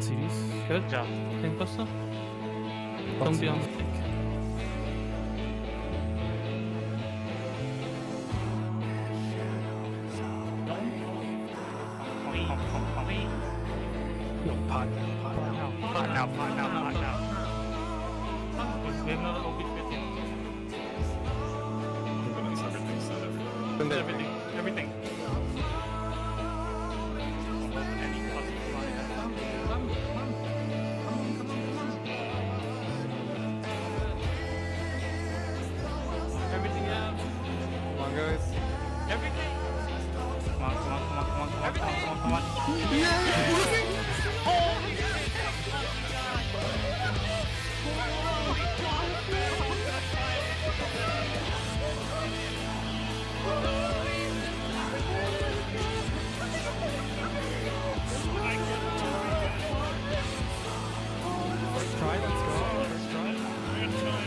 series. Good job. Can Costa? Don't be on the stick. No, pot now. We have another OP 15. Everything. Everything out. Come on, guys. Everything. Come on. First try, let's go. First try.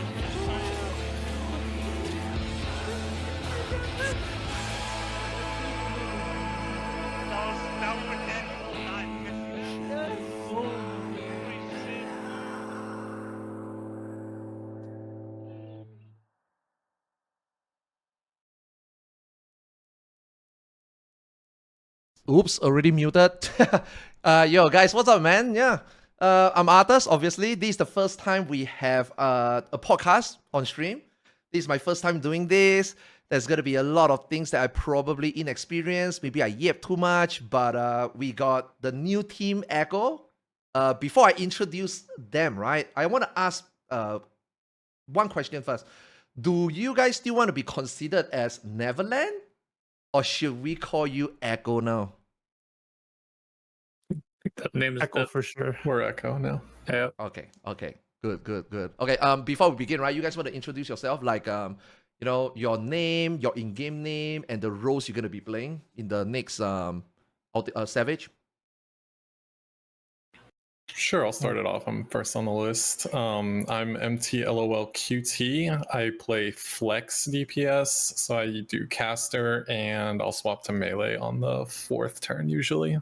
Oops, already muted. Yo, guys, what's up, man? Yeah. I'm Arthars, obviously. This is the first time we have a podcast on stream. This is my first time doing this. There's going to be a lot of things that I probably inexperienced. Maybe I yap too much, but we got the new team Echo. Before I introduce them, right, I want to ask one question first. Do you guys still want to be considered as Neverland? Or should we call you Echo now? That name is Echo for sure. We're Echo now. Yeah. Okay. Good. Okay, before we begin, right, you guys want to introduce yourself, like, you know, your name, your in-game name, and the roles you're going to be playing in the next Savage? Sure, I'll start it off. I'm first on the list. I'm MTLOLQT. I play Flex DPS, so I do caster, and I'll swap to melee on the 4th turn usually.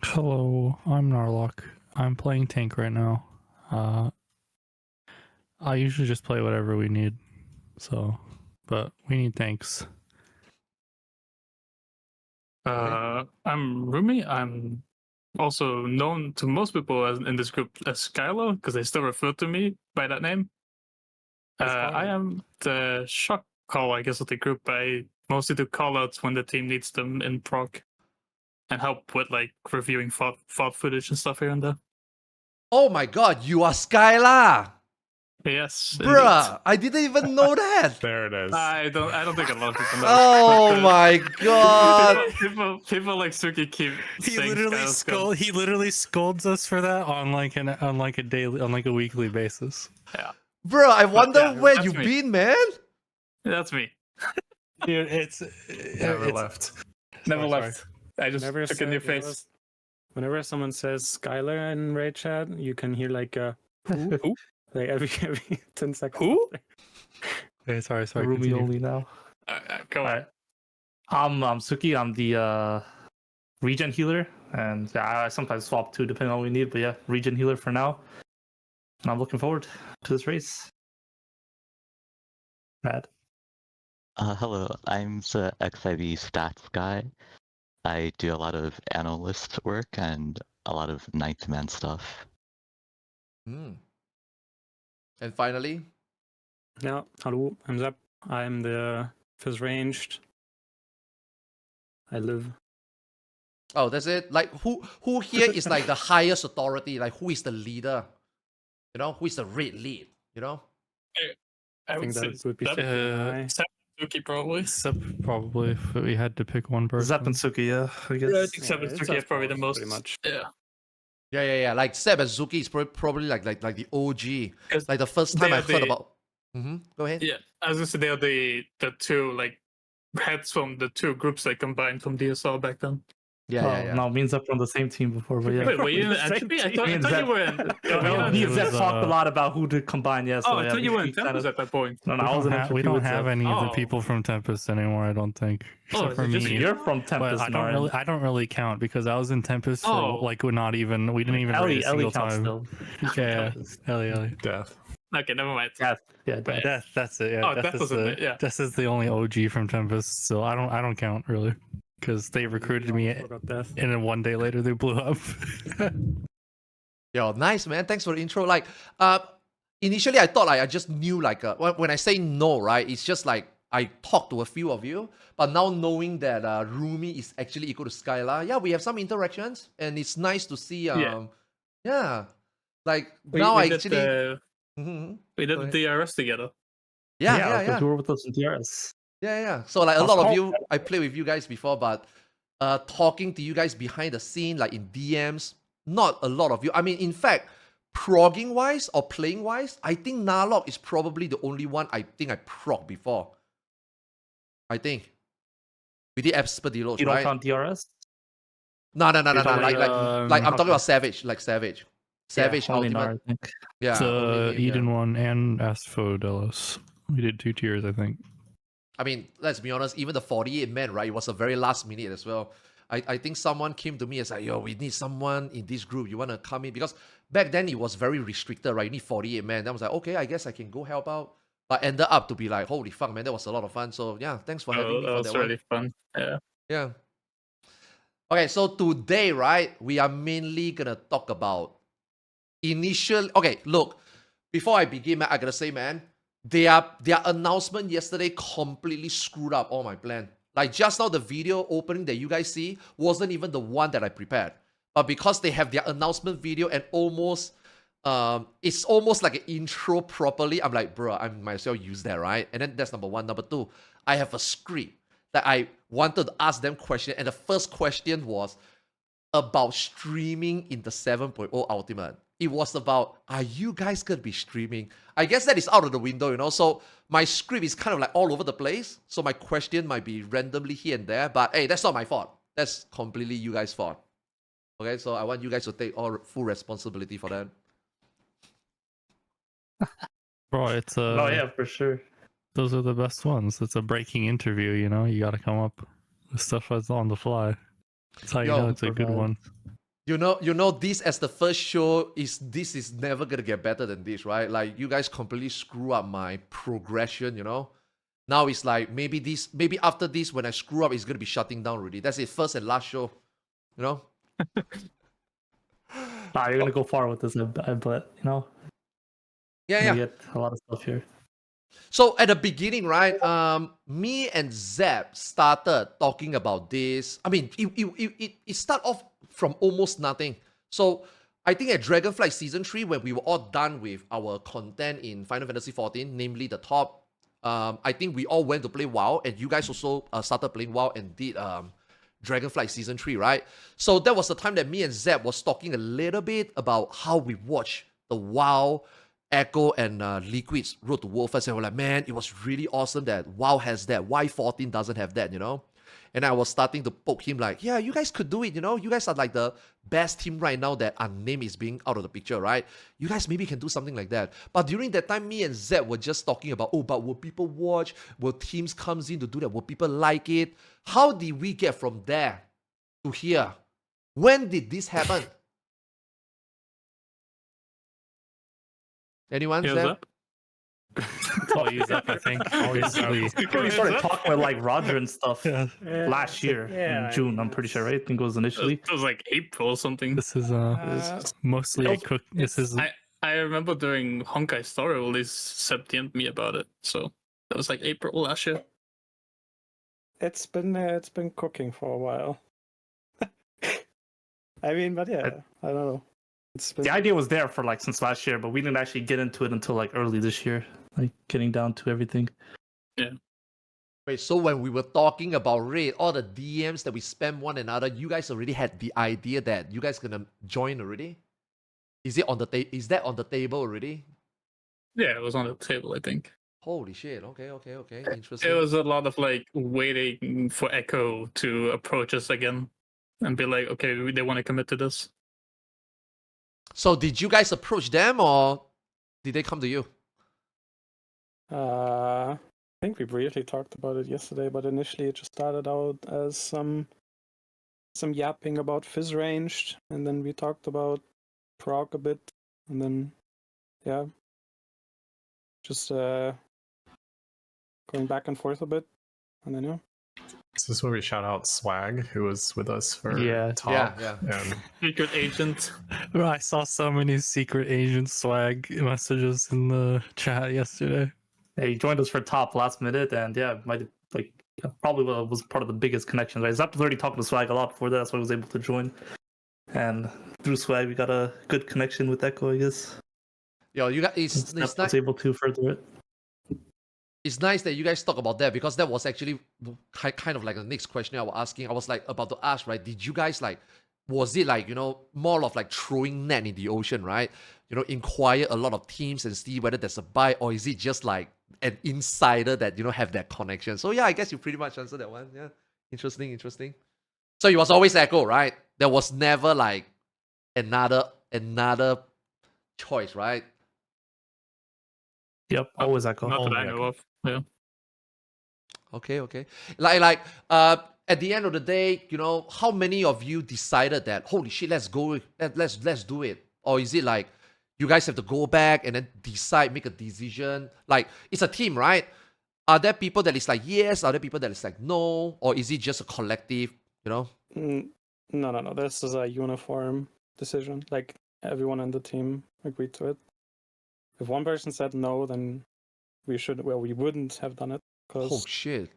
Hello, I'm Narlock. I'm playing tank right now. I usually just play whatever we need, but we need tanks. I'm Rumi. I'm also known to most people in this group as Skylo, because they still refer to me by that name. I am the shock call, I guess, of the group. I mostly do call-outs when the team needs them in prog, and help with like reviewing fought footage and stuff here and there. Oh my god, you are Skylar! Yes, Bruh, indeed. I didn't even know that! There it is. I don't think a lot of people know. Oh my god! People like Suki keep He saying literally scolds us for that on like a weekly basis. Yeah, Bruh, I wonder yeah, where that's you've me. been, man! that's me. Dude, Never left. Never Sorry, left. I just Never took a new said- face. Whenever someone says Skylar in raid chat, you can hear like a who? Who? Like every 10 seconds. Who? Okay, sorry. Ruby continue. only now. Go on. Alright. I'm Suki. I'm the regen healer, and yeah, I sometimes swap too, depending on what we need. But yeah, regen healer for now. And I'm looking forward to this race. Rad. Hello, I'm the XIV stats guy. I do a lot of analyst work and a lot of ninth man stuff. And finally, Yeah, hello, I'm Zap. I'm the first ranged. I live. oh, that's it? Like, who here is like the highest authority? Like, who is the leader? You know, who is the raid lead? You know? I think would say that would be Zap- high. Zap and Suki probably. Except probably if we had to pick one person. Zap and Suki, yeah, I guess. Yeah, I think Zap and it's Suki are probably the pretty most. much. Yeah. Yeah. Like Seb and Zuki is probably like the OG. 'Cause Like the first time they I are heard the- about. Go ahead. Yeah, I was gonna say they are the two like heads from the two groups that combined from DSL back then. Yeah. No, me and Zep were on the same team before, but yeah. Wait, were you in The same entropy? I team. thought, Me I and thought you Zep- were in. No, me and Zep talked a lot about who to combine. Yeah. So, Oh, I yeah, thought you were in we kinda- Tempest at that point. No, We I was in don't, entropy we don't with have Zep. any of the Oh. people from Tempest anymore. I don't think, except is for it just me. you? You're from But Tempest, I don't really, I don't really count because I was in Tempest for Oh. like we didn't even raid a single counts time. still. He's from Yeah, Tempest. Ellie. Death. Okay, never mind. Death. Yeah, Right. Death. That's it. Yeah, Oh, Death is was in the it, yeah. Death is the only OG from Tempest, so I don't count really because they recruited me, Forgot that. and then one day later they blew up. Yo, nice man. Thanks for the intro. Like, initially I thought like I just knew like when I say no, right? It's just like I talked to a few of you, but now knowing that Rumi is actually equal to Skylar, yeah, we have some interactions, and it's nice to see. Yeah. Like now I actually. Mhm. We did Go the DRS together. Yeah. because you were with us in DRS. Yeah. So like a Of lot of course. you, I played with you guys before, but talking to you guys behind the scene, like in DMs, not a lot of you. I mean, in fact, progging wise or playing wise, I think Narlock is probably the only one I think I prog before. I think we did Expedilos, You don't right? count DRS? No. You're talking Like I'm talking about Savage, like Savage. Savage only Ultimate. Nar, I think. Yeah. The only him, yeah. Eden one and Asphodelos. We did 2 tiers, I think. I mean, let's be honest, even the 48 man, right? It was a very last minute as well. I think someone came to me and said, yo, we need someone in this group. You want to come in? Because back then it was very restricted, right? You need 48 man. Then I was like, okay, I guess I can go help out. But ended up to be like, holy fuck, man, that was a lot of fun. So yeah, thanks for having me That for was that really fun. Yeah. one. Yeah. Okay, so today, right, we are mainly going to talk about okay, look, before I begin, man, I gotta say, man, their announcement yesterday completely screwed up all my plan. Like just now, the video opening that you guys see wasn't even the one that I prepared. But because they have their announcement video and it's almost like an intro properly, I'm like, bro, I might as well use that, right? And then that's number one. Number two, I have a script that I wanted to ask them question. And the first question was about streaming in the 7.0 Ultimate. It was about, are you guys going to be streaming? I guess that is out of the window, you know? So my script is kind of like all over the place. So my question might be randomly here and there. But hey, that's not my fault. That's completely you guys' fault. Okay, so I want you guys to take all full responsibility for that. Bro, it's Oh, yeah, for sure. those are the best ones. It's a breaking interview, you know? You got to come up with stuff that's on the fly. That's how you Yo, know it's a good one. You know, this as the first show this is never gonna get better than this, right? Like you guys completely screw up my progression, you know. Now it's like maybe after this, when I screw up, it's gonna be shutting down already. That's it, first and last show, you know. Nah, you're gonna go far with this, I bet. You know. Yeah. We get a lot of stuff here. So at the beginning, right, me and Zeb started talking about this. I mean, it started off from almost nothing. So I think at Dragonflight Season 3, when we were all done with our content in Final Fantasy XIV, namely the top, I think we all went to play WoW, and you guys also started playing WoW and did Dragonflight Season 3, right? So that was the time that me and Zeb was talking a little bit about how we watch the WoW, Echo, and Liquid's Road to World First, and we're like, man, it was really awesome that WoW has that. Why 14 doesn't have that, you know? And I was starting to poke him like, yeah, you guys could do it, you know? You guys are like the best team right now that our name is being out of the picture, right? You guys maybe can do something like that. But during that time, me and Zeb were just talking about, oh, but will people watch? Will teams comes in to do that? Will people like it? How did we get from there to here? When did this happen? Anyone, Yeah, Zeb? I'll use that, I think. Obviously. We started talking with like Roger and stuff Yeah, last year yeah, in June. I'm pretty sure, right? I think it was initially. It was like April or something. This is mostly a cook. This is I remember during Honkai Story release, Seb DM'd me about it. So that was like April last year. it's been cooking for a while. I mean, but yeah, I don't know. It's been The idea was there for like since last year, but we didn't actually get into it until like early this year, like getting down to everything. Wait, so when we were talking about Raid, all the DMs that we spam one another, you guys already had the idea that you guys gonna join already? Is it on the is that on the table already? Yeah, it was on the table, I think. Holy shit! Okay, interesting. It was a lot of like waiting for Echo to approach us again. and be like, okay, they want to commit to this. So did you guys approach them or did they come to you? I think we briefly talked about it yesterday, but initially it just started out as some yapping about Fizz ranged, and then we talked about prog a bit, and then just going back and forth a bit, and then This is where we shout out Swag, who was with us for Yeah. top. Yeah. And Secret agent. Bro, I saw so many secret agent swag messages in the chat yesterday. Yeah, he joined us for top last minute, and probably was part of the biggest connections. Right, Zap was already talking to Swag a lot before that, so I was able to join. And through Swag, we got a good connection with Echo, I guess. Yo, you guys, It's was able to further it. it's nice that you guys talk about that because that was actually kind of like the next question I was asking. I was like about to ask, right? Did you guys like, was it like, more of like throwing net in the ocean, right? Inquire a lot of teams and see whether there's a buy, or is it just like an insider that, have that connection? So yeah, I guess you pretty much answered that one. Yeah. Interesting. So it was always Echo, right? There was never like another choice, right? Yep, always Echo. Not that Always I know Echo. of. Yeah. Okay. At the end of the day, how many of you decided that, holy shit, let's go, let's do it? Or is it like you guys have to go back and then decide, make a decision? Like, it's a team, right? Are there people that is like yes? Are there people that is like no? Or is it just a collective, No. This is a uniform decision. Like, everyone in the team agreed to it. If one person said no, then we wouldn't have done it. Oh Because shit.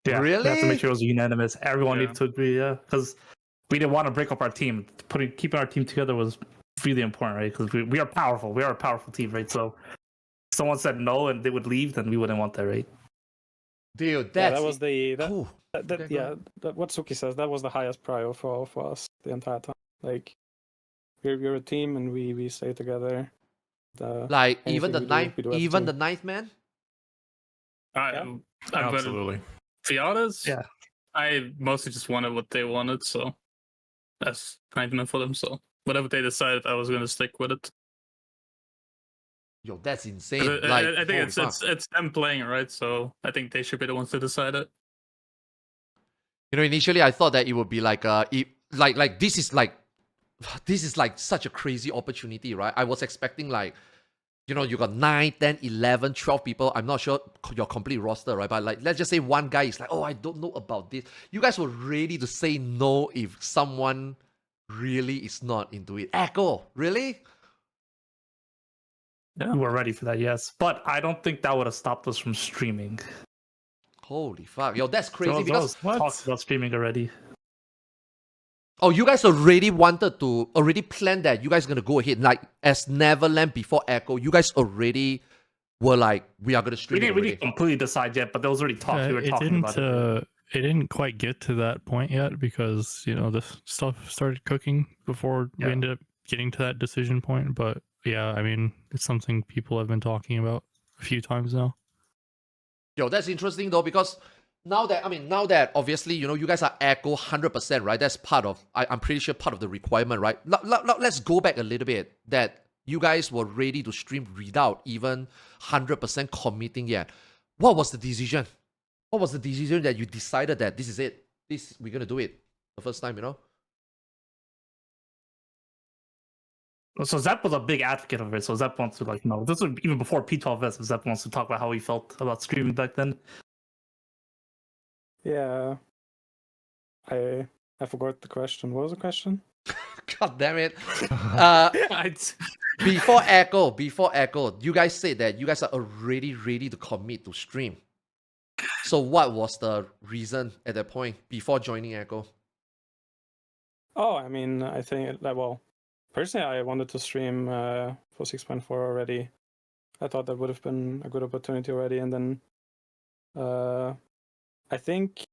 Yeah, Really? we have to make sure it was unanimous. Everyone Yeah. needed to agree, because we didn't want to break up our team. Keeping our team together was really important, right? Because we are powerful. We are a powerful team, right? So if someone said no and they would leave, then we wouldn't want that, right? Dude, that's that was Ooh. Okay, go ahead. what Suki says, that was the highest prior for us the entire time. Like, we're a team and we stay together. Like even anything the we do, ninth, we do as a even team. the ninth man? I'm absolutely. For others, Yeah. I mostly just wanted what they wanted, so that's kind enough for them. So whatever they decided, I was gonna stick with it. Yo, that's 'Cause insane. I think holy fuck. it's them playing, right? So I think they should be the ones to decide it. Initially I thought that it would be like this is like such a crazy opportunity, right? I was expecting like, you got 9, 10, 11, 12 people. I'm not sure your complete roster, right? But like, let's just say one guy is like, oh, I don't know about this. You guys were ready to say no if someone really is not into it. Echo, really? We were ready for that, yes. But I don't think that would have stopped us from streaming. Holy fuck. Yo, that's crazy There because... was talks about streaming already. Oh, you guys already planned that you guys are going to go ahead. Like, as Neverland before Echo, you guys already were like, we are going to stream We it didn't really completely decide yet, but there was already talks. We were talking about it. It didn't quite get to that point yet because this stuff started cooking before we ended up getting to that decision point. But yeah, I mean, it's something people have been talking about a few times now. Yo, that's interesting though, because now that obviously, you guys are Echo 100%, right? That's part of, I'm pretty sure part of the requirement, right? Let's go back a little bit, that you guys were ready to stream without even 100% committing yet. What was the decision? What was the decision that you decided that this is it? We're going to do it the first time, So Zep was a big advocate of it. So Zep wants to this was even before P12S. So Zep wants to talk about how he felt about streaming back then. Yeah. I forgot the question. What was the question? God damn it. Before Echo, you guys said that you guys are already ready to commit to stream. So what was the reason at that point before joining Echo? Oh, I mean, I think personally, I wanted to stream for 6.4 already. I thought that would have been a good opportunity already, and then I think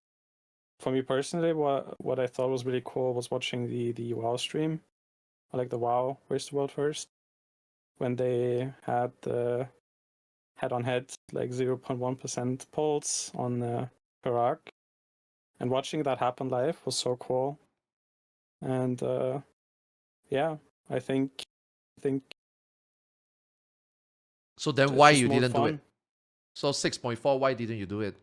for me personally, what I thought was really cool was watching the WoW stream, like the WoW Race to World First, when they had the head-on-head like 0.1% pulse on Perak, And watching that happen live was so cool. And yeah, I think. So then it's why just you more didn't do it? fun. So 6.4, why didn't you do it?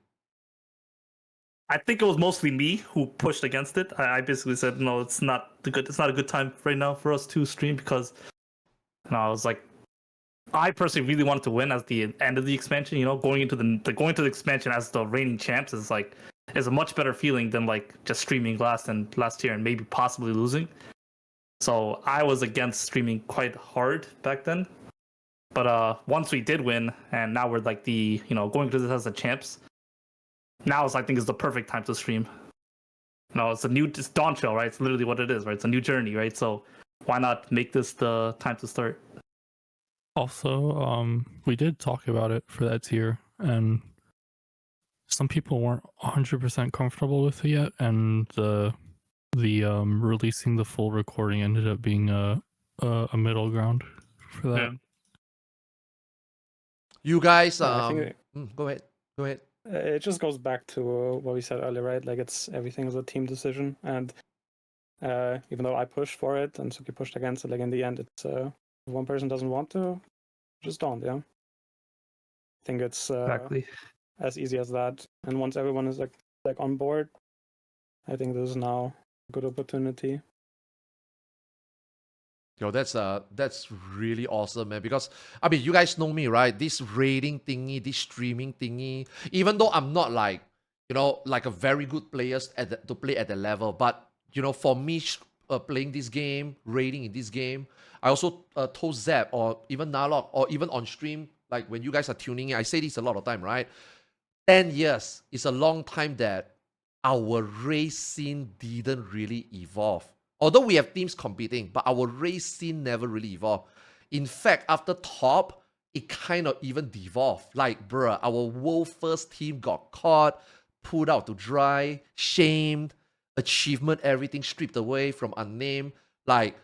I think it was mostly me who pushed against it. I basically said, no, it's not a good time right now for us to stream because I was like, I personally really wanted to win as the end of the expansion. Going into the expansion as the reigning champs is a much better feeling than like just streaming last year and maybe possibly losing. So I was against streaming quite hard back then. But once we did win, and now we're like going to this as the champs. Now I think is the perfect time to stream. It's Dawn Trail, right? It's literally what it is, right? It's a new journey, right? So why not make this the time to start? Also, we did talk about it for that tier, and some people weren't 100% comfortable with it yet, and the releasing the full recording ended up being a middle ground for that. Yeah. You guys, Yeah, I think go ahead. it just goes back to what we said earlier, right? Like everything is a team decision, and even though I pushed for it and Suki pushed against it, like in the end, it's if one person doesn't want to, just don't. Yeah, I think it's Exactly. as easy as that. And once everyone is like on board, I think this is now a good opportunity. Yo, that's really awesome, man. Because I mean, you guys know me, right? This rating thingy, this streaming thingy. Even though I'm not like, like a very good player to play at the level, but for me, playing this game, rating in this game, I also told Zep or even Nalok or even on stream, like when you guys are tuning in, I say this a lot of time, right? 10 years is a long time that our race scene didn't really evolve. Although we have teams competing, but our race scene never really evolved. In fact, after top, it kind of even devolved. Like, bruh, our world first team got caught, pulled out to dry, shamed, achievement, everything stripped away from unnamed. Like,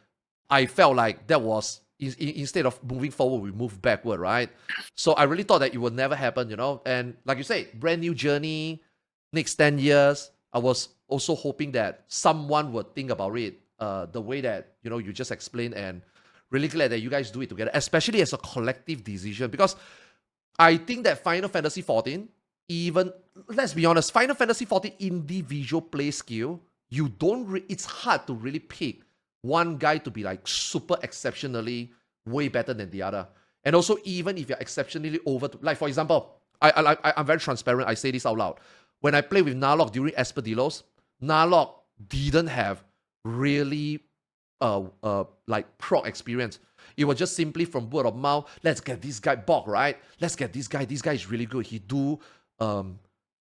I felt like that was, instead of moving forward, we moved backward, right? So I really thought that it would never happen, And like you say, brand new journey, next 10 years, I was also hoping that someone would think about it the way that, you just explained, and really glad that you guys do it together, especially as a collective decision, because I think that Final Fantasy XIV, even, let's be honest, Final Fantasy XIV individual play skill, it's hard to really pick one guy to be like super exceptionally way better than the other. And also, even if you're exceptionally like for example, I'm very transparent, I say this out loud. When I play with Narlock during Espadilos, Narlock didn't have really like prog experience. It was just simply from word of mouth. Let's get this guy Bog, right? Let's get this guy. This guy is really good. He do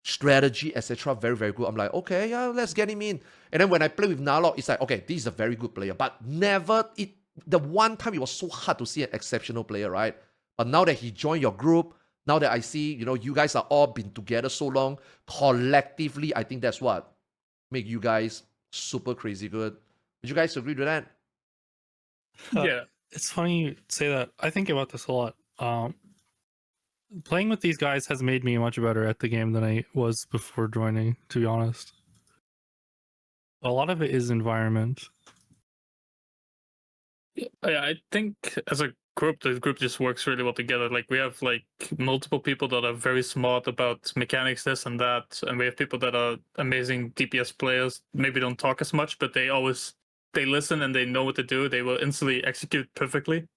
strategy, etc. Very, very good. I'm like, okay, yeah, let's get him in. And then when I play with Narlock, it's like, okay, this is a very good player. But the one time it was so hard to see an exceptional player, right? But now that he joined your group, now that I see, you guys are all been together so long, collectively, I think that's what make you guys super crazy good. Would you guys agree with that? Yeah. It's funny you say that. I think about this a lot. Playing with these guys has made me much better at the game than I was before joining, to be honest. A lot of it is environment. Yeah, I think as a group, the group just works really well together. Like we have like multiple people that are very smart about mechanics, this and that, and we have people that are amazing DPS players. Maybe don't talk as much, but they listen and they know what to do. They will instantly execute perfectly.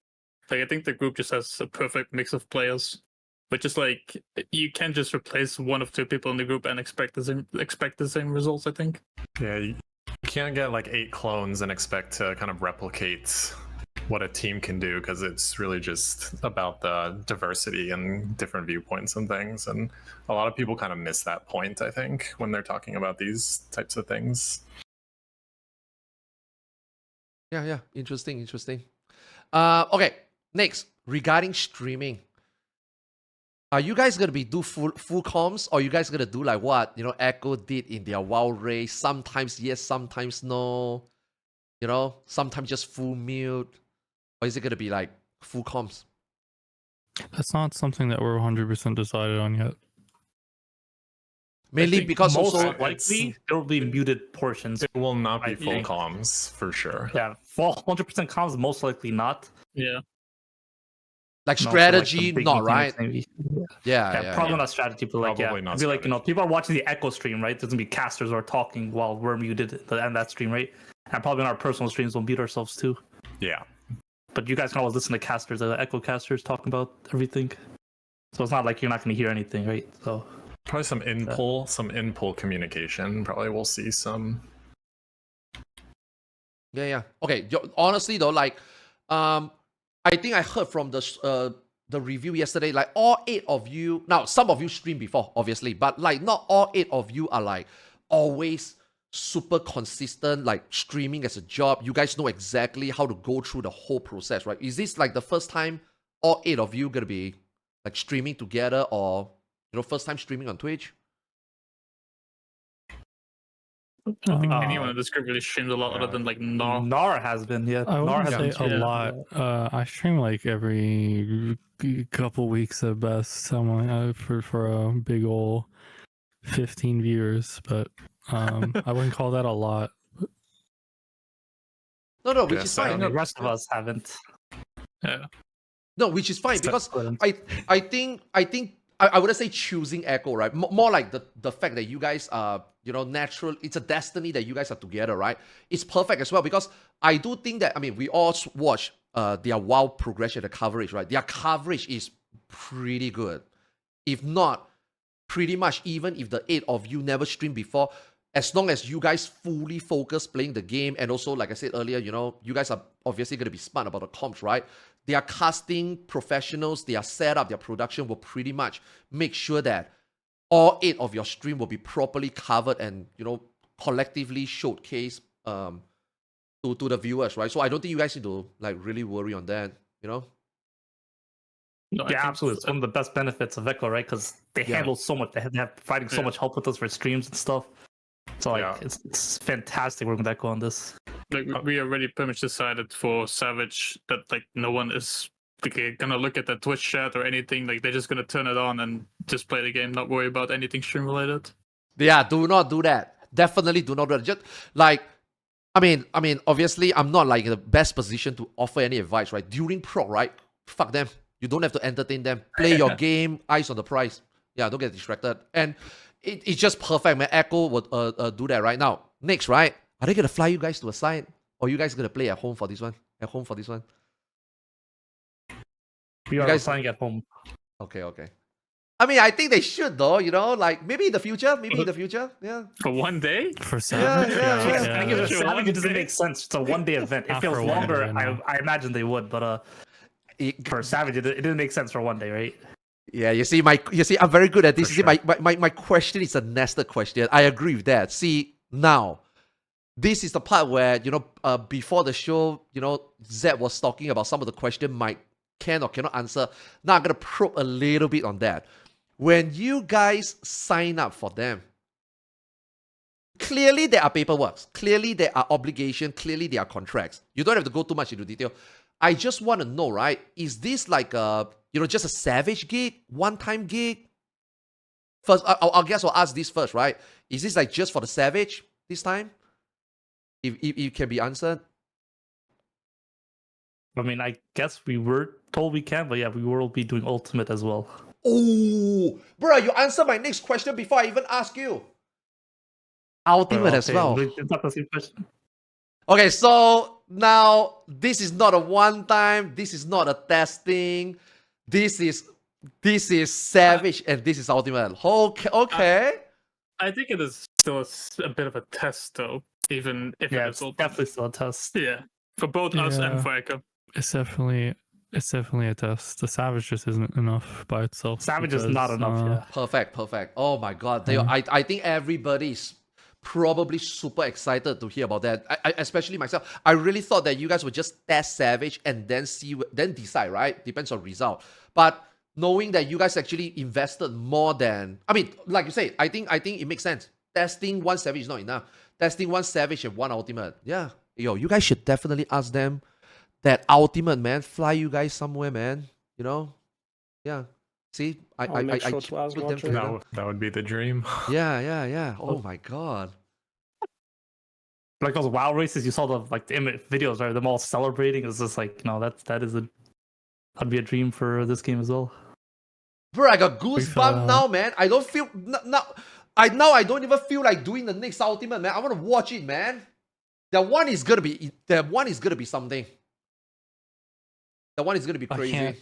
Like I think the group just has a perfect mix of players. But just like you can't just replace one of two people in the group and expect the same results, I think. Yeah, you can't get like 8 clones and expect to kind of replicate what a team can do, because it's really just about the diversity and different viewpoints and things. And a lot of people kind of miss that point, I think, when they're talking about these types of things. Yeah. Interesting. Okay, next, regarding streaming. Are you guys gonna be do full comms, or you guys gonna do like what Echo did in their WoW race? Sometimes yes, sometimes no. Sometimes just full mute. Or is it gonna be like full comms? That's not something that we're 100% decided on yet. Mainly think because Most also likely there will be muted portions. It will not be I full think. comms for sure. Yeah, full 100% comms, most likely not. Yeah. like No, for, like, the strategy, big not meetings, right. maybe. Yeah, Yeah, yeah, probably yeah. not strategy, but like, Probably yeah, not it'd be like, strategy. people are watching the Echo stream, right? There's gonna be casters who are talking while we're muted at the end of that stream, right? And probably in our personal streams, we'll mute ourselves too. Yeah. But you guys can always listen to casters, the Echo casters talking about everything. So it's not like you're not gonna hear anything, right? So Probably some in-pull communication. Probably we'll see some. Yeah, yeah. Okay. Honestly though, like, I think I heard from the review yesterday, like all 8 of you. Now, some of you streamed before, obviously, but like not all 8 of you are like always super consistent, like streaming as a job. You guys know exactly how to go through the whole process, right? Is this like the first time all 8 of you gonna be like streaming together, or first time streaming on Twitch? I don't think Uh, anyone in this group really streams a lot other than like Gnar. Nara has been, yeah. I Nara wouldn't has say been a streaming. lot. I stream like every couple weeks at best. Someone for a big ol' 15 viewers, but I wouldn't call that a lot. No, which Yeah, is so, fine. The rest of us haven't. Yeah. No, which is fine because I think I wouldn't say choosing Echo, right? More like the fact that you guys are, natural. It's a destiny that you guys are together, right? It's perfect as well because I do think that, I mean, we all watch their WoW progression, the coverage, right? Their coverage is pretty good. If not, pretty much even if the 8 of you never streamed before, as long as you guys fully focus playing the game, and also, like I said earlier, you guys are obviously going to be smart about the comps, right? Their casting professionals, their setup, their production will pretty much make sure that all 8 of your stream will be properly covered and, collectively showcased to the viewers, right? So I don't think you guys need to like really worry on that, No, I Yeah, think absolutely. It's one of the best benefits of Echo, right? Because they handle so much. They have providing so much help with us for streams and stuff. So like, it's fantastic working with Echo on this. Like we already pretty much decided for Savage that like no one is gonna look at the Twitch chat or anything. Like they're just gonna turn it on and just play the game, not worry about anything stream related. Yeah, do not do that. Definitely do not do that. Just like, I mean, obviously, I'm not like in the best position to offer any advice, right? During prog, right? Fuck them. You don't have to entertain them. Play your game, eyes on the prize. Yeah, don't get distracted. And it's just perfect, man. Echo would do that right now. Next, right? Are they gonna fly you guys to a side, or you guys gonna play at home for this one? At home for this one? We are guys playing at home. Okay. I mean, I think they should though. Like maybe in the future. Yeah. For one day? For Savage, yeah. I think if Sure, Savage, it doesn't one day. make sense. It's a one-day event. If Not it was for one longer, day, no. I imagine they would. But for Savage, it didn't make sense for one day, right? Yeah, you see, I'm very good at this. For You see, my question is a nested question. I agree with that. See, now, this is the part where, before the show, Zed was talking about some of the question Mike can or cannot answer. Now I'm going to probe a little bit on that. When you guys sign up for them, clearly there are paperwork. Clearly there are obligations. Clearly there are contracts. You don't have to go too much into detail. I just want to know, right? Is this like just a Savage gig, one-time gig? First, I guess I'll ask this first, right? Is this like just for the Savage this time? If it can be answered. I mean, I guess we were told we can, but yeah, we will be doing Ultimate as well. Oh, bro, you answered my next question before I even ask you. Ultimate as well. It's not the same question. Okay, so now this is not a one-time. This is not a testing. This is Savage and this is Ultimate. Okay. I think it is still a bit of a test, though. Even if Yeah, it it's is open. definitely still a test. Yeah, for both us and Yeah. for Echo. It's definitely a test. The Savage just isn't enough by itself. Savage is not enough. Yeah. Perfect. Oh my God. Yeah. I think everybody's probably super excited to hear about that. I especially myself. I really thought that you guys would just test Savage and then then decide, right? Depends on result. But knowing that you guys actually invested more than, I mean, like you say, I think it makes sense. Testing one Savage is not enough. Testing one Savage and one Ultimate. Yeah. Yo, you guys should definitely ask them that Ultimate, man. Fly you guys somewhere, man. Yeah. See, I'll make sure to ask put them Roger. together. That would be the dream. Yeah. Oh my god. Like those WoW races, you saw the videos, right? Them all celebrating. It's just like, that'd be a dream for this game as well. Bro, I got goosebumps now, man. I don't feel I don't even feel like doing the next ultimate, man. I want to watch it, man. That one is gonna be something. That one is gonna be crazy.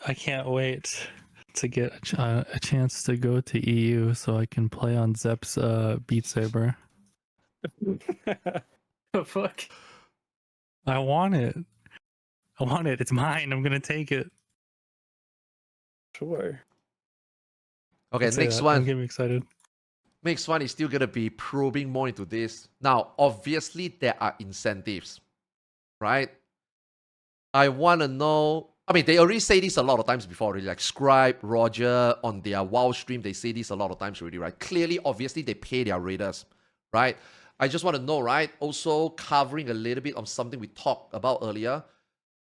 I can't wait to get a chance to go to EU so I can play on Zep's Beat Saber. The fuck? I want it. It's mine. I'm gonna take it. Sure. Okay, I'll say next that. one. I'm getting excited. Next one is still gonna be probing more into this. Now, obviously, there are incentives, right? I wanna know. I mean, they already say this a lot of times before already. Like Scribe, Roger on their WoW stream, they say this a lot of times already, right? Clearly, obviously, they pay their raiders, right? I just want to know, right? Also covering a little bit of something we talked about earlier.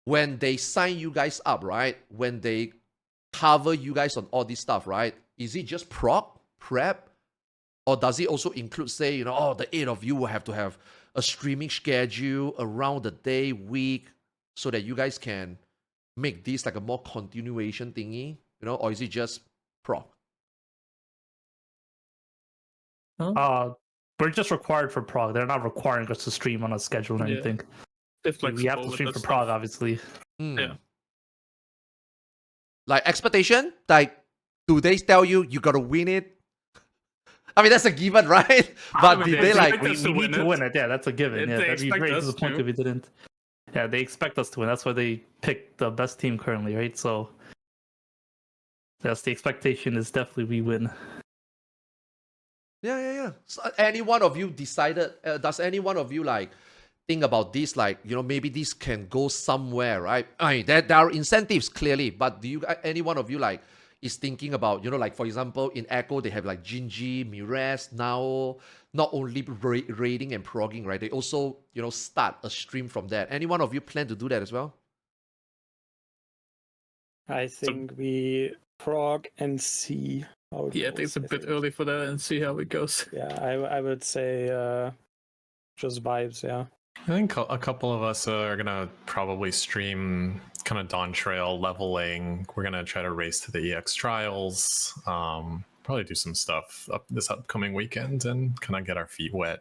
When they sign you guys up, right? When they cover you guys on all this stuff, right? Is it just prep? Or does it also include, say, the 8 of you will have to have a streaming schedule around the day, week, so that you guys can make this like a more continuation thingy, or is it just prog? We're just required for prog. They're not requiring us to stream on a schedule or anything. We have to stream for prog, obviously. Yeah. Like expectation, like do they tell you gotta win it? I mean, that's a given, right? But did they like we need to win it? Yeah, that's a given. Yeah, that'd be very disappointing if we didn't. Yeah, they expect us to win. That's why they picked the best team currently, right? So yes, the expectation is definitely we win. Yeah. So any one of you decided? Does any one of you like think about this? Like, maybe this can go somewhere, right? I mean, there are incentives clearly, but do you? Any one of you like is thinking about, like for example, in Echo they have like Jinji, Mires now. Not only raiding and progging, right? They also, start a stream from that. Any one of you plan to do that as well? I think we prog and see how it goes. I think it's a bit early for that and see how it goes. Yeah, I would say just vibes, yeah. I think a couple of us are gonna probably stream kind of Dawn Trail leveling. We're gonna try to race to the EX trials. Probably do some stuff this upcoming weekend and kind of get our feet wet.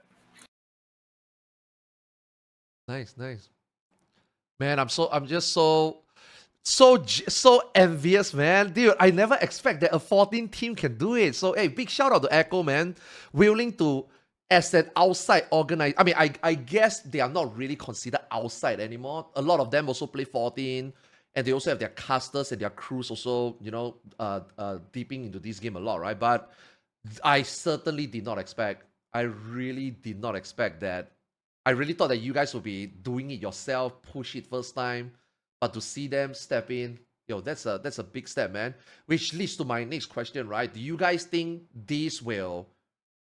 Nice. Man, I'm just so envious, man. Dude, I never expect that a 14 team can do it. So, hey, big shout out to Echo, man. Willing to, as an outside organizer. I mean, I guess they are not really considered outside anymore. A lot of them also play 14. And they also have their casters and their crews also, deeping into this game a lot, right? But I certainly did not expect. I really did not expect that. I really thought that you guys would be doing it yourself, push it first time. But to see them step in, that's a big step, man. Which leads to my next question, right? Do you guys think this will...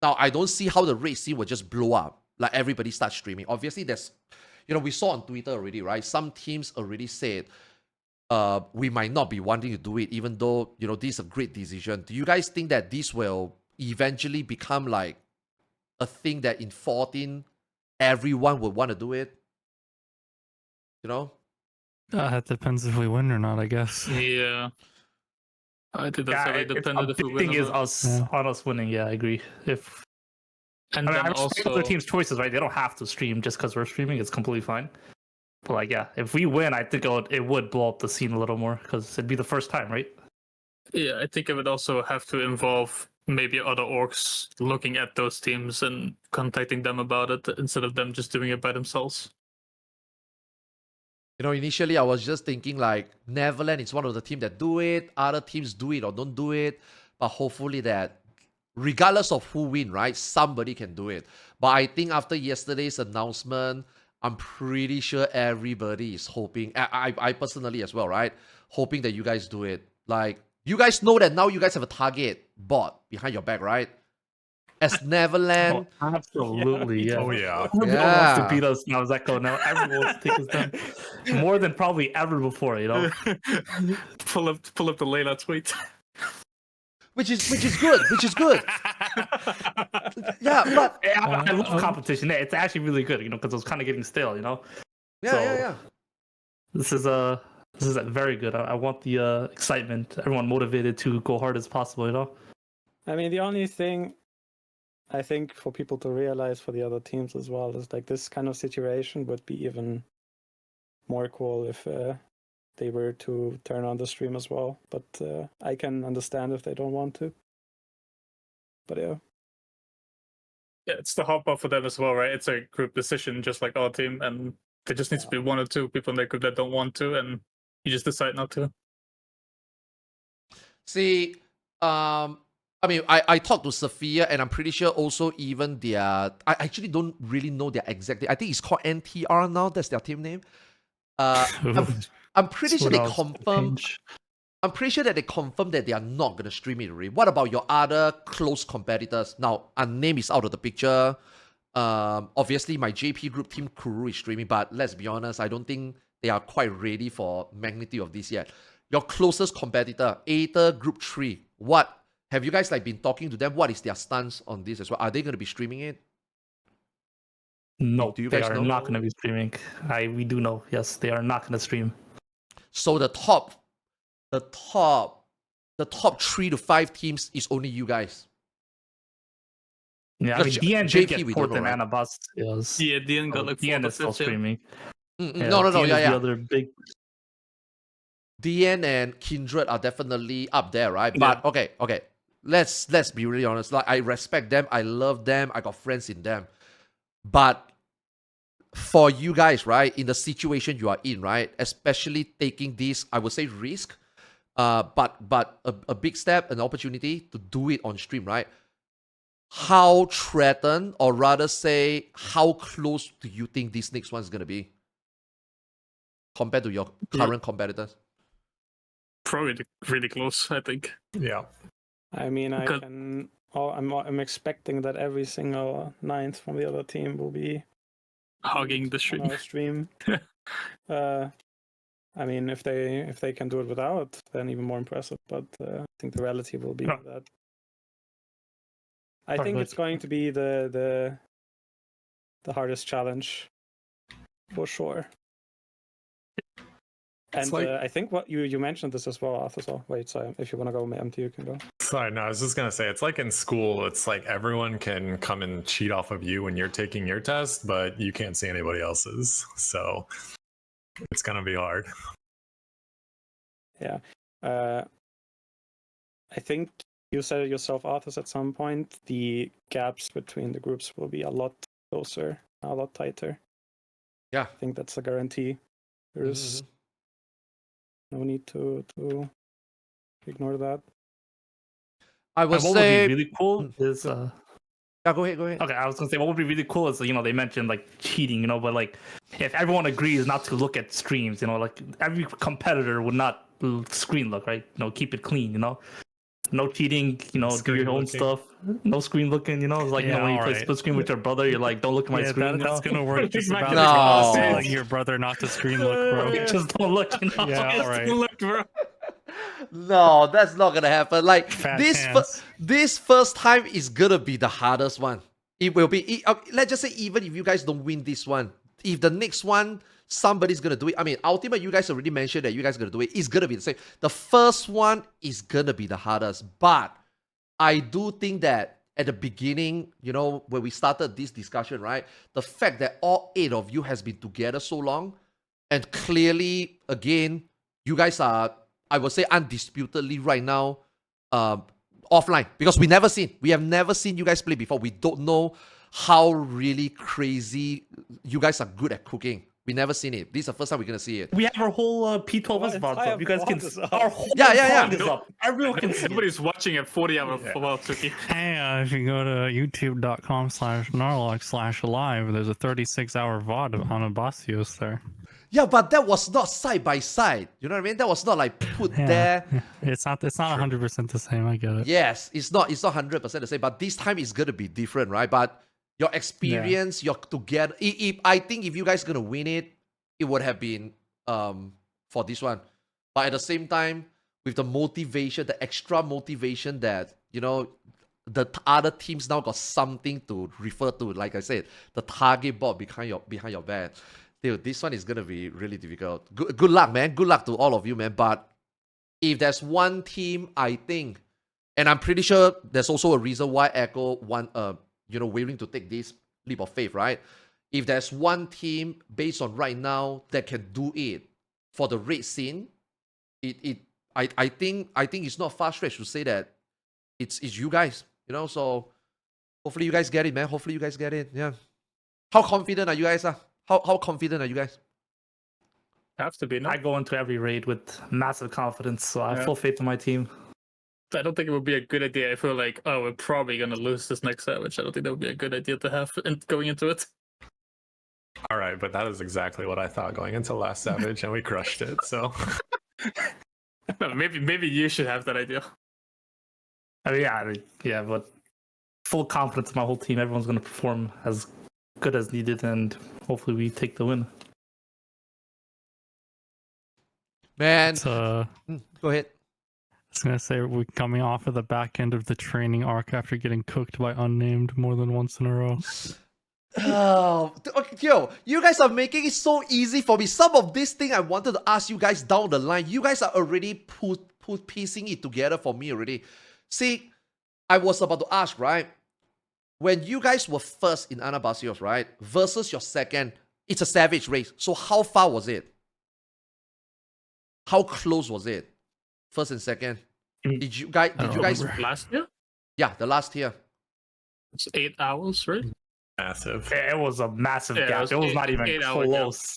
Now, I don't see how the raid scene will just blow up. Like everybody starts streaming. Obviously, there's... we saw on Twitter already, right? Some teams already said... we might not be wanting to do it, even though, this is a great decision. Do you guys think that this will eventually become like a thing that in 14, everyone would want to do it? That depends if we win or not, I guess. Yeah. I think that's very dependent if we win. The thing is on us winning, yeah, I agree. I respect other teams' choices, right? They don't have to stream just because we're streaming. It's completely fine. But if we win, I think it would blow up the scene a little more because it'd be the first time, right? Yeah, I think it would also have to involve maybe other orgs looking at those teams and contacting them about it instead of them just doing it by themselves. Initially I was just thinking like Neverland is one of the teams that do it. Other teams do it or don't do it. But hopefully that regardless of who win, right, somebody can do it. But I think after yesterday's announcement, I'm pretty sure everybody is hoping, I personally as well, right? Hoping that you guys do it. Like, you guys know that now you guys have a target bot behind your back, right? As Neverland. Oh, absolutely, yeah. Oh, yeah. Everyone wants to beat us now, Zeko. Now everyone wants to take us down. More than probably ever before, Pull up the Layla tweet. which is good, Yeah, but I love competition. Yeah, it's actually really good, because it was kind of getting stale, yeah. This is very good. I want the excitement, everyone motivated to go hard as possible, I mean, the only thing I think for people to realize for the other teams as well is like this kind of situation would be even more cool if they were to turn on the stream as well. But I can understand if they don't want to. But yeah. Yeah, it's the hard part for them as well, right? It's a group decision, just like our team, and there just needs to be one or two people in their group that don't want to, and you just decide not to. See, I mean, I talked to Sophia, and I'm pretty sure also even their... I actually don't really know their exact... I think it's called NTR now. That's their team name. I'm pretty sure they confirmed... I'm pretty sure that they confirmed that they are not going to stream it already. What about your other close competitors? Now, our name is out of the picture. Obviously, my JP group team Kuru is streaming, but let's be honest, I don't think they are quite ready for magnitude of this yet. Your closest competitor, Aether Group 3, what? Have you guys been talking to them? What is their stance on this as well? Are they going to be streaming it? No, Do you they guys are know? not going to be streaming. We do know. Yes, they are not going to stream. So the top 3 to 5 teams is only you guys. Yeah, I mean, Because DN JP did get we fourth don't in know, right? Anabas. Yes. Yeah, DN got like 4 DN is still streaming. No, DN is yeah. The other big. DN and Kindred are definitely up there, right? Yeah. But okay. Let's be really honest. Like, I respect them, I love them, I got friends in them. But for you guys, right, in the situation you are in, right, especially taking this, I would say risk, but a big step, an opportunity to do it on stream, right? How threatened, or rather say, how close do you think this next one is gonna be compared to your current competitors? Probably really close, I think. Yeah. I mean, Because- I'm expecting that every single ninth from the other team will be Hogging the on stream. our stream. I mean, if they can do it without, then even more impressive. But I think the reality will be that. I think it's going to be the hardest challenge for sure. And I think what you mentioned this as well, Arthur. So wait, sorry, if you want to go, empty, you can go. Sorry, no, I was just gonna say it's like in school. It's like everyone can come and cheat off of you when you're taking your test, but you can't see anybody else's. So it's gonna be hard. Yeah, I think you said it yourself, Arthurs. At some point, the gaps between the groups will be a lot closer, a lot tighter. Yeah, I think that's a guarantee. There's no need to ignore that. I would What say would be really cool is yeah, go ahead. okay, I was gonna say what would be really cool is they mentioned like cheating, but like if everyone agrees not to look at streams, like every competitor would not screen look, right? Keep it clean, no cheating, do your own stuff, no screen looking, it's like when you play split screen with your brother, you're like, don't look at my screen. That's gonna work just about. No. Telling your brother not to screen look, bro. Just don't look. Yeah, all right. Look, bro. No, that's not gonna happen. Like Fat this, hands. this first time is gonna be the hardest one. It will be. Let's just say even if you guys don't win this one, if the next one somebody's gonna do it. I mean, ultimately, you guys already mentioned that you guys are gonna do it. It's gonna be the same. The first one is gonna be the hardest, but I do think that at the beginning, when we started this discussion, right, the fact that all 8 of you has been together so long, and clearly, again, you guys are, I would say, undisputedly right now, offline, because we have never seen you guys play before. We don't know how really crazy you guys are good at cooking. We never seen it. This is the first time we're gonna see it. We have our whole P12S VOD up. You guys can. Our whole Yeah. VOD is up. Everyone can see. Everybody's watching a 40-hour football cookie. Hey, if you go to youtube.com/Narlock/live, there's a 36-hour VOD on Abasios there. Yeah, but that was not side by side. You know what I mean? That was not like put there. It's not 100% the same. I get it. Yes, it's not 100% the same. But this time it's gonna be different, right? But your experience, you're together. I think if you guys gonna win it, it would have been for this one. But at the same time, with the motivation, the extra motivation that, you know, the other teams now got something to refer to. Like I said, the target board behind your back. Dude, this one is gonna be really difficult. Good luck, man. Good luck to all of you, man. But if there's one team, I think, and I'm pretty sure there's also a reason why Echo willing to take this leap of faith, right? If there's one team based on right now that can do it for the raid scene, I think it's not far stretch to say that it's you guys, you know. So hopefully you guys get it, man. Hopefully you guys get it. Yeah. How confident are you guys? How confident are you guys? Have to be. No? I go into every raid with massive confidence, so I have full faith in my team. I don't think it would be a good idea if we're like, oh, we're probably gonna lose this next Savage. I don't think that would be a good idea to have going into it. All right, but that is exactly what I thought going into last Savage, and we crushed it. So no, maybe you should have that idea. I mean, yeah, but full confidence in my whole team. Everyone's going to perform as good as needed, and hopefully we take the win. Man, Go ahead. I was gonna say we're coming off of the back end of the training arc after getting cooked by unnamed more than once in a row. Oh, okay, yo, you guys are making it so easy for me. Some of this thing I wanted to ask you guys down the line, you guys are already piecing it together for me already. See, I was about to ask, right? When you guys were first in Anabasios, right, versus your second, it's a Savage race. So how far was it? How close was it? First and second. Did you guys last year? Yeah, the last year. It's 8 hours, right? massive. It was a massive gap. It was not even close.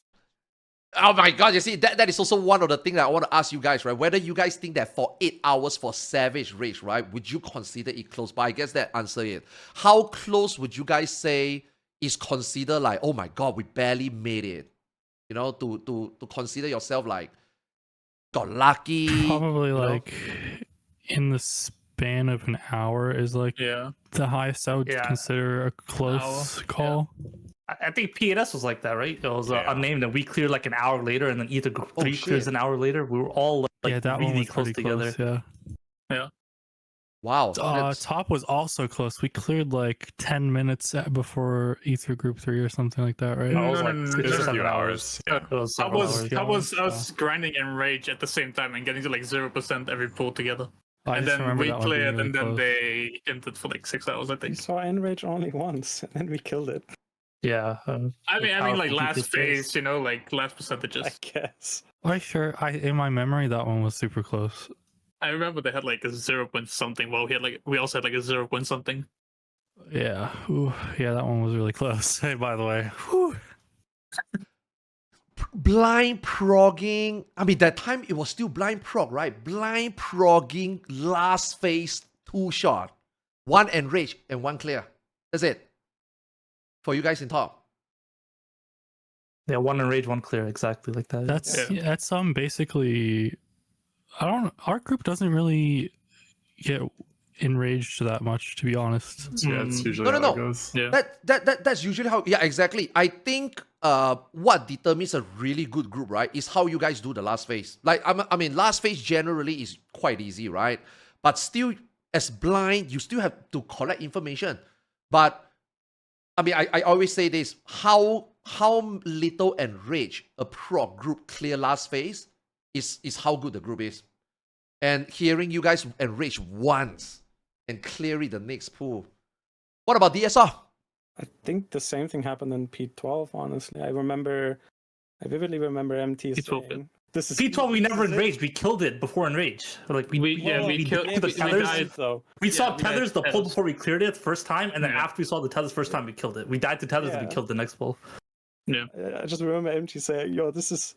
Oh my god, you see, that is also one of the things that I want to ask you guys, right? Whether you guys think that for 8 hours for Savage race, right, would you consider it close? But I guess that answer it. How close would you guys say is considered like, oh my god, we barely made it? You know, to consider yourself like, got lucky. Probably like in the span of an hour is like the highest I would consider a close call. I think PNS was like that, right? It was unnamed, and we cleared like an hour later, and then Ether Group 3 clears an hour later. We were all like that really one was close together. Yeah. Wow. Top was also close. We cleared like 10 minutes before Ether Group 3 or something like that, right? No, it was like 6 or 7 hours. I was grinding in Rage at the same time and getting to like 0% every pull together. And then we cleared, and then they ended for like 6 hours, I think. We saw Enrage only once, and then we killed it. Yeah. I mean, like last phase, you know, like last percentages. I guess. In my memory, that one was super close. I remember they had like a 0 point something. Well, we also had like a 0 point something. Yeah. Ooh, yeah, that one was really close. Hey, by the way. Whew. Blind progging. I mean, that time it was still blind prog, right? Blind progging last phase 2 shot. 1 enrage and 1 clear. That's it. For you guys in top. Yeah, 1 enrage, 1 clear, exactly like that. That's basically. Our group doesn't really get enraged that much, to be honest. Yeah, it's usually how it goes. Yeah. That's usually how. Yeah, exactly. I think what determines a really good group, right, is how you guys do the last phase. Like, I mean, last phase generally is quite easy, right? But still, as blind, you still have to collect information. But I mean, I always say this: how little enraged a prog group clear last phase is how good the group is. And hearing you guys enrage once and clear it the next pool. What about DSR? I think the same thing happened in P12, honestly. I vividly remember MT saying, this is P12 we never enraged. We killed it before enrage. Like we killed the tethers. We saw tethers the pull before we cleared it the first time, and then after we saw the tethers first time, we killed it. We died to tethers and we killed the next pull. Yeah. I just remember MT saying, yo, this is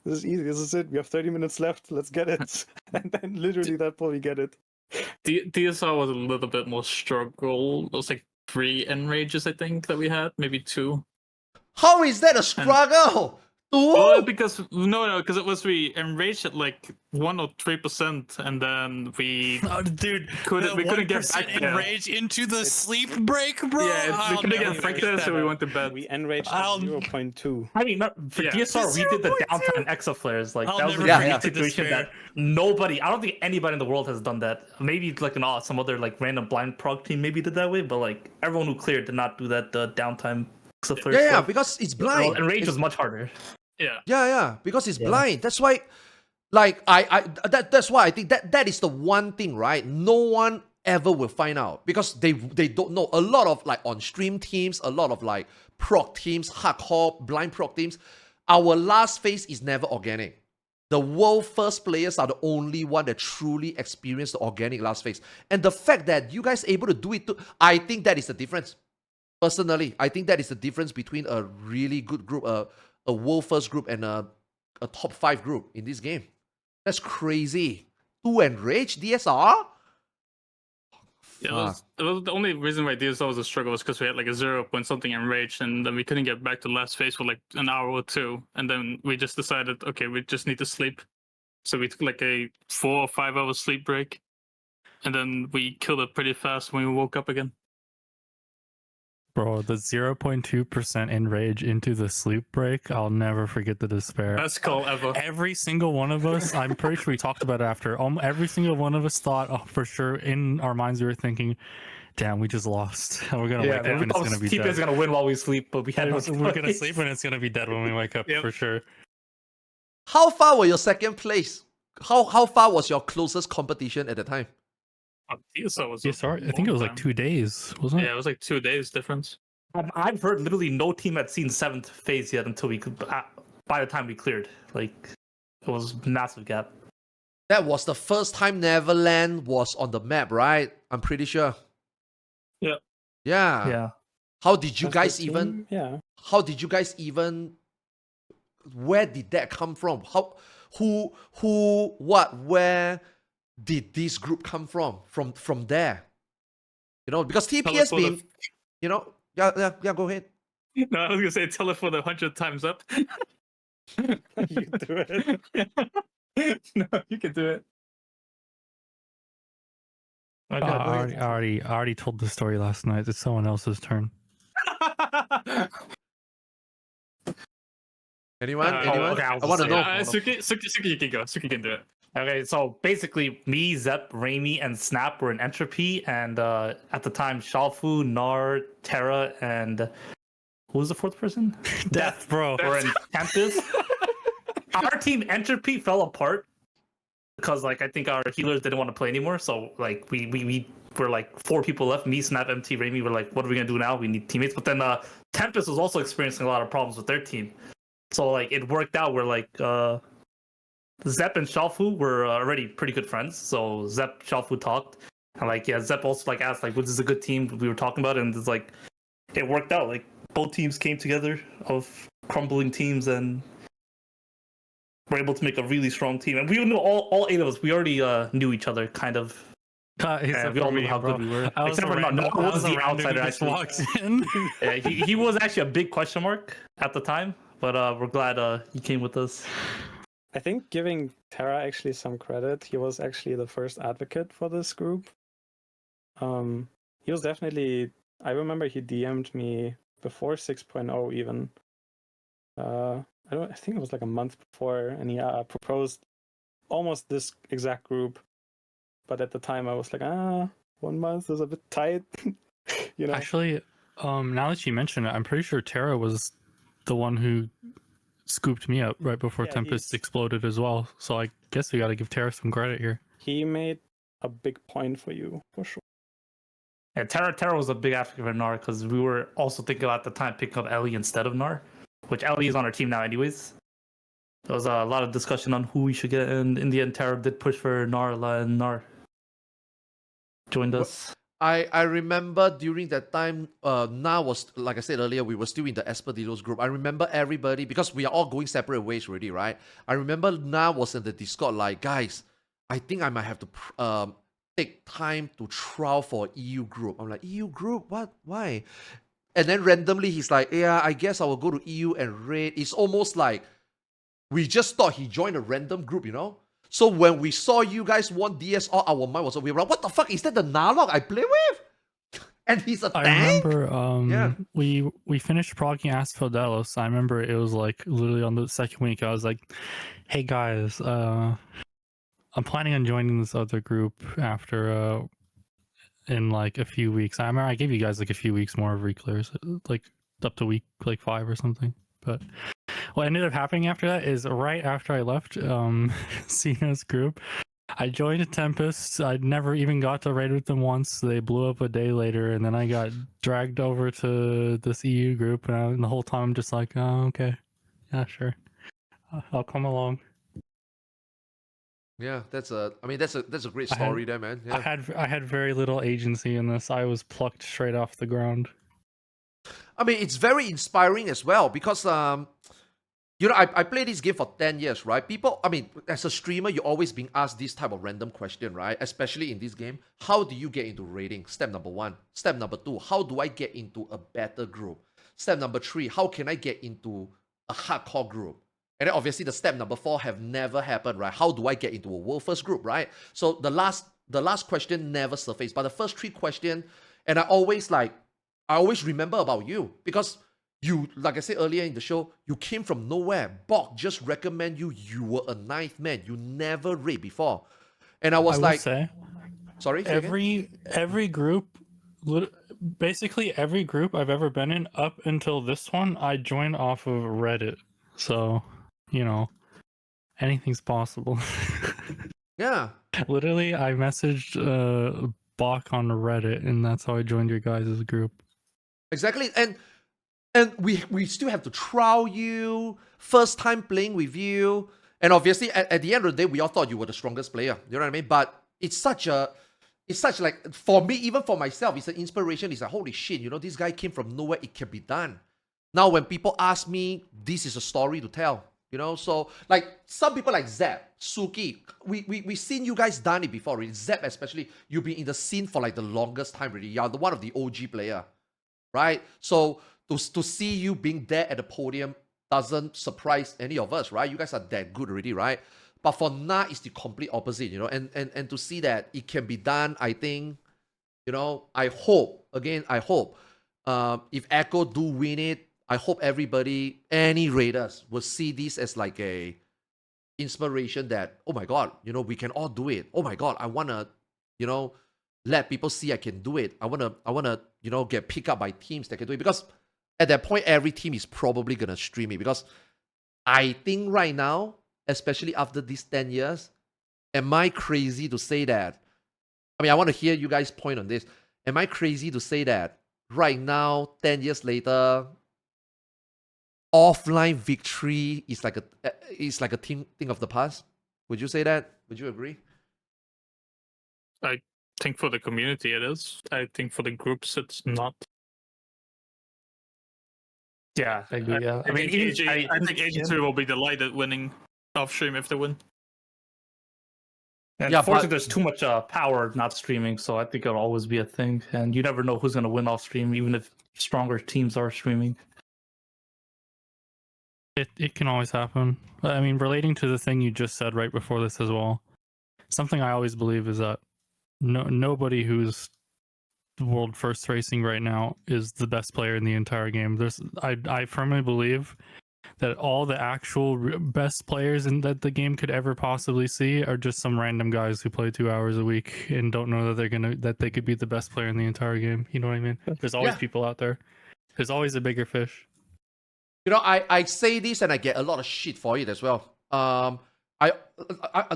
easy. This is it. We have 30 minutes left. Let's get it. And then literally that pull, we get it. DSR was a little bit more struggle. It was like 3 enrages, I think, that we had. Maybe 2. How is that a struggle? Well, because because it was we enraged at like 1 or 3%, and then we Oh, dude, we couldn't get back there. enrage into the sleep break, bro. Yeah, we I'll couldn't never get back forget there, that. so we went to bed. We enraged at I'll- 0.2. I mean, for Yeah. DSR, we did the 0.2. downtime exo flares. Like I'll that was a never Yeah, unique yeah. situation despair. that nobody. I don't think anybody in the world has done that. Maybe like some other like random blind prog team maybe did that way, but like everyone who cleared did not do that downtime exo flare. Yeah, yeah, stuff. because it's blind. And rage It's- was much harder. Yeah. Yeah, because it's Yeah. blind. That's why, like, that's why I think that is the one thing, right? No one ever will find out because they don't know. A lot of like on stream teams, a lot of like prog teams, hardcore blind prog teams. Our last phase is never organic. The world first players are the only one that truly experience the organic last phase. And the fact that you guys able to do it too, I think that is the difference. Personally, I think that is the difference between a really good group, a world first group, and a top 5 group in this game. That's crazy. 2 enrage DSR? Yeah, it was the only reason why DSL was a struggle was because we had like a 0 point something enraged, and then we couldn't get back to last phase for like an hour or two, and then we just decided, okay, we just need to sleep. So we took like a 4 or 5 hour sleep break, and then we killed it pretty fast when we woke up again. Bro, the 0.2% enrage into the sleep break, I'll never forget the despair. Best call ever. Every single one of us, I'm pretty sure we talked about it after. Every single one of us thought, oh, for sure, in our minds, we were thinking, damn, we just lost. And we're going to wake up and it's going to be Team is dead. gonna win while we sleep, but we had no We're going to choice. sleep and it's going to be dead when we wake up, Yep. for sure. How far were your second place? How far was your closest competition at the time? DSL was. Yeah, sorry, I think it was like 2 days, wasn't it? Yeah, it was like 2 days difference. I've heard literally no team had seen 7th phase yet until we could. By the time we cleared, like it was a massive gap. That was the first time Neverland was on the map, right? I'm pretty sure. Yeah. Yeah. Yeah. How did you That's the guys team, even? Yeah. How did you guys even? Where did that come from? How? Who? What? Where did this group come from? From there? You know, because TP has Tell us been. You know. Yeah. Go ahead. No, I was gonna say tell it for the 100 times up. You do it. No, you can do it. Okay, I already told the story last night. It's someone else's turn. Anyone? Oh, Anyone? okay, I want to know. Suki, you can go. Suki can do it. Okay, so basically, me, Zep, Raimi, and Snap were in Entropy, and at the time, Shalfu, Nar, Terra, and who was the 4th person? Death, bro. Were in Tempest. Our team Entropy fell apart because, like, I think our healers didn't want to play anymore. So, like, we were like 4 people left. Me, Snap, MT, Raimi were like, what are we gonna do now? We need teammates. But then Tempest was also experiencing a lot of problems with their team. So, like, it worked out where like Zep and Shalfu were already pretty good friends. So Zep, Shalfu talked, and like Zep also like asked like, "What is a good team?" We were talking about it, and it's like it worked out. Like both teams came together of crumbling teams and were able to make a really strong team. And we knew all 8 of us. We already knew each other kind of. Except we all for knew me, how bro. good we were. I was Except a for random, no, I was the a random outsider who just actually. walks in. Yeah, he was actually a big question mark at the time, but we're glad he came with us. I think giving Terra actually some credit, he was actually the first advocate for this group. He was definitely. I remember he DM'd me before 6.0 even. I think it was like a month before, and he proposed almost this exact group. But at the time, I was like, 1 month is a bit tight, you know. Actually, now that you mention it, I'm pretty sure Terra was the one who scooped me up right before Yeah, Tempest he's- exploded as well. So I guess we got to give Terra some credit here. He made a big point for you, for sure. Yeah, Terra was a big advocate for Nar because we were also thinking about at the time picking up Ellie instead of Nar, which Ellie is on our team now anyways. There was a lot of discussion on who we should get, and in the end, Terra did push for Nar, and Nar joined us. I remember during that time, Na was, like I said earlier, we were still in the Espadillos group. I remember everybody, because we are all going separate ways already, right? I remember Na was in the Discord like, guys, I think I might have to take time to trial for EU group. I'm like, EU group? What? Why? And then randomly he's like, yeah, I guess I will go to EU and raid. It's almost like we just thought he joined a random group, you know? So when we saw you guys won DSR, our mind was, we were like, what the fuck? Is that the Narlock I play with? And he's a tank? I remember we finished progging Asphodelos. I remember it was like literally on the second week. I was like, hey guys, I'm planning on joining this other group after in like a few weeks. I remember I gave you guys like a few weeks more of reclears, like up to week like 5 or something. But what ended up happening after that is right after I left Cena's group, I joined a Tempest. I never even got to raid with them once. They blew up a day later, and then I got dragged over to this EU group, and the whole time I'm just like, oh, okay, yeah, sure, I'll come along. Yeah, that's a great story there, man. Yeah. I had very little agency in this. I was plucked straight off the ground. I mean, it's very inspiring as well because, you know, I played this game for 10 years, right? People, I mean, as a streamer, you're always being asked this type of random question, right? Especially in this game. How do you get into raiding? Step number 1. Step number 2, how do I get into a better group? Step number 3, how can I get into a hardcore group? And then obviously the step number 4 have never happened, right? How do I get into a world first group, right? So the last question never surfaced, but the first 3 questions, and I always remember about you because you, like I said earlier in the show, you came from nowhere. Bog just recommend you. You were a 9th man. You never raid before. And I was like, sorry? Every group, basically every group I've ever been in up until this one, I joined off of Reddit. So, you know, anything's possible. Yeah. Literally, I messaged Bach on Reddit, and that's how I joined your guys' group. Exactly. And we still have to trial you, first time playing with you. And obviously at the end of the day, we all thought you were the strongest player. You know what I mean? But it's such like, for me, even for myself, it's an inspiration. It's like, holy shit, you know, this guy came from nowhere. It can be done. Now, when people ask me, this is a story to tell. You know, so like some people like Zep, Suki, we seen you guys done it before. Really. Zep especially, you've been in the scene for like the longest time really. You're one of the OG player. Right? So to see you being there at the podium doesn't surprise any of us, right? You guys are that good already, right? But for Na, it's the complete opposite, you know, and to see that it can be done, I think, you know, I hope if Echo do win it, I hope everybody, any raiders, will see this as like a inspiration that, oh my God, you know, we can all do it. Oh my God, I wanna, you know, let people see I can do it. I wanna, you know, get picked up by teams that can do it. Because at that point, every team is probably gonna stream it. Because I think right now, especially after these 10 years, am I crazy to say that? I mean, I want to hear you guys point on this. Am I crazy to say that right now, 10 years later, offline victory is like a thing of the past? Would you say that? Would you agree? I think for the community it is. I think for the groups it's not. Yeah, I agree. Yeah, I think AG2 will be delighted winning off stream if they win. And unfortunately, there's too much power not streaming, so I think it'll always be a thing. And you never know who's going to win off stream, even if stronger teams are streaming. It can always happen. I mean, relating to the thing you just said right before this as well, something I always believe is that nobody who's world first racing right now is the best player in the entire game. I firmly believe that all the actual best players that the game could ever possibly see are just some random guys who play 2 hours a week and don't know that they could be the best player in the entire game. You know what I mean? There's always people out there. There's always a bigger fish. You know, I say this and I get a lot of shit for it as well. I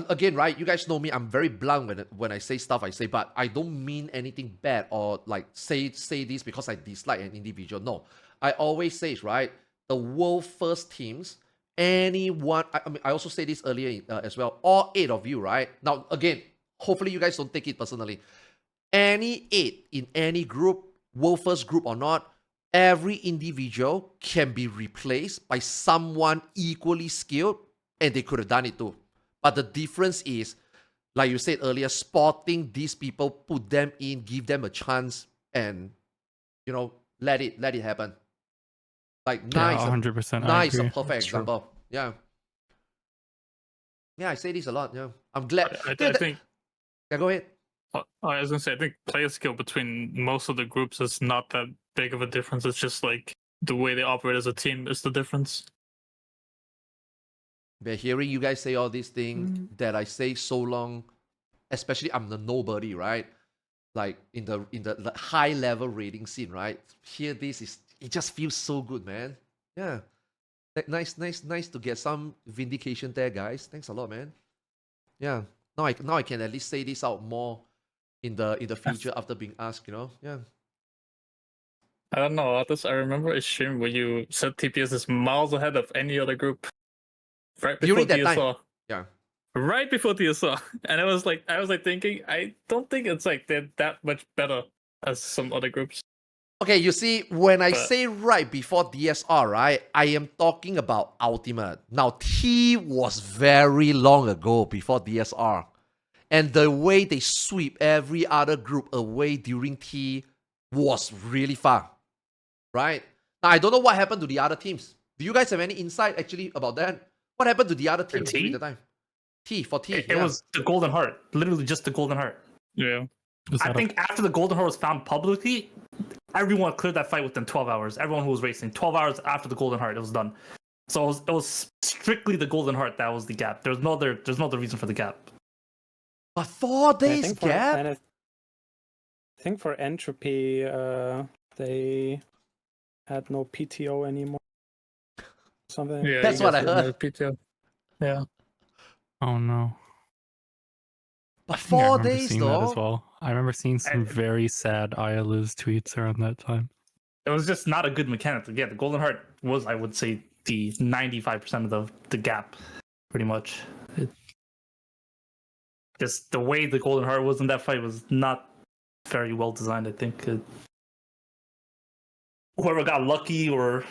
again, right? You guys know me. I'm very blunt when I say stuff I say, but I don't mean anything bad or like say this because I dislike an individual. No, I always say, right? The world first teams, anyone. I mean, I also say this earlier as well. All 8 of you, right? Now, again, hopefully you guys don't take it personally. Any 8 in any group, world first group or not, every individual can be replaced by someone equally skilled, and they could have done it too. But the difference is, like you said earlier, spotting these people, put them in, give them a chance, and, you know, let it happen. Like, nice, 100%. Nice, a perfect example. Yeah. Yeah, I say this a lot. Yeah, I'm glad. I Yeah, think. Yeah, go ahead. I was gonna say, I think player skill between most of the groups is not that big of a difference. It's just like the way they operate as a team is the difference. But hearing you guys say all these things that I say so long, especially I'm the nobody, right? Like in the high level rating scene, right? Hear this it just feels so good, man. Yeah. Nice to get some vindication there, guys. Thanks a lot, man. Yeah. Now I can at least say this out more in the future after being asked, Yeah. I don't know, Arthars. I remember a stream where you said TPS is miles ahead of any other group. Right before During that DSR. time. Yeah. Right before DSR. And I was like thinking, I don't think it's like they're that much better as some other groups. Okay, you see, when I say right before DSR, right, I am talking about Ultimate. Now, T was very long ago before DSR. And the way they sweep every other group away during T was really far. Right? Now, I don't know what happened to the other teams. Do you guys have any insight actually about that? What happened to the other teams during the time? T. It was the Golden Heart. Literally just the Golden Heart. Yeah. I think after the Golden Heart was found publicly, everyone cleared that fight within 12 hours. Everyone who was racing, 12 hours after the Golden Heart, it was done. So it was strictly the Golden Heart that was the gap. There's no other reason for the gap. But 4 days gap? I think for Entropy, they had no PTO anymore. Something. Yeah, that's what I heard. PTO. Yeah. Oh no. But I 4 remember days seeing though. that as well. I remember seeing some very sad Ayala's tweets around that time. It was just not a good mechanic. Yeah, the Golden Heart was, I would say, the 95% of the gap, pretty much. Just the way the Golden Heart was in that fight was not very well designed, I think. Whoever got lucky or,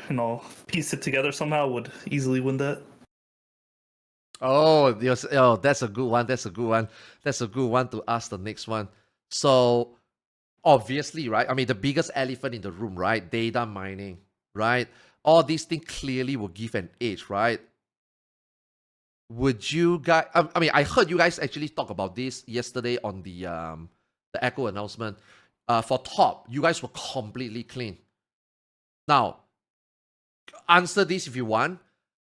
pieced it together somehow would easily win that. Oh, that's a good one. That's a good one to ask the next one. So, obviously, right? I mean, the biggest elephant in the room, right? Data mining, right? All these things clearly will give an edge, right? Would you guys? I mean, I heard you guys actually talk about this yesterday on the Echo announcement. For top, you guys were completely clean. Now, answer this if you want.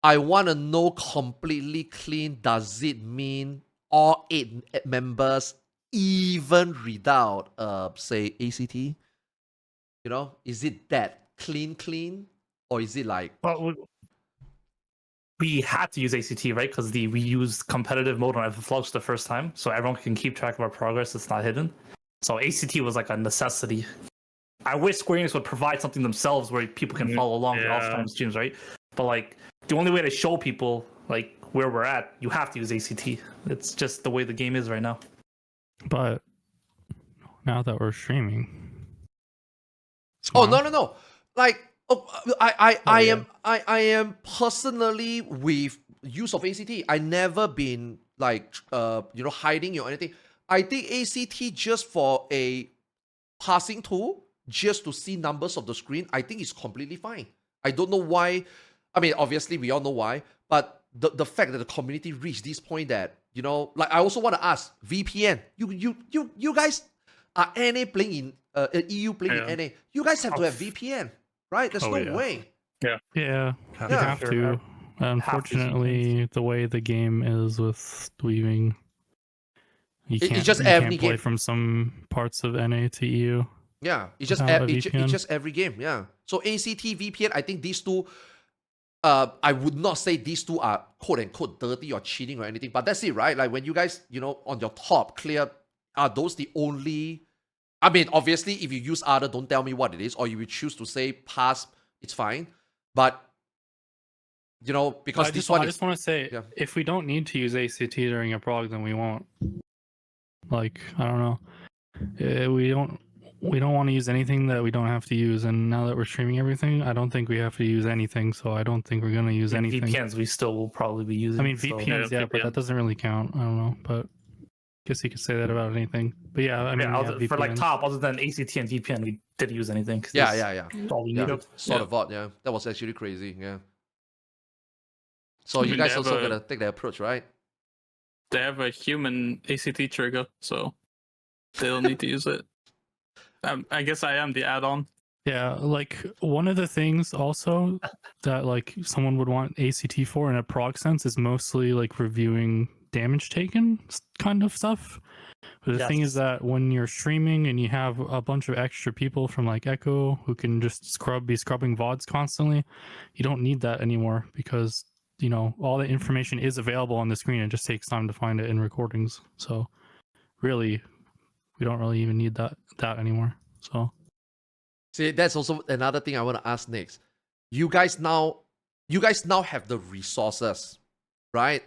I want to know completely clean. Does it mean all 8 members, even without, say, ACT? Is it that clean, or is it like? Well, we had to use ACT, right? Because we used competitive mode on FFXIV the first time, so everyone can keep track of our progress. It's not hidden. So ACT was like a necessity. I wish Square Enix would provide something themselves where people can follow along the off-time streams, right? But like the only way to show people like where we're at, you have to use ACT. It's just the way the game is right now. But now that we're streaming, Oh no! Like, I am personally with use of ACT. I never been like hiding or anything. I think ACT just for a passing tool, just to see numbers of the screen, I think it's completely fine. I don't know why. I mean, obviously we all know why, but the fact that the community reached this point that like, I also want to ask VPN. You guys are NA playing in EU playing in NA. You guys have to have VPN, right? There's no way. Yeah, you have to. Unfortunately, the way the game is with weaving, you can't play from some parts of NA to EU. Yeah, it's just every game. Yeah. So ACT, VPN, I think these two. I would not say these two are quote unquote dirty or cheating or anything, but that's it, right? Like when you guys, on your top clear, are those the only? I mean, obviously, if you use other, don't tell me what it is, or you will choose to say pass, it's fine. But because I just want to say, if we don't need to use ACT during a prog, then we won't. Like, I don't know, we don't want to use anything that we don't have to use, and now that we're streaming everything, I don't think we have to use anything, so I don't think we're going to use anything. VPNs we still will probably be using. I mean, VPNs, but that doesn't really count. I don't know, but I guess you could say that about anything. But yeah, I mean, for like top, other than ACT and VPN, we didn't use anything. Yeah. All we needed. Sort of VOD, yeah. That was actually crazy, yeah. So you guys also gotta take that approach, right? they have a human ACT trigger, so they don't need to use it. I guess I am the add-on. Yeah, like one of the things also that like someone would want ACT for in a prog sense is mostly like reviewing damage taken kind of stuff. But the thing is that when you're streaming and you have a bunch of extra people from like Echo who can just be scrubbing VODs constantly, you don't need that anymore because, you know, all the information is available on the screen. It just takes time to find it in recordings. So really, we don't really even need that anymore. So see, that's also another thing I want to ask next. You guys now have the resources, right?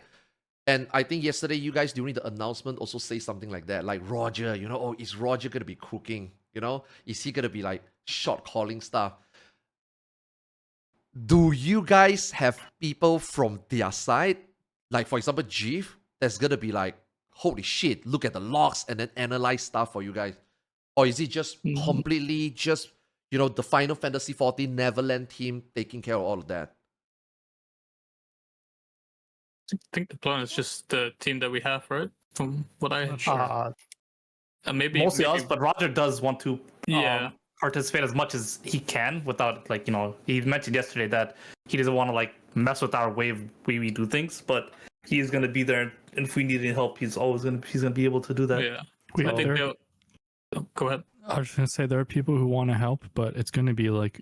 And I think yesterday you guys during the announcement also say something like that, like Roger, you know, oh, is Roger gonna be cooking? You know, is he gonna be like shot calling stuff? Do you guys have people from their side, like for example, Jeff, that's gonna be like, holy shit, look at the logs and then analyze stuff for you guys? Or is it just completely just, you know, the Final Fantasy XIV Neverland team taking care of all of that? I think the plan is just the team that we have, right? From what I maybe mostly us, but Roger does want to participate as much as he can without, like, you know, he mentioned yesterday that he doesn't want to like mess with our way we do things, but he is going to be there, and if we need any help, he's going to be able to do that. Yeah, I think go ahead. I was going to say there are people who want to help, but it's going to be like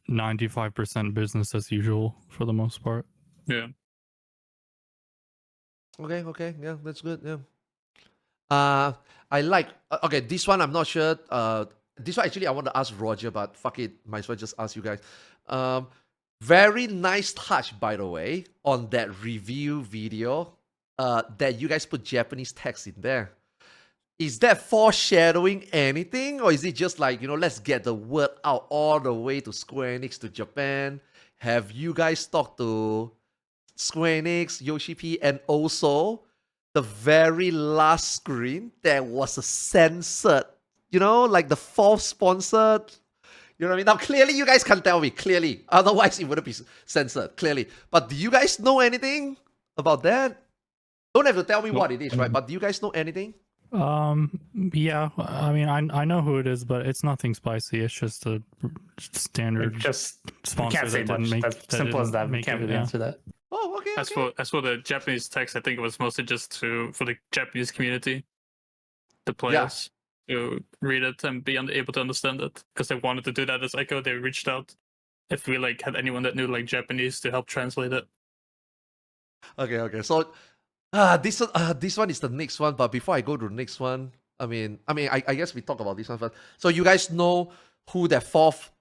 95% business as usual for the most part. Yeah. Okay, yeah, that's good. Yeah. I like. Okay, this one I'm not sure. This one actually I want to ask Roger, but fuck it, might as well just ask you guys. Very nice touch, by the way, on that review video. That you guys put Japanese text in there. Is that foreshadowing anything, or is it just like, you know, let's get the word out all the way to Square Enix to Japan? Have you guys talked to Square Enix, Yoshi P, and also the very last screen that was a censored, you know, like the fourth sponsored, you know what I mean? Now, clearly, you guys can tell me, clearly. Otherwise, it wouldn't be censored, clearly. But do you guys know anything about that? Don't have to tell me what it is, right? But do you guys know anything? Yeah, I mean, I know who it is, but it's nothing spicy. It's just a standard sponsor. Can't say that much. Make, That's simple as that. We can't really answer that. Oh, okay. As for the Japanese text, I think it was mostly just for the Japanese community, the players, to read it and be able to understand it, because they wanted to do that as Echo. They reached out if we like had anyone that knew like Japanese to help translate it. Okay. So this one is the next one, but before I go to the next one, I guess we talk about this one first. So you guys know who that fourth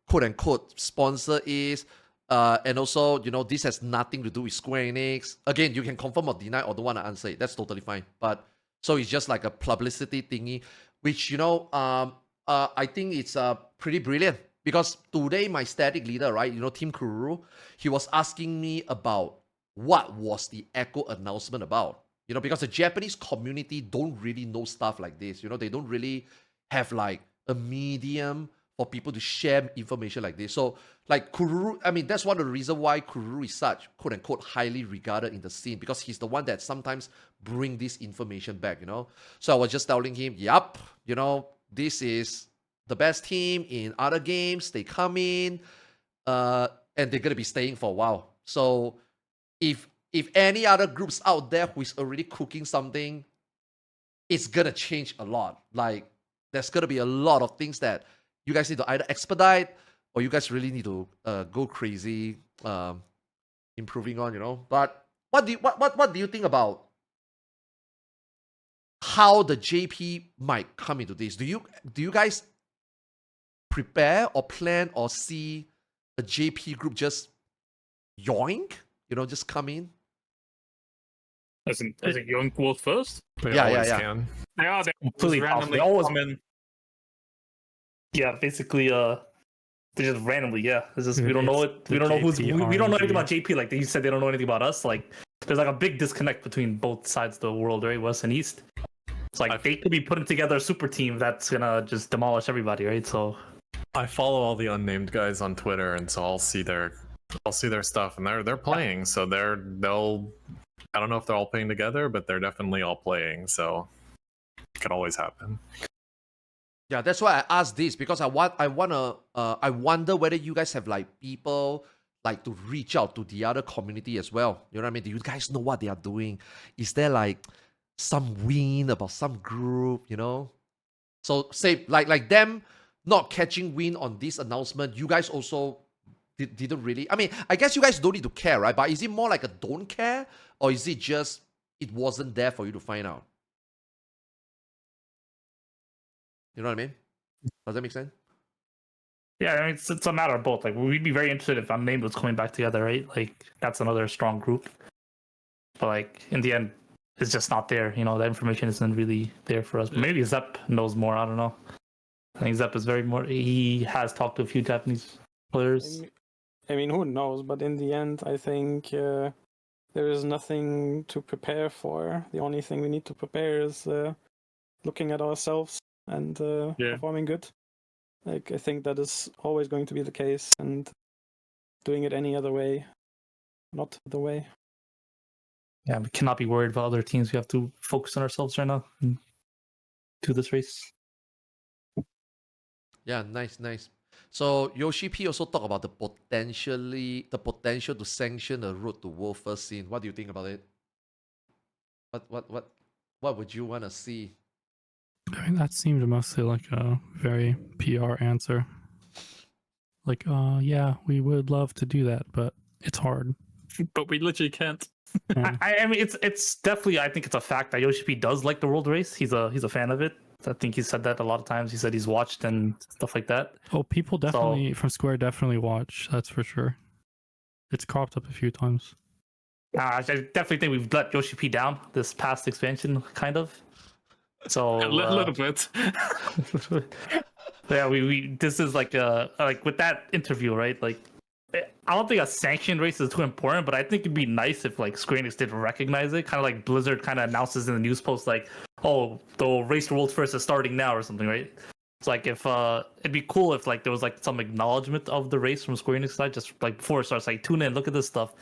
quote unquote sponsor is, and also, you know, this has nothing to do with Square Enix. Again, you can confirm or deny or don't want to answer it. That's totally fine. But so it's just like a publicity thingy, which, you know, I think it's pretty brilliant, because today my static leader, right, you know, Team Kururu, he was asking me about what was the Echo announcement about? You know, because the Japanese community don't really know stuff like this. You know, they don't really have like a medium for people to share information like this. So like Kururu, I mean, that's one of the reasons why Kururu is such quote unquote highly regarded in the scene, because he's the one that sometimes bring this information back, you know. So I was just telling him, yup, you know, this is the best team in other games. They come in, and they're gonna be staying for a while. So if any other groups out there who is already cooking something, it's gonna change a lot. Like there's gonna be a lot of things that you guys need to either expedite, or you guys really need to go crazy improving on, you know. But what do you think about how the JP might come into this? Do you guys prepare or plan or see a JP group just yoink? You know, just come in. As in Yoink Wolf first? They always can. Yeah, they Completely randomly always come in. Yeah, basically, they just randomly. Yeah, it's just we don't know it. We don't know who's. We don't know anything about JP. Like you said, they don't know anything about us. Like there's like a big disconnect between both sides of the world, right? West and East. It's like they could be putting together a super team that's gonna just demolish everybody, right? So I follow all the unnamed guys on Twitter, and so I'll see their stuff, and they're playing, so they'll I don't know if they're all playing together, but they're definitely all playing, so it could always happen. Yeah, that's why I asked this because I wonder whether you guys have like people like to reach out to the other community as well. You know what I mean? Do you guys know what they are doing? Is there like some wind about some group? You know, so say like them not catching wind on this announcement. You guys also didn't really. I mean, I guess you guys don't need to care, right? But is it more like a don't care, or is it just it wasn't there for you to find out? You know what I mean? Does that make sense? Yeah, I mean, it's a matter of both. Like, we'd be very interested if Unnamed was coming back together, right? Like, that's another strong group. But, like, in the end, it's just not there. You know, that information isn't really there for us. But maybe Zepp knows more. I don't know. I think Zepp is very more. He has talked to a few Japanese players. I mean, who knows? But in the end, I think there is nothing to prepare for. The only thing we need to prepare is looking at ourselves and performing good. Like, I think that is always going to be the case, and doing it any other way, not the way. Yeah, we cannot be worried about other teams. We have to focus on ourselves right now and do this race. Yeah, nice. So Yoshi P also talked about the potential to sanction the road to world first scene. What do you think about it? What would you want to see? I mean, that seemed mostly like a very PR answer. Like, yeah, we would love to do that, but it's hard. But we literally can't. Yeah. I mean, it's definitely. I think it's a fact that Yoshi P does like the world race. He's a fan of it. I think he said that a lot of times. He said he's watched and stuff like that. Oh, people definitely from Square definitely watch. That's for sure. It's cropped up a few times. I definitely think we've let Yoshi P down this past expansion, kind of. So A little bit. yeah, we this is like with that interview, right? Like, I don't think a sanctioned race is too important, but I think it'd be nice if like Square Enix did recognize it, kind of like Blizzard kind of announces in the news post, like, oh, the race to world first is starting now or something, right? It's like if it'd be cool if like there was like some acknowledgement of the race from Square Enix side, just like before it starts, like tune in, look at this stuff.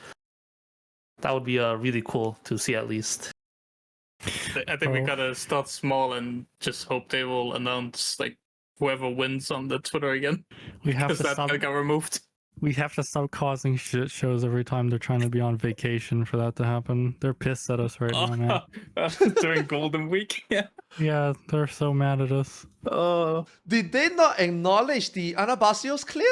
That would be really cool to see at least. I think we gotta start small and just hope they will announce like whoever wins on the Twitter again. We have Because to that stop. got removed. We have to stop causing shit shows every time they're trying to be on vacation for that to happen. They're pissed at us right now, man. During Golden Week. Yeah. Yeah, they're so mad at us. Did they not acknowledge the Anabasio's clear?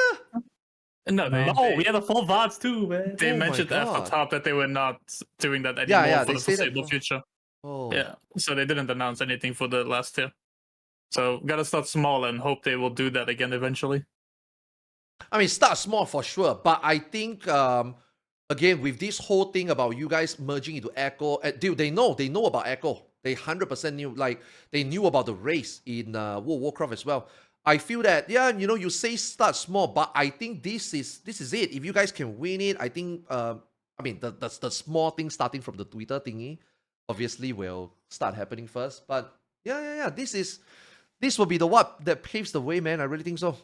No, We had the full VODs too, man. they Oh my mentioned at the God. top that they were not doing that anymore Yeah, for they the say that foreseeable for- future. Oh. Yeah, so they didn't announce anything for the last tier. So gotta start small and hope they will do that again eventually. I mean, start small for sure, but I think again with this whole thing about you guys merging into Echo, dude, they know about Echo. They 100% knew, like they knew about the race in World of Warcraft as well. I feel that you say start small, but I think this is it. If you guys can win it, I think I mean the small thing starting from the Twitter thingy, obviously will start happening first. But yeah, this will be the what that paves the way, man. I really think so.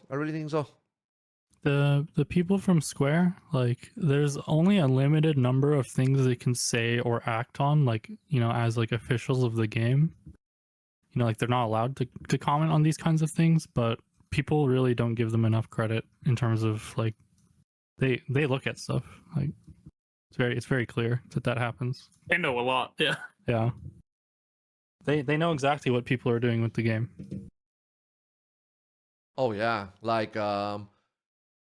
The people from Square, like, there's only a limited number of things they can say or act on, like, as like officials of the game. Like they're not allowed to comment on these kinds of things, but people really don't give them enough credit in terms of like they look at stuff. Like it's very clear that happens. They know a lot, yeah. Yeah. They know exactly what people are doing with the game. Oh yeah, like I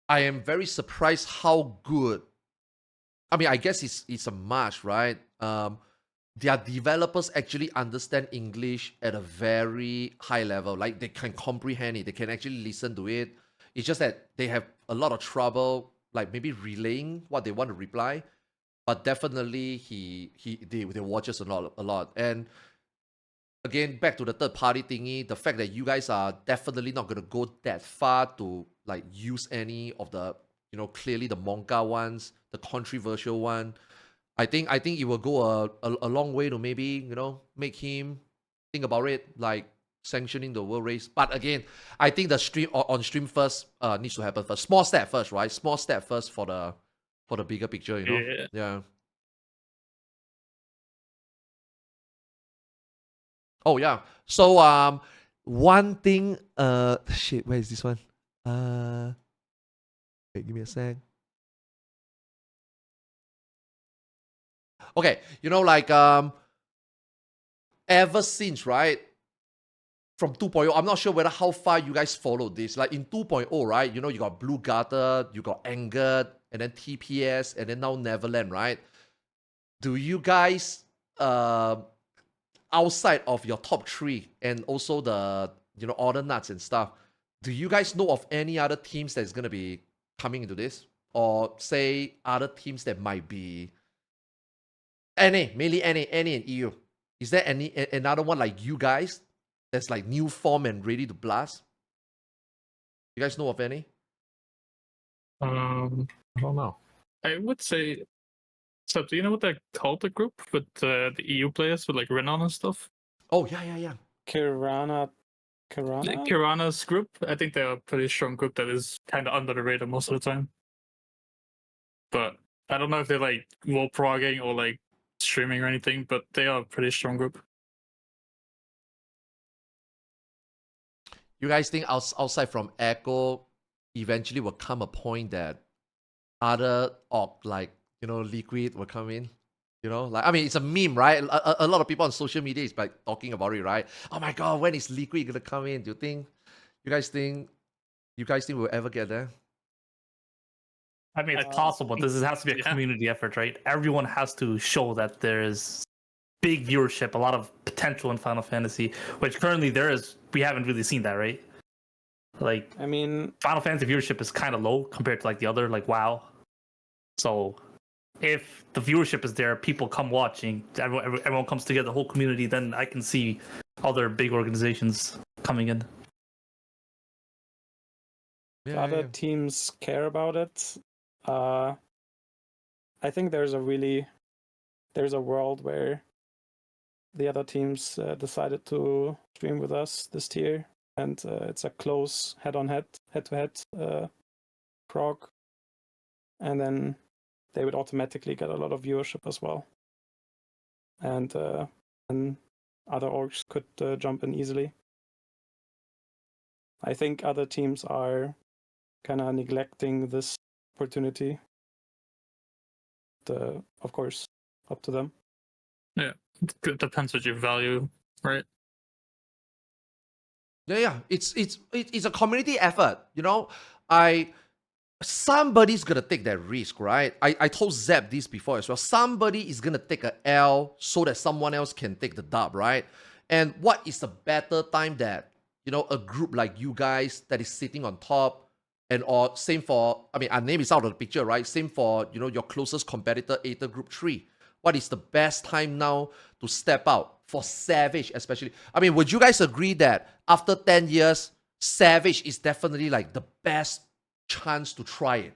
am very surprised how good. I mean, I guess it's a must, right? Their developers actually understand English at a very high level. Like they can comprehend it, they can actually listen to it. It's just that they have a lot of trouble, like maybe relaying what they want to reply. But definitely, they watch us a lot. And again, back to the third party thingy, the fact that you guys are definitely not gonna go that far to like use any of the clearly the manga ones, the controversial one. I think it will go a long way to maybe make him think about it, like sanctioning the world race. But again, I think the stream on stream first needs to happen first. Small step first, right? Small step first for the bigger picture, Yeah. Yeah. Oh yeah. So one thing shit, where is this one? Wait, give me a sec. Okay, you know, like ever since, right? From 2.0, I'm not sure whether how far you guys followed this. Like in 2.0, right? You know, you got Blue Gutter, you got Angered, and then TPS, and then now Neverland, right? Do you guys outside of your top 3 and also the other nuts and stuff, do you guys know of any other teams that's gonna be coming into this? Or say other teams that might be mainly any in EU? Is there another one like you guys that's like new form and ready to blast? You guys know of any? I don't know. I would say. So, do you know what they're called, the group with the EU players with like Renan and stuff? Oh yeah. Kirana. Kirana's group. I think they're a pretty strong group that is kind of under the radar most of the time. But I don't know if they're like more progging or like streaming or anything, but they are a pretty strong group. You guys think outside from Echo, eventually will come a point that other like Liquid will come in? Like, I mean, it's a meme, right? A lot of people on social media is like talking about it, right? Oh my god, when is Liquid gonna come in? Do you guys think we'll ever get there? I mean, it's possible. This has to be a community effort, right? Everyone has to show that there is big viewership, a lot of potential in Final Fantasy, which currently we haven't really seen that, right? Like, I mean, Final Fantasy viewership is kind of low compared to like the other, like WoW. So if the viewership is there, people come watching, everyone comes together, the whole community, then I can see other big organizations coming in. Other teams care about it. I think there's a world where the other teams decided to stream with us this tier, and it's a close head-to-head prog, and then they would automatically get a lot of viewership as well. And other orgs could jump in easily. I think other teams are kind of neglecting this opportunity. Of course, up to them. Yeah, it depends what you value, right? Yeah. It's a community effort. Somebody's gonna take that risk, right? I told Zeb this before as well. Somebody is gonna take a L so that someone else can take the dub, right? And what is a better time that a group like you guys that is sitting on top, or same for, I mean, our name is out of the picture, right? Same for your closest competitor, Aether Group 3. What is the best time now to step out for Savage, especially? I mean, would you guys agree that after 10 years, Savage is definitely like the best chance to try it?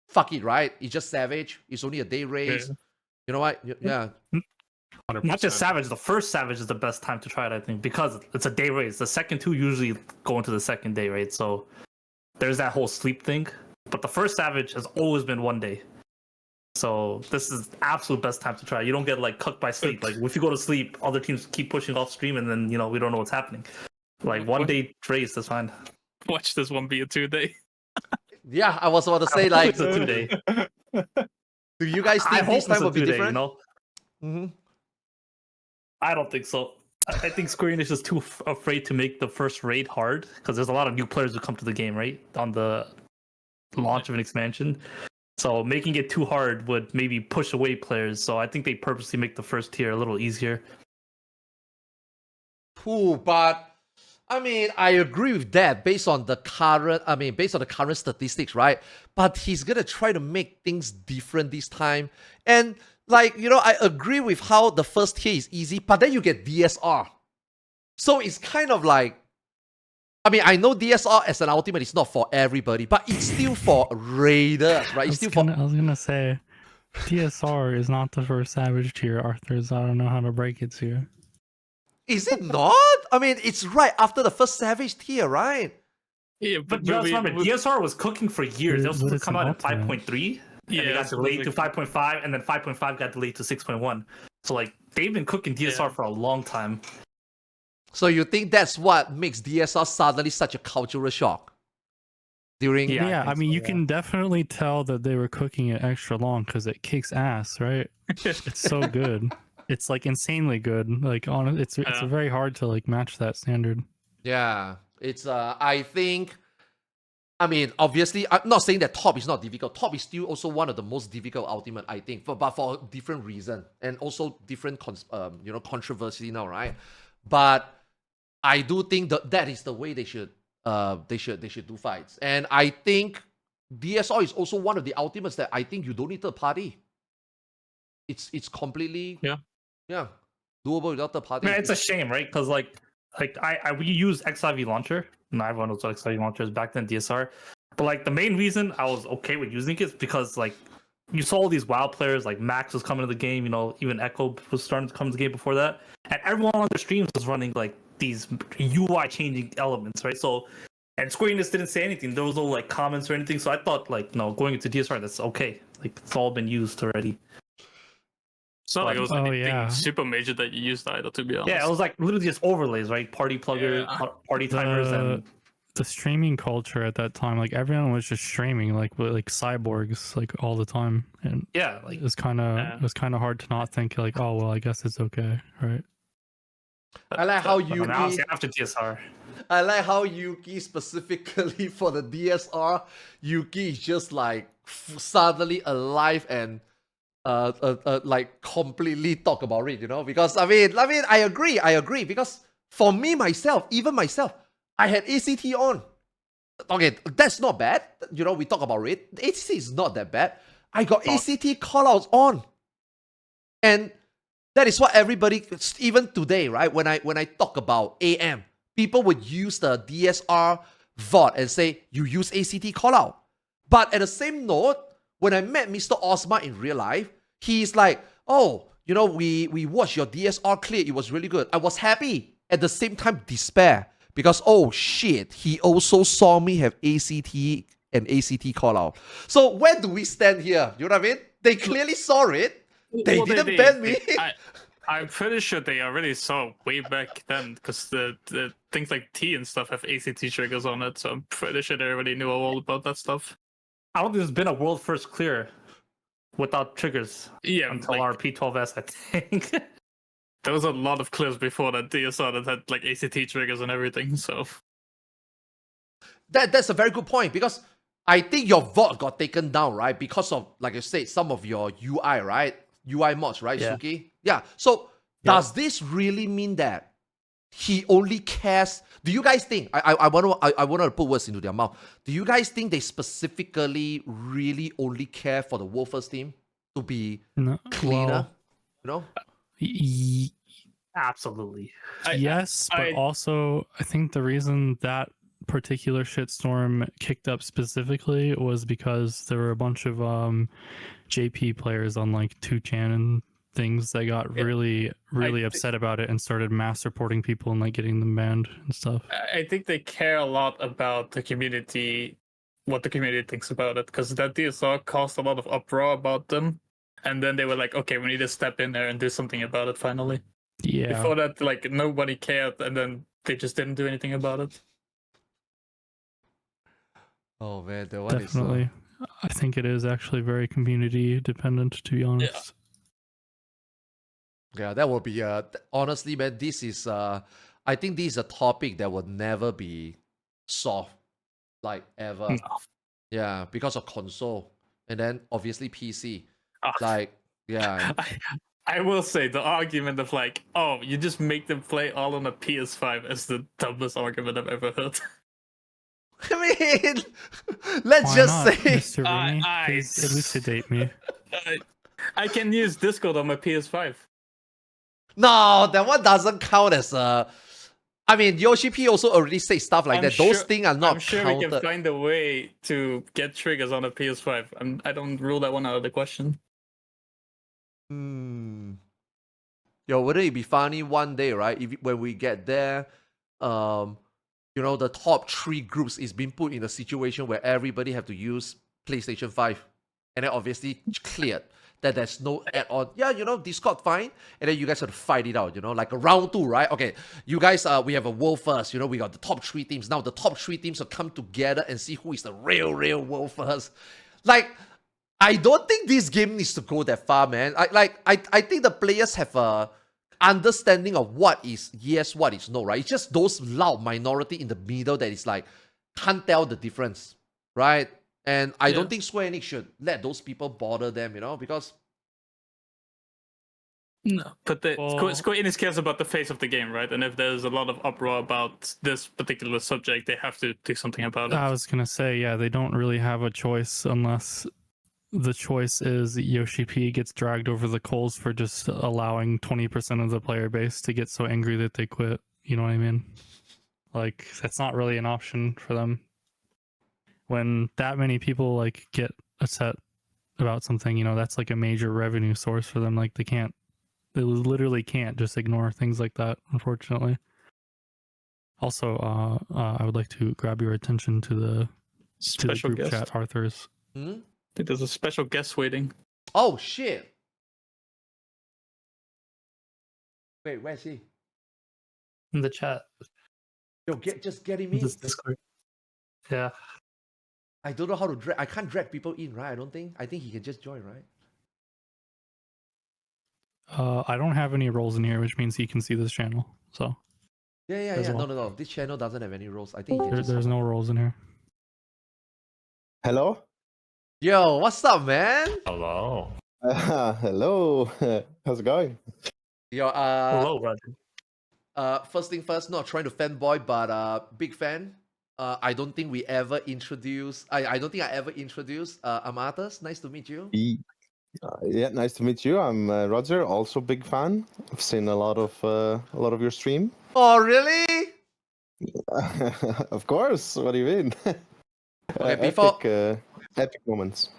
Fuck it, right? It's just Savage. It's only a day race. Yeah. You know what? Yeah. 100%. Not just Savage, the first Savage is the best time to try it, I think, because it's a day race. The second two usually go into the second day, right? So there's that whole sleep thing. But the first Savage has always been one day. So this is absolute best time to try. You don't get like cooked by sleep. Like if you go to sleep, other teams keep pushing off stream, and then we don't know what's happening. Like one day race, that's fine. Watch this one be a 2-day. Yeah, I was about to say, like, It's a 2-day. do you guys think this time will be different? Mm-hmm. I don't think so. I think Square Enix is too afraid to make the first raid hard, because there's a lot of new players who come to the game, right? On the launch of an expansion. So making it too hard would maybe push away players. So I think they purposely make the first tier a little easier. But I mean, I agree with that based on the current statistics, right? But he's gonna try to make things different this time. And like, I agree with how the first tier is easy, but then you get DSR. So it's kind of like, I mean, I know DSR as an ultimate is not for everybody, but it's still for raiders, right? It's I was gonna say, DSR is not the first Savage tier, Arthars. I don't know how to break it to you. Is it not? I mean, it's right after the first Savage tier, right? Yeah, But you remember, DSR was cooking for years. It was supposed to come out at 5.3. Yeah, it got delayed to 5.5, and then 5.5 got delayed to 6.1. So like they've been cooking DSR for a long time. So you think that's what makes DSR suddenly such a cultural shock? During Yeah, I mean, you can definitely tell that they were cooking it extra long because it kicks ass, right? It's so good. It's like insanely good. Like on it's very hard to like match that standard. Yeah, it's I think. I mean, obviously, I'm not saying that top is not difficult. Top is still also one of the most difficult ultimate, I think, but for a different reason and also different controversy now, right? But I do think that is the way they should do fights, and I think DSR is also one of the ultimates that I think you don't need third party. It's completely doable without third party. Man, it's a shame, right? Because like we use XIV launcher. Not everyone knows what XIV launcher is back then DSR. But like the main reason I was okay with using it is because like you saw all these WoW players, like Max was coming to the game, even Echo was starting to come to the game before that. And everyone on their streams was running like these UI changing elements, right? So and Square Enix didn't say anything. There was no like comments or anything. So I thought like no, going into DSR, that's okay. Like it's all been used already. It's not like it was anything super major that you used either, to be honest. Yeah, it was like literally just overlays, right? Party plugger, party timers, and the streaming culture at that time, like everyone was just streaming like cyborgs like all the time, and like it was kind of hard to not think like, oh well, I guess it's okay, right? I like how Yuki after DSR. I like how Yuki specifically for the DSR, Yuki is just like suddenly alive and like completely talk about it, because I mean I agree because for me myself, I had ACT on. Okay, that's not bad. We talk about it. ACT is not that bad. I got ACT callouts on, and that is what everybody, even today, right? When I talk about AM, people would use the DSR VOD and say you use ACT callout. But at the same note, when I met Mr. Osma in real life, he's like, oh, we watched your DSR clear. It was really good. I was happy. At the same time, despair. Because, oh shit, he also saw me have ACT and ACT call out. So where do we stand here? You know what I mean? They clearly saw it. They didn't ban me. I'm pretty sure they already saw way back then, because the things like T and stuff have ACT triggers on it. So I'm pretty sure they already knew all about that stuff. I don't think there's been a world first clear without triggers. Yeah, until our P12S, I think. There was a lot of clears before that DSR that had like ACT triggers and everything. So that's a very good point, because I think your VOD got taken down, right? Because of, like I said, some of your UI, right? UI mods, right, Yeah. Suki? Yeah. So does this really mean that he only cares? Do you guys think? I want to put words into their mouth. Do you guys think they specifically really only care for the World First team to be cleaner? Absolutely. Yes, but also I think the reason that particular shitstorm kicked up specifically was because there were a bunch of JP players on like 2chan and things that got really upset about it and started mass reporting people and like getting them banned and stuff. I think they care a lot about the community, what the community thinks about it, because that DSR caused a lot of uproar about them, and then they were like, okay, we need to step in there and do something about it finally. Yeah. Before that, like, nobody cared, and then they just didn't do anything about it. Oh man, that one definitely. I think it is actually very community dependent, to be honest. Yeah, that will be honestly, man, this is I think this is a topic that will never be solved, like, ever. No. Yeah, because of console, and then obviously PC. Like, yeah. I will say the argument of like, oh, you just make them play all on a PS5 is the dumbest argument I've ever heard. I mean, let's Why just not, say, Mr. Rooney? Please elucidate me. I can use Discord on my PS5. no, that one doesn't count as a. I mean, Yoshi P also already said stuff like that. Those things are not I'm sure counted. we can find a way to get triggers on a PS5. I don't rule that one out of the question. Yo, wouldn't it be funny one day, right? When we get there, the top 3 groups is being put in a situation where everybody have to use PlayStation 5, and then obviously cleared. that there's no add-on. Yeah, Discord fine, and then you guys have to fight it out. Like a round 2, right? Okay, you guys, we have a world first. We got the top 3 teams. Now the top 3 teams will come together and see who is the real world first. Like, I don't think this game needs to go that far, man. I think the players have a understanding of what is yes, what is no, right? It's just those loud minority in the middle that is like can't tell the difference, right? And I don't think Square Enix should let those people bother them, because no, but Square Enix cares about the face of the game, right? And if there's a lot of uproar about this particular subject, they have to do something about it. I was gonna say, yeah, they don't really have a choice unless the choice is Yoshi P gets dragged over the coals for just allowing 20% of the player base to get so angry that they quit. You know what I mean? Like, that's not really an option for them. When that many people like get upset about something, that's like a major revenue source for them. Like, they literally can't just ignore things like that, unfortunately. Also, I would like to grab your attention to the Special group guest. chat, Arthars. I think there's a special guest waiting. oh shit. Wait, where's he? In the chat. Yo, just get him in. This Discord. Yeah. I don't know how to drag. I can't drag people in, right? I think he can just join, right? I don't have any roles in here, which means he can see this channel. So Yeah. As well. No. This channel doesn't have any roles. I think he can there's no roles in here. Hello? Yo, what's up, man? Hello. Hello. How's it going? Yo, Hello, Roger. first thing first, not trying to fanboy, but big fan. I don't think we ever introduced. I don't think I ever introduced. I'm Arthars. Nice to meet you. Yeah, nice to meet you. I'm Roger, also big fan. I've seen a lot of your stream. Oh, really? Of course. What do you mean? Okay, before epic moments.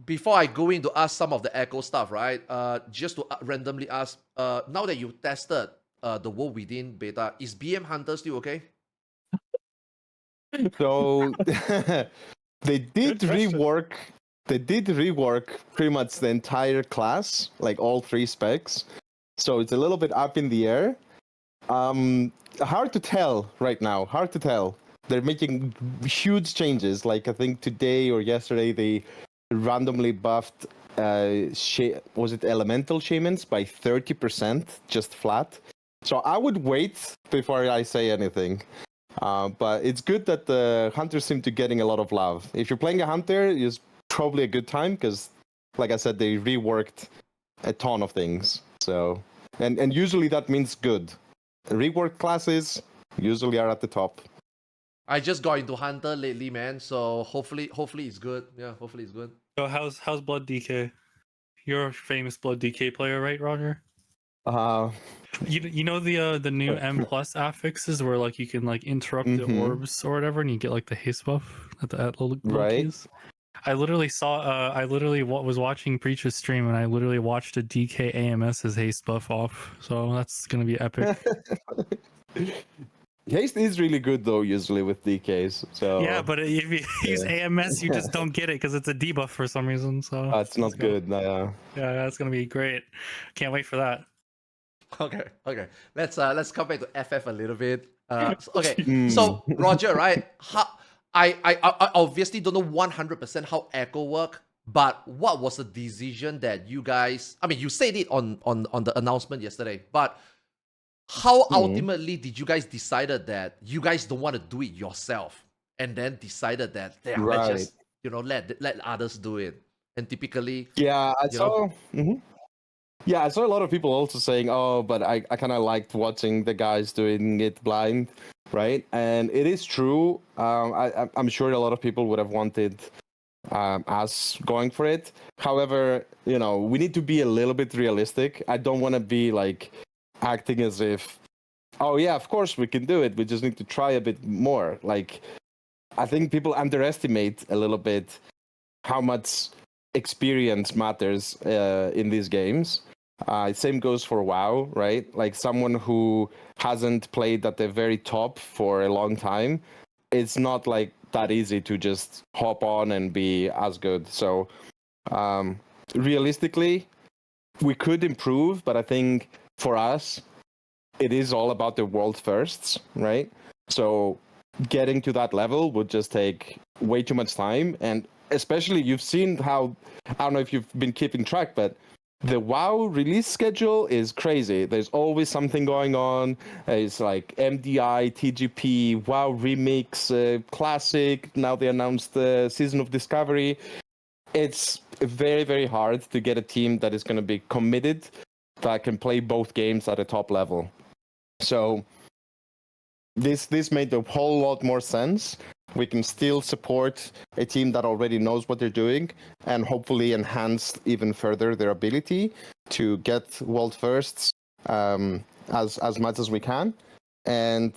before I go in to ask some of the echo stuff, right? Just to randomly ask. Now that you tested the World Within beta, is BM Hunter still okay? So they did Good question. rework. They did rework pretty much the entire class, like all 3 specs. So it's a little bit up in the air. Hard to tell right now. Hard to tell. They're making huge changes. Like I think today or yesterday they randomly buffed was it elemental shamans by 30%, just flat. So I would wait before I say anything. But it's good that the hunters seem to getting a lot of love. If you're playing a hunter, it's probably a good time because, like I said, they reworked a ton of things. So and usually that means good. Reworked classes usually are at the top. I just got into Hunter lately, man. So hopefully it's good. Yeah, hopefully it's good. So how's Blood DK? You're a famous Blood DK player, right, Roger? Mm-hmm. You know the new M plus affixes where like you can like interrupt the orbs or whatever, and you get like the haste buff at low Right. keys. I literally was watching Preach's stream, and I literally watched a DK AMS as haste buff off. So that's gonna be epic. Haste is really good though, usually with DKs. So Yeah, but if you use AMS, you just don't get it because it's a debuff for some reason. So that's not good. Yeah, that's gonna be great. Can't wait for that. Okay. Let's come back to FF a little bit. So Roger, right? I obviously don't know 100% how Echo work, but what was the decision that you guys? I mean, you said it on the announcement yesterday, but how ultimately did you guys decided that you guys don't want to do it yourself, and then decided that let's just let others do it? And typically, yeah, I saw. Yeah, I saw a lot of people also saying, "Oh, but I kind of liked watching the guys doing it blind." Right, and it is true. I'm sure a lot of people would have wanted us going for it. However, we need to be a little bit realistic. I don't want to be like acting as if, oh yeah, of course we can do it. We just need to try a bit more. Like, I think people underestimate a little bit how much experience matters in these games. Same goes for WoW, right? Like someone who hasn't played at the very top for a long time, it's not like that easy to just hop on and be as good. So realistically, we could improve, but I think for us, it is all about the world firsts, right? So getting to that level would just take way too much time. And especially you've seen how, I don't know if you've been keeping track, but the WoW release schedule is crazy. There's always something going on. It's like MDI, TGP, WoW Remix, Classic. Now they announced the Season of Discovery. It's very, very hard to get a team that is going to be committed, that can play both games at a top level. So this made a whole lot more sense. We can still support a team that already knows what they're doing and hopefully enhance even further their ability to get world firsts as much as we can. And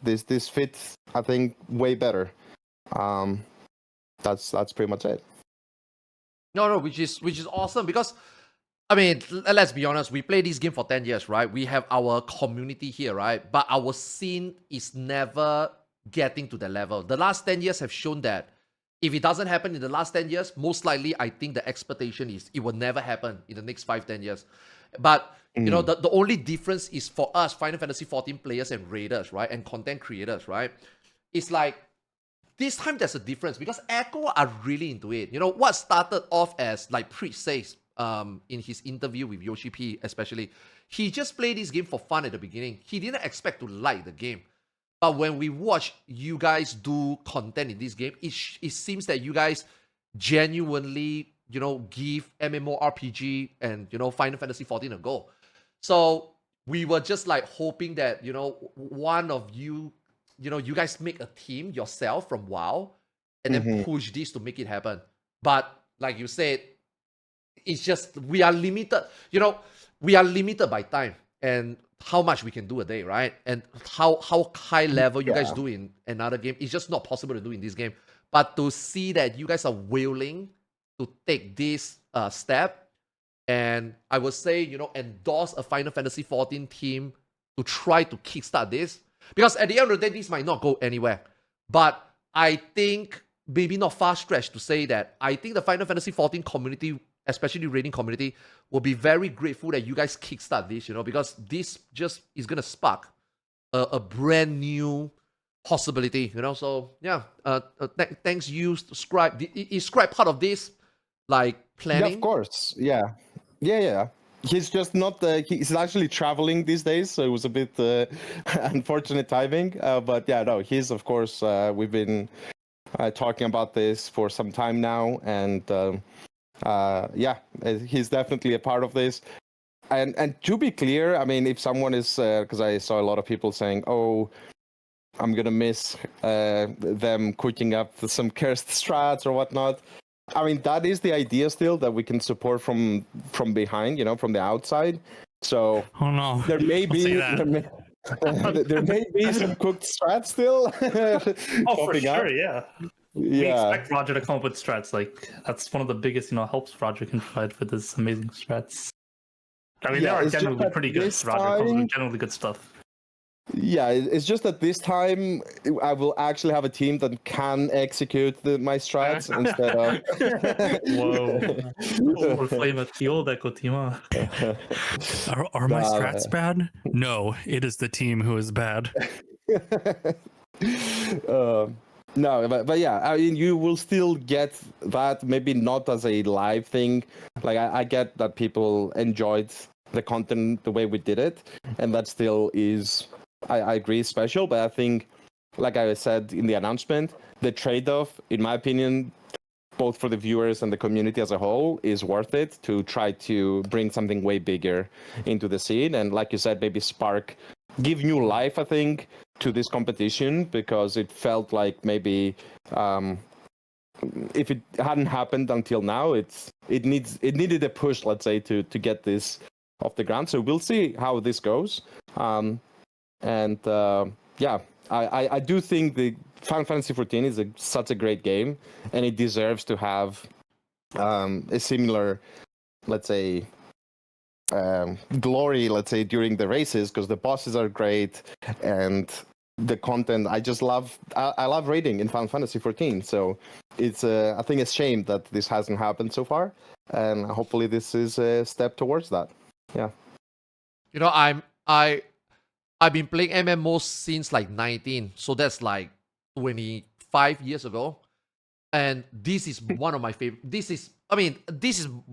this fits, I think, way better. That's pretty much it. No, which is awesome because, I mean, let's be honest, we play this game for 10 years, right? We have our community here, right? But our scene is never getting to the level. The last 10 years have shown that if it doesn't happen in the last 10 years, most likely I think the expectation is it will never happen in the next 5-10 years. But you know, the only difference is for us, Final Fantasy XIV players and raiders, right? And content creators, right? It's like this time there's a difference because Echo are really into it. You know, what started off as, like Preach says, in his interview with Yoshi P especially, he just played this game for fun at the beginning. He didn't expect to like the game. But when we watch you guys do content in this game, it seems that you guys genuinely, you know, give MMORPG and, you know, Final Fantasy XIV a go. So we were just like hoping that, you know, one of you, you know, you guys make a team yourself from WoW and then push this to make it happen. But like you said, it's just, we are limited, you know, we are limited by time and how much we can do a day, right? And how high level you guys do in another game. It's just not possible to do in this game. But to see that you guys are willing to take this step, and I would say, you know, endorse a Final Fantasy XIV team to try to kickstart this. Because at the end of the day, this might not go anywhere. But I think, maybe not far stretch to say that, I think the Final Fantasy XIV community, especially raiding community, will be very grateful that you guys kickstart this, you know, because this just is going to spark a brand new possibility, you know. So, yeah, thanks you, Scribe. Is Scribe part of this, like, planning? Yeah, of course, yeah. He's just not, he's actually traveling these days, so it was a bit unfortunate timing. But yeah, no, he's, of course, we've been talking about this for some time now, and he's definitely a part of this. And to be clear, I mean, if someone is, because I saw a lot of people saying, oh, I'm gonna miss them cooking up some cursed strats or whatnot. I mean, that is the idea still, that we can support from behind, you know, from the outside. So oh no, there may be there may be some cooked strats still. Oh, for sure, yeah. We Yeah. expect Roger to come up with strats. Like, that's one of the biggest, you know, helps Roger can provide for this amazing strats. I mean, they are generally pretty good. Roger comes with generally good stuff. Yeah, it's just that this time I will actually have a team that can execute my strats instead of. Whoa! Flame at the old Echo team. Are my strats bad? No, it is the team who is bad. No, but yeah, I mean, you will still get that, maybe not as a live thing. Like, I get that people enjoyed the content the way we did it, and that still is, I agree, special. But I think, like I said in the announcement, the trade-off, in my opinion, both for the viewers and the community as a whole, is worth it to try to bring something way bigger into the scene. And like you said, maybe give new life, I think, to this competition, because it felt like maybe if it hadn't happened until now, it needed a push, let's say, to get this off the ground. So we'll see how this goes. I do think the Final Fantasy XIV is such a great game, and it deserves to have a similar, let's say, glory, let's say, during the races, because the bosses are great and the content. I love raiding in Final Fantasy XIV, so it's I think it's a shame that this hasn't happened so far. and hopefully this is a step towards that. Yeah. You know, I've been playing MMOs since like 19, so that's like 25 years ago. And this is one of my favorite. This is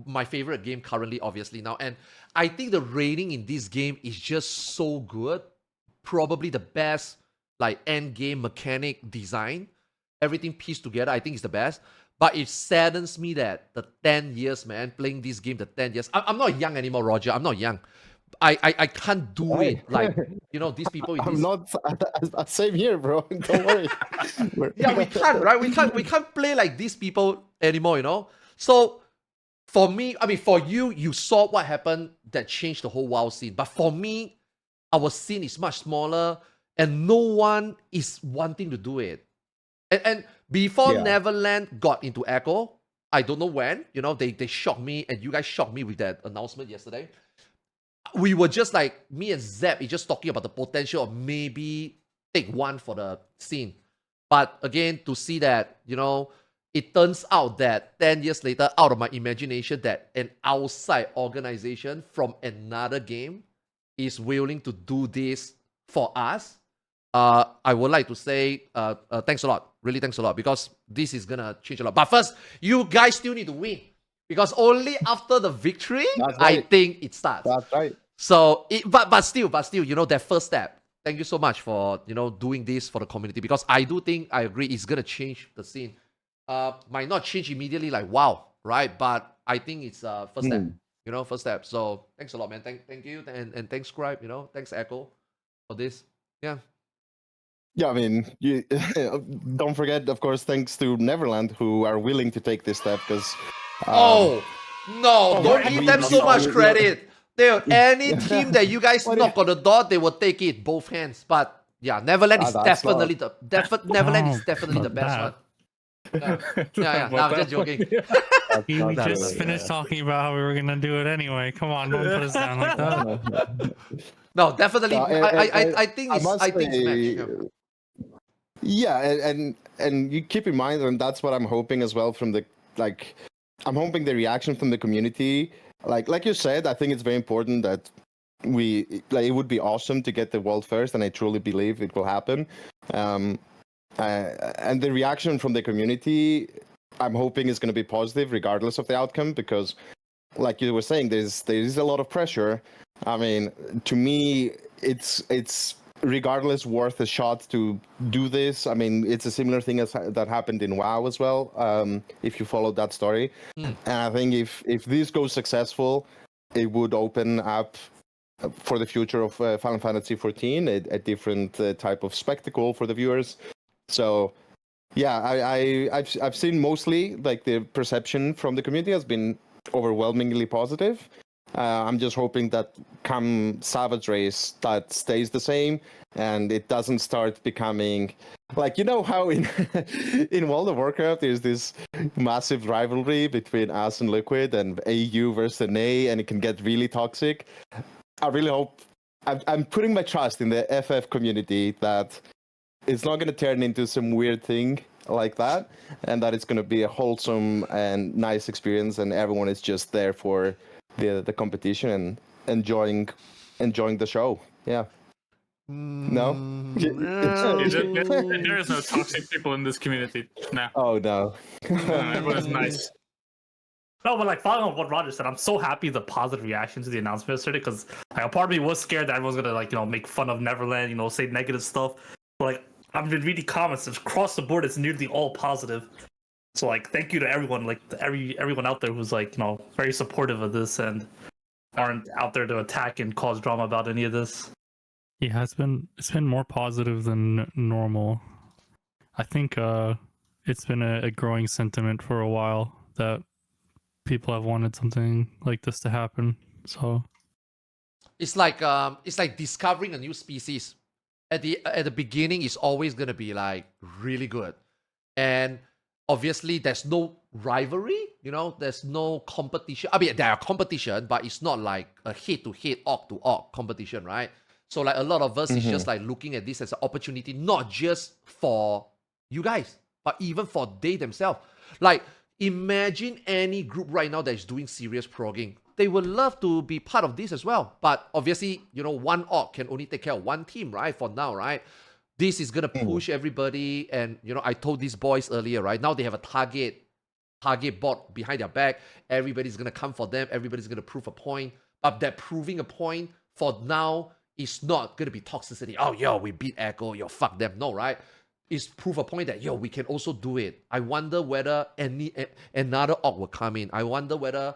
my favorite game currently, obviously now. And I think the rating in this game is just so good. Probably the best like end game mechanic design. Everything pieced together, I think is the best. But it saddens me that the 10 years, man, playing this game, the 10 years. I'm not young anymore, Roger. I'm not young. I can't do it. Like, you know, these people. I'm not. Same here, bro. Don't worry. Yeah, we can't, right? We can't play like these people anymore, you know? So for me, I mean, for you, you saw what happened that changed the whole WoW scene. But for me, our scene is much smaller and no one is wanting to do it. And before Neverland got into Echo, I don't know when, you know, they shocked me and you guys shocked me with that announcement yesterday. We were just like, me and Zep is just talking about the potential of maybe take one for the scene. But again, to see that, you know, it turns out that 10 years later, out of my imagination, that an outside organization from another game is willing to do this for us. I would like to say thanks a lot. Really thanks a lot, because this is going to change a lot. But first, you guys still need to win. Because only after the victory, right, I think it starts. That's right. So, but still, you know, that first step. Thank you so much for, you know, doing this for the community, because I do think, I agree, it's gonna change the scene. Might not change immediately, like wow, right? But I think it's first step. You know, first step. So thanks a lot, man. Thank you, and thanks, Scribe. You know, thanks, Echo, for this. Yeah. Yeah, I mean, you don't forget, of course, thanks to Neverland, who are willing to take this step, because. Don't give them so much credit. Any team that you guys knock on the door, they will take it both hands. But yeah, Neverland is definitely Neverland is definitely the best one. Yeah. No, I'm just joking. We just finished talking about how we were gonna do it anyway. Come on, don't put us down like that. No, definitely. I think it's match. Yeah, and you keep in mind, and that's what I'm hoping as well from the I'm hoping the reaction from the community, like you said, I think it's very important that it would be awesome to get the world first, and I truly believe it will happen. And the reaction from the community, I'm hoping is going to be positive regardless of the outcome, because like you were saying, there is a lot of pressure. I mean, to me, it's regardless worth a shot to do this. I mean, it's a similar thing as that happened in WoW as well, if you followed that story. And I think if this goes successful, it would open up for the future of Final Fantasy XIV a different type of spectacle for the viewers. So yeah, I've seen mostly like the perception from the community has been overwhelmingly positive. I'm just hoping that come Savage Race that stays the same and it doesn't start becoming like, you know how in in World of Warcraft there's this massive rivalry between us and Liquid and AU versus NA, and it can get really toxic. I really hope I'm putting my trust in the FF community that it's not going to turn into some weird thing like that, and that it's going to be a wholesome and nice experience, and everyone is just there for the competition and enjoying the show. Yeah. No? There is no toxic people in this community. Nah. Oh no. Everyone is nice. No, but like following on what Roger said, I'm so happy the positive reaction to the announcement yesterday, because like a part of me was scared that everyone's gonna like, you know, make fun of Neverland, you know, say negative stuff. But like I've been reading comments across the board, it's nearly all positive. So like thank you to everyone, like everyone out there who's like, you know, very supportive of this and aren't out there to attack and cause drama about any of this. Yeah, it's been more positive than normal. I think it's been a growing sentiment for a while that people have wanted something like this to happen. So it's like discovering a new species. At the beginning, it's always gonna be like really good, and obviously there's no rivalry. You know, there's no competition. I mean, there are competition, but it's not like a head-to-head, orc-to-orc competition, right? So like a lot of us is just like looking at this as an opportunity, not just for you guys, but even for they themselves. Like imagine any group right now that is doing serious progging. They would love to be part of this as well. But obviously, one org can only take care of one team, right? For now, right? This is going to push everybody. And, I told these boys earlier, right? Now they have a target bot behind their back. Everybody's going to come for them. Everybody's going to prove a point. But that proving a point for now is not going to be toxicity. Oh, yo, we beat Echo. Yo, fuck them. No, right? It's proof a point that, yo, we can also do it. I wonder whether another org will come in. I wonder whether,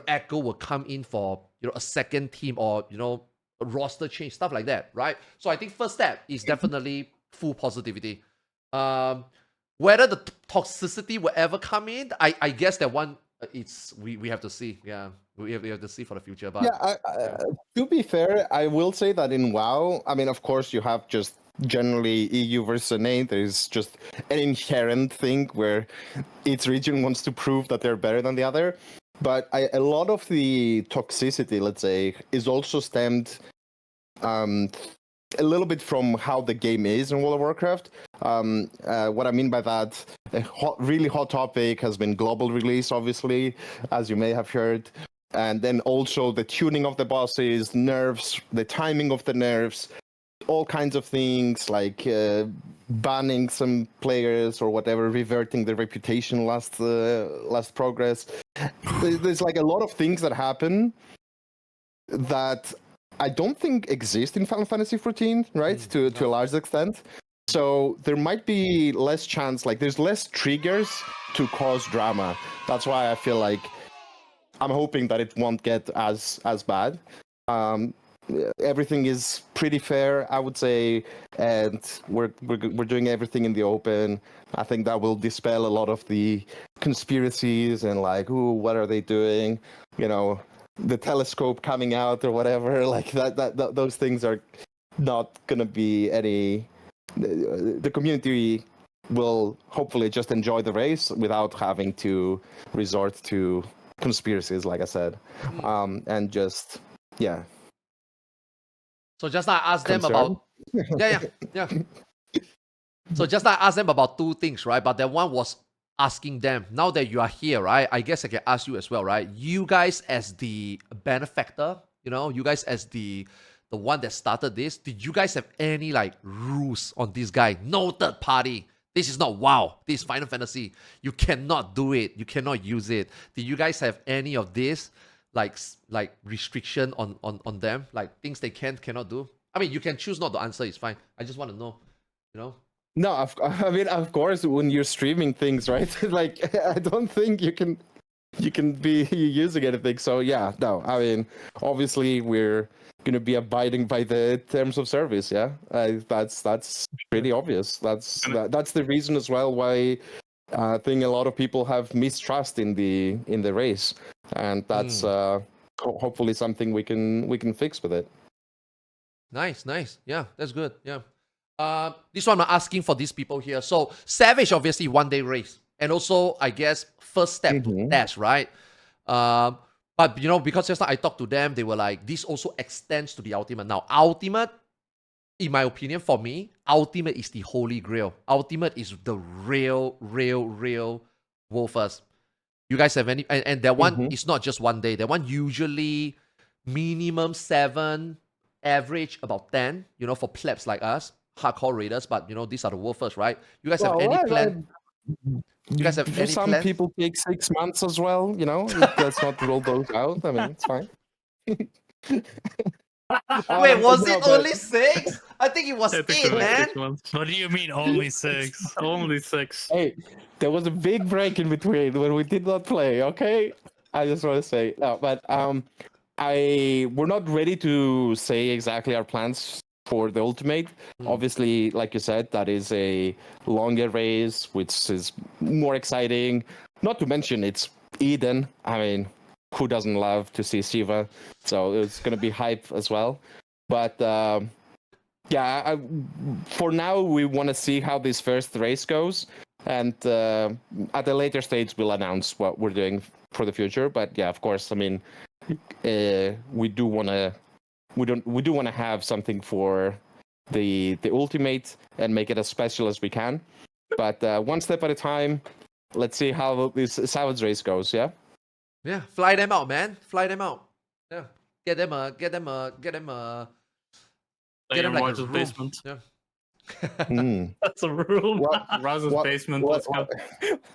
Echo will come in for, a second team or, a roster change, stuff like that, right? So I think first step is definitely full positivity. Whether the toxicity will ever come in, I guess that one, we have to see. Yeah, we have to see for the future. But to be fair, I will say that in WoW, I mean, of course, you have just generally EU versus NA. There's just an inherent thing where each region wants to prove that they're better than the other. But a lot of the toxicity, let's say, is also stemmed a little bit from how the game is in World of Warcraft. What I mean by that, a really hot topic has been global release, obviously, as you may have heard. And then also the tuning of the bosses, nerfs, the timing of the nerfs, all kinds of things like banning some players or whatever, reverting their reputation last progress. There's like a lot of things that happen that I don't think exist in Final Fantasy XIV, right? To a large extent. So there might be less chance, like there's less triggers to cause drama. That's why I feel like I'm hoping that it won't get as bad. Everything is pretty fair, I would say, and we're doing everything in the open. I think that will dispel a lot of the conspiracies and like, ooh, what are they doing? The telescope coming out or whatever. Like that those things are not gonna be any. The community will hopefully just enjoy the race without having to resort to conspiracies, like I said, and just yeah. So just I asked them Concern? about yeah. So just I asked them about two things, right? But that one was asking them, now that you are here, right? I guess I can ask you as well, right? You guys as the benefactor, you guys as the one that started this, did you guys have any like rules on this guy? No third party. This is not WoW. This is Final Fantasy. You cannot do it. You cannot use it. Did you guys have any of this? Like restriction on them, like things they cannot do? I mean, you can choose not to answer, it's fine. I just want to know, No, I mean, of course, when you're streaming things, right? Like, I don't think you can be using anything. So yeah, no, I mean, obviously we're gonna be abiding by the terms of service. Yeah, that's pretty obvious. That's the reason as well why I think a lot of people have mistrust in the race. And that's hopefully something we can fix with it. Nice. Yeah, that's good. Yeah. This one I'm asking for these people here. So Savage, obviously 1 day race, and also I guess first step to dash, right? But because just now I talked to them, they were like, this also extends to the ultimate. Now, ultimate, in my opinion, for me, ultimate is the holy grail. Ultimate is the real world first. You guys have any, and that one is not just 1 day. That one usually minimum 7, average about 10, for plebs like us, hardcore raiders, but these are the world first, right? You guys have any plan? You guys have For any some plans? people take 6 months as well, let's not roll those out. I mean, it's fine. Wait, was it only 6? I think it was I think 8, it was man. 6 months. What do you mean only 6? Only 6. Hey, there was a big break in between when we did not play, okay? I just want to say, no, but we're not ready to say exactly our plans for the ultimate. Obviously, like you said, that is a longer race, which is more exciting. Not to mention, it's Eden. I mean, who doesn't love to see Shiva? So it's going to be hype as well. But yeah, for now, we want to see how this first race goes. And at a later stage, we'll announce what we're doing for the future. But yeah, of course, I mean, we do want to have something for the ultimate and make it as special as we can. But one step at a time. let's see how this Savage race goes. Yeah. Yeah, fly them out, man. Fly them out. Yeah, get them Like like in a Roger's room. basement. Yeah. Hmm. That's a room. Roger's What- basement. Let's go.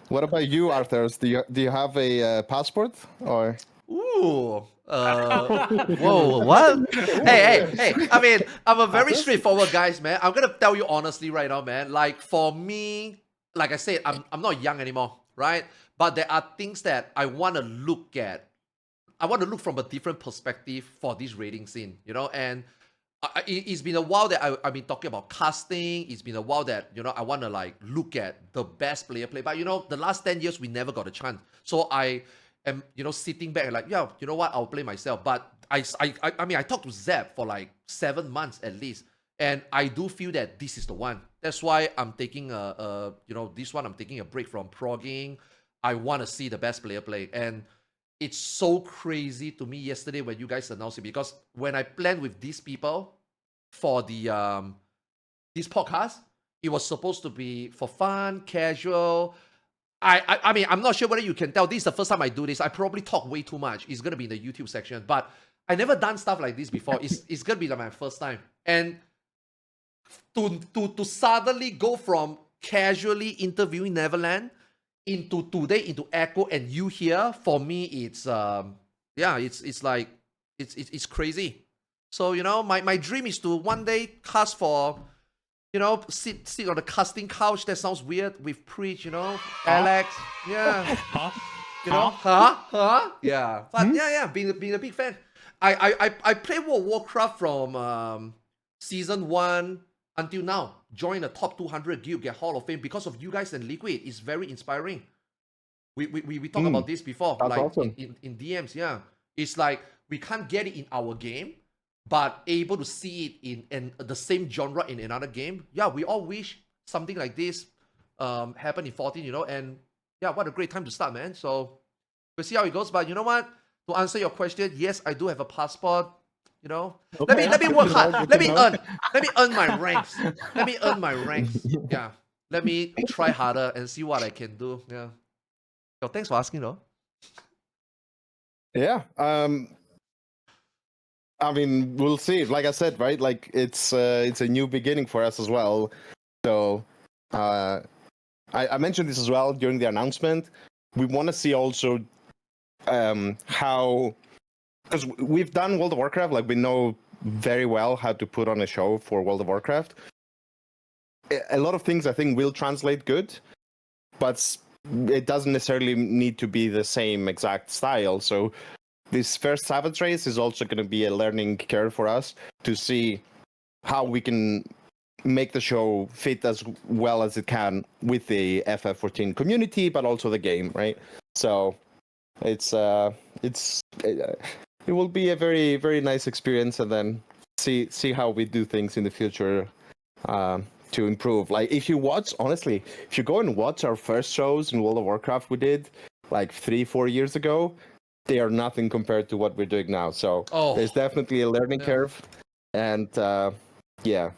What about you, Arthars? Do you have a passport or? Ooh. Whoa, what? Hey. I mean, I'm a very straightforward guys, man. I'm gonna tell you honestly right now, man. Like for me, like I said, I'm not young anymore, right? But there are things that I want to look at. I want to look from a different perspective for this rating scene, you know. And it's been a while that I've been talking about casting. It's been a while that, you know, I want to like look at the best player play. But, you know, the last 10 years, we never got a chance. So I am, you know, sitting back and like, yeah, you know what? I'll play myself. But I mean, I talked to Zeb for like 7 months at least. And I do feel that this is the one. That's why I'm taking you know, this one, I'm taking a break from progging. I want to see the best player play. And it's so crazy to me yesterday when you guys announced it, because when I planned with these people for the this podcast, it was supposed to be for fun, casual. I mean, I'm not sure whether you can tell. This is the first time I do this. I probably talk way too much. It's gonna be in the YouTube section, but I never done stuff like this before. It's gonna be like my first time. And to suddenly go from casually interviewing Neverland into today, into Echo, and you here, for me, it's yeah, it's like it's crazy. So, you know, my dream is to one day cast for, you know, sit on the casting couch. That sounds weird, with Preach, you know, Alex, yeah, you know, yeah, but yeah, being a big fan. I play World of Warcraft from season 1 until now. Join the top 200 guild, get Hall of Fame because of you guys and Liquid. It's very inspiring. We talked about this before, That's like awesome. in DMs. Yeah, it's like we can't get it in our game, but able to see it in the same genre in another game. Yeah, we all wish something like this happened in 14, you know. And yeah, what a great time to start, man. So we'll see how it goes. But you know what? To answer your question, yes, I do have a passport. You know, Okay. let me work hard. Good Let to me know. earn my ranks. Let me earn my ranks. Yeah, let me try harder and see what I can do. Yeah. So thanks for asking, though. Yeah. I mean, we'll see. Like I said, right? Like it's a new beginning for us as well. So I mentioned this as well during the announcement. We want to see also how, because we've done World of Warcraft, like we know very well how to put on a show for World of Warcraft. A lot of things I think will translate good, but it doesn't necessarily need to be the same exact style. So this first Savage race is also going to be a learning curve for us to see how we can make the show fit as well as it can with the FF14 community, but also the game, right? So it will be a very, very nice experience, and then see how we do things in the future to improve. Like if you go and watch our first shows in World of Warcraft we did like 3-4 years ago, they are nothing compared to what we're doing now. So there's definitely a learning curve, and yeah.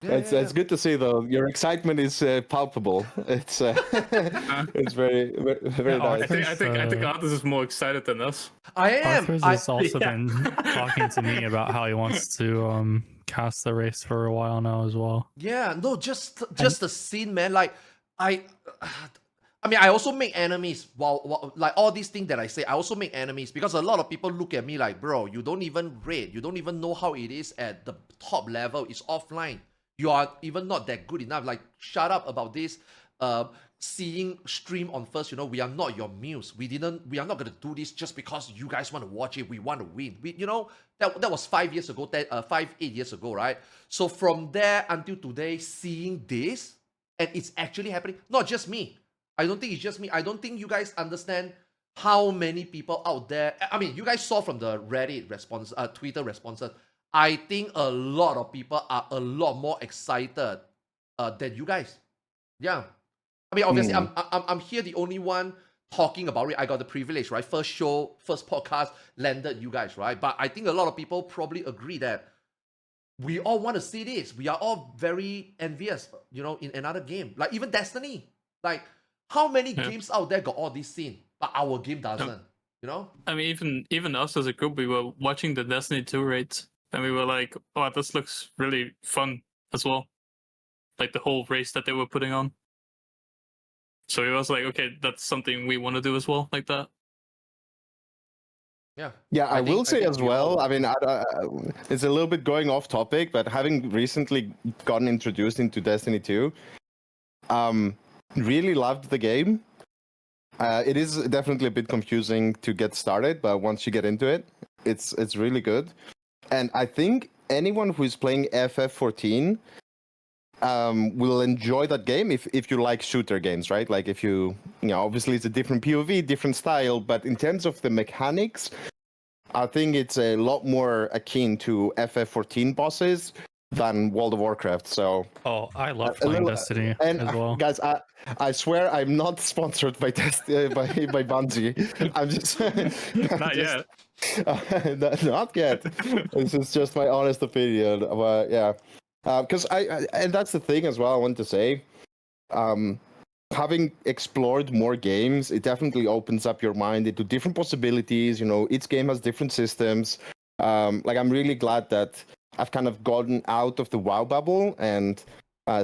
It's good to see though. Your excitement is palpable. It's it's very very nice. I think Arthars is more excited than us. I am. Arthars has also been talking to me about how he wants to cast the race for a while now as well. Yeah, no, just the scene, man. Like I mean, I also make enemies. While like all these things that I say, I also make enemies because a lot of people look at me like, bro, you don't even raid. You don't even know how it is at the top level. It's offline. You are even not that good enough. Like, shut up about this. Seeing stream on first, you know, we are not your muse. We are not gonna do this just because you guys want to watch it. We want to win. You know, that was 5 years ago, 8 years ago, right? So from there until today, seeing this, and it's actually happening. Not just me. I don't think it's just me. I don't think you guys understand how many people out there. I mean, you guys saw from the Reddit response, Twitter responses. I think a lot of people are a lot more excited than you guys. Yeah. I mean, obviously, I'm here the only one talking about it. I got the privilege, right? First show, first podcast landed you guys, right? But I think a lot of people probably agree that we all want to see this. We are all very envious, you know, in another game. Like even Destiny. Like, how many games out there got all this scene, but our game doesn't, you know? I mean, even us as a group, we were watching the Destiny 2 raids, and we were like, oh, this looks really fun as well. Like the whole race that they were putting on. So it was like, okay, that's something we want to do as well, like that. Yeah. Yeah, I will say as well. all- I mean, it's a little bit going off topic, but having recently gotten introduced into Destiny 2, really loved the game. It is definitely a bit confusing to get started, but once you get into it, it's really good. And I think anyone who is playing FF14 will enjoy that game if you like shooter games, right? Like if you know, obviously it's a different POV, different style, but in terms of the mechanics, I think it's a lot more akin to FF14 bosses than World of Warcraft. So I love playing Destiny and as well. guys, I swear I'm not sponsored by by Bungie. I'm just Not yet. not yet. This is just my honest opinion. But yeah, because I and that's the thing as well. I want to say, having explored more games, it definitely opens up your mind into different possibilities. You know, each game has different systems. Like I'm really glad that I've kind of gotten out of the WoW bubble and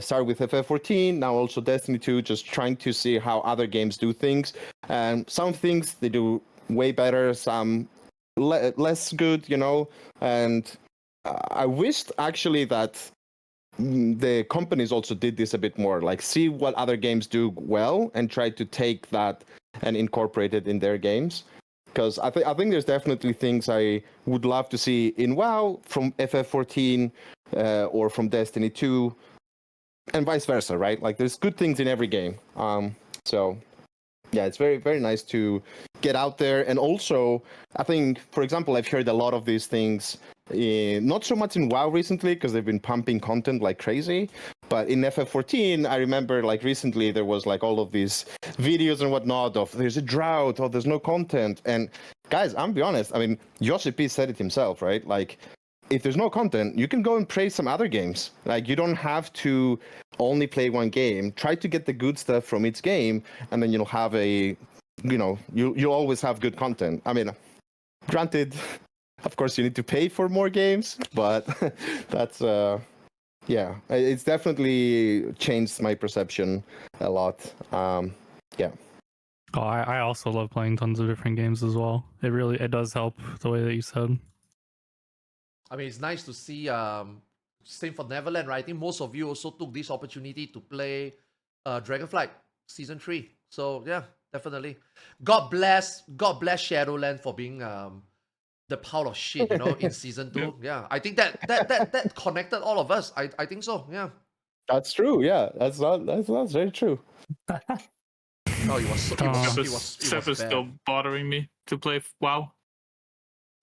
started with FF14, now also Destiny 2, just trying to see how other games do things. And some things they do way better, some less good, you know. And I wished actually that the companies also did this a bit more, like see what other games do well and try to take that and incorporate it in their games. Because I think there's definitely things I would love to see in WoW from FF14 or from Destiny 2, and vice versa, right? Like there's good things in every game. So yeah, it's very, very nice to get out there. And also, I think, for example, I've heard a lot of these things, not so much in WoW recently, because they've been pumping content like crazy. But in FF14, I remember like recently there was like all of these videos and whatnot of there's a drought or there's no content. And guys, I'm be honest, I mean, Yoshi P said it himself, right? Like, if there's no content, you can go and play some other games. Like, you don't have to only play one game. Try to get the good stuff from each game, and then you'll have you'll always have good content. I mean, granted, of course, you need to pay for more games, but that's yeah, it's definitely changed my perception a lot. Yeah. Oh, I also love playing tons of different games as well. It does help the way that you said. I mean, it's nice to see. Same for Neverland, right? I think most of you also took this opportunity to play Dragonflight Season 3. So yeah, definitely. God bless Shadowland for being the pile of shit, you know, in Season 2. Yeah, I think that connected all of us. I think so. Yeah. That's true. Yeah, that's very true. Oh, it was Seth is still bothering me to play WoW.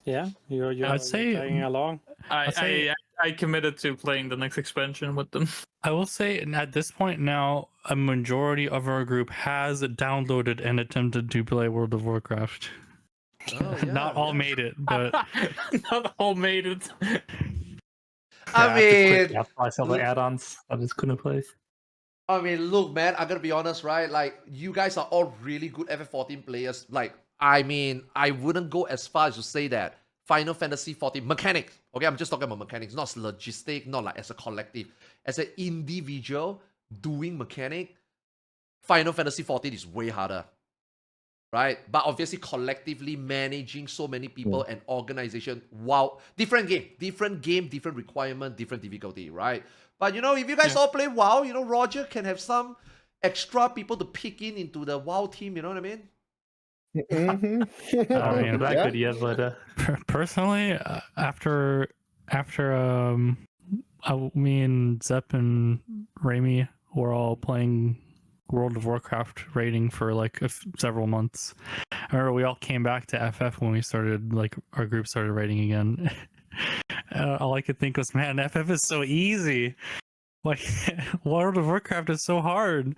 Yeah, you're I'd say playing along. I committed to playing the next expansion with them. I will say, at this point now, a majority of our group has downloaded and attempted to play World of Warcraft. Oh, yeah, Not all made it, but Not all made it. I mean, I saw the add-ons. I just couldn't play. I mean, look, man, I'm gonna be honest, right? Like, you guys are all really good FF14 players. Like, I mean, I wouldn't go as far as to say that Final Fantasy 14 mechanics. Okay, I'm just talking about mechanics, not logistic, not like as a collective. As an individual doing mechanic, Final Fantasy 14 is way harder. Right? But obviously collectively managing so many people and organization, wow, different game, different requirement, different difficulty, right? But you know, if you guys all play WoW, you know, Roger can have some extra people to pick into the WoW team, you know what I mean? Mm-hmm. I mean, that could, yeah, but personally, after me and Zepp and Rami were all playing World of Warcraft raiding for like several months. I remember we all came back to FF when we started, like, our group started raiding again. All I could think was, man, FF is so easy. Like, World of Warcraft is so hard.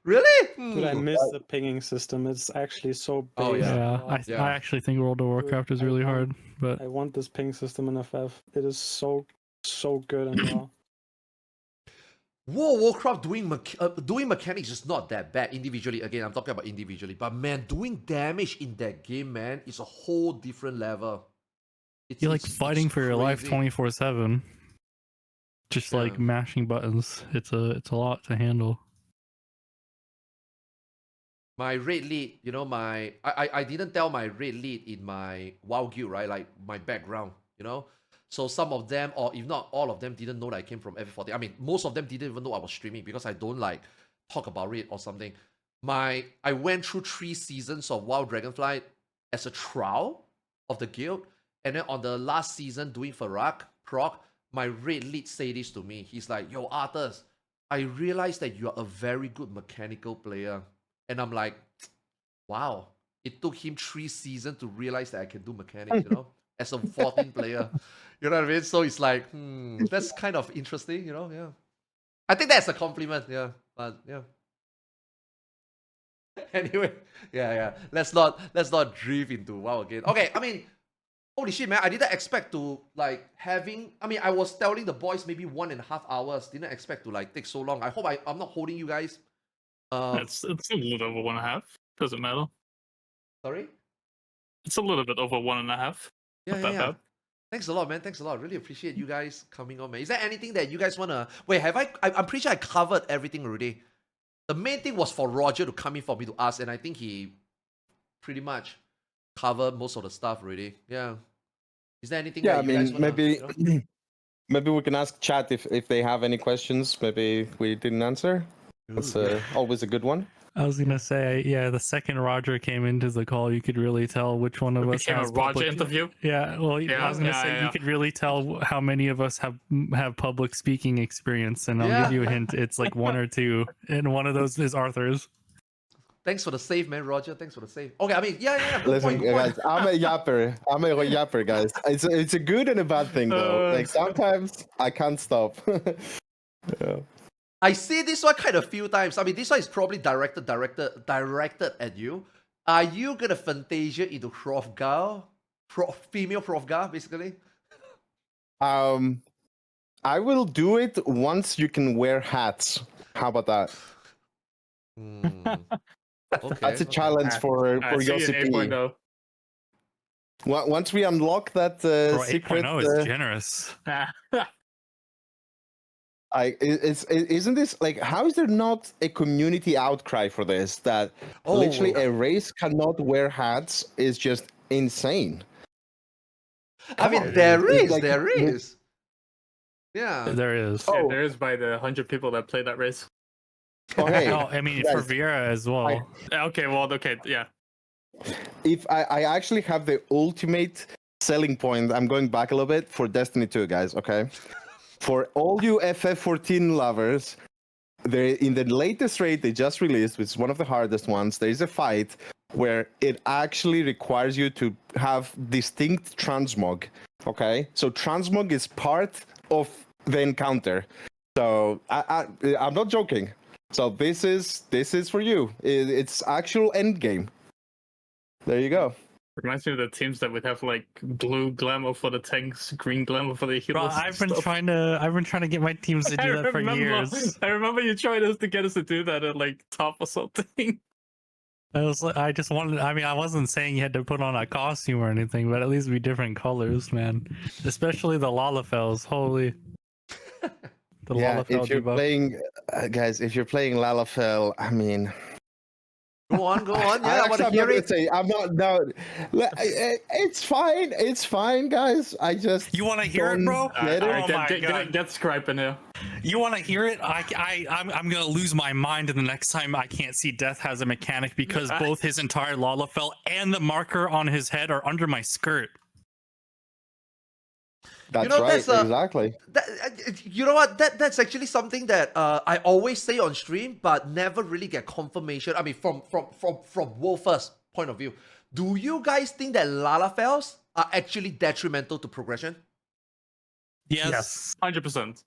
Really? Dude, I miss the pinging system. It's actually so big. Oh, yeah. Yeah, I actually think World of Warcraft is really hard, but I want this ping system in FF. It is so good and raw. World of Warcraft doing mechanics is not that bad individually. Again, I'm talking about individually. But man, doing damage in that game, man, is a whole different level. you're like fighting for your life crazy. 24/7. Just like Yeah. mashing buttons. It's a lot to handle. My raid lead, I didn't tell my raid lead in my WoW guild, right? Like my background, So some of them, or if not all of them, didn't know that I came from FF14. I mean, most of them didn't even know I was streaming because I don't like talk about it or something. I went through 3 seasons of WoW Dragonflight as a trial of the guild, and then on the last season doing prog, my raid lead say this to me. He's like, "Yo, Arthars, I realized that you are a very good mechanical player." And I'm like, wow, it took him 3 seasons to realize that I can do mechanics, as a 14 player. You know what I mean? So it's like, that's kind of interesting, yeah. I think that's a compliment, yeah. But yeah. Anyway, yeah. Let's not drift into WoW again. Okay, I mean, holy shit, man, I didn't expect to I was telling the boys maybe 1.5 hours. Didn't expect to take so long. I hope I'm not holding you guys. It's a little over 1.5. Doesn't matter. Sorry? It's a little bit over 1.5. Yeah, Not that bad. Thanks a lot, man. Thanks a lot. Really appreciate you guys coming on, man. Is there anything that you guys wanna? Wait, I'm pretty sure I covered everything already. The main thing was for Roger to come in for me to ask, and I think he pretty much covered most of the stuff already. Yeah. Is there anything? Yeah, that you guys wanna, maybe maybe we can ask chat if they have any questions. Maybe we didn't answer. That's always a good one. I was gonna say, yeah, the second Roger came into the call, you could really tell which one of us became has a Roger public... interview. Yeah, well, I was gonna say you could really tell how many of us have public speaking experience, and I'll give you a hint. It's like 1 or 2, and one of those is Arthars. Thanks for the save, man, Roger. Thanks for the save. Okay, I mean, yeah. Good Listen, point, good point. guys, I'm a yapper, guys. It's a good and a bad thing though. Like sometimes I can't stop. Yeah. I see this one kind of few times. I mean, this one is probably directed at you. Are you gonna Fantasia into Hrothgar? Female Hrothgar, basically? I will do it once you can wear hats. How about that? Okay, That's a challenge for Yossi. Once we unlock that secret, 8.0 is generous. Isn't this like, how is there not a community outcry for this? That literally a race cannot wear hats is just insane. I mean, there is. Yeah, there is. Yeah, there is by the 100 people that play that race. Oh, hey, no, I mean for Viera as well. Okay, yeah. If I actually have the ultimate selling point, I'm going back a little bit for Destiny 2, guys. Okay. For all you FF14 lovers, in the latest raid they just released, which is one of the hardest ones, there is a fight where it actually requires you to have distinct transmog. Okay, so transmog is part of the encounter. So I'm not joking. So this is for you. It's actual end game. There you go. Reminds me of the teams that would have like blue glamour for the tanks, green glamour for the healers. Bro, I've been trying to get my teams to do that for years. I remember you tried to get us to do that at like top or something. I wasn't saying you had to put on a costume or anything, but at least be different colors, man. Especially the Lalafells. Holy. If you're playing, guys, if you're playing Lalafell, I mean. Go on. Yeah, I want to hear it. I'm not. No, it's fine. It's fine, guys. I just. You want to hear it, bro? Get Scripe in here. You want to hear it? I'm gonna lose my mind the next time I can't see Death has a mechanic because both his entire Lalafell and the marker on his head are under my skirt. That's right. Exactly. You know what? That's actually something that I always say on stream, but never really get confirmation. I mean, from Wolfer's point of view, do you guys think that Lalafells are actually detrimental to progression? Yes. 100%.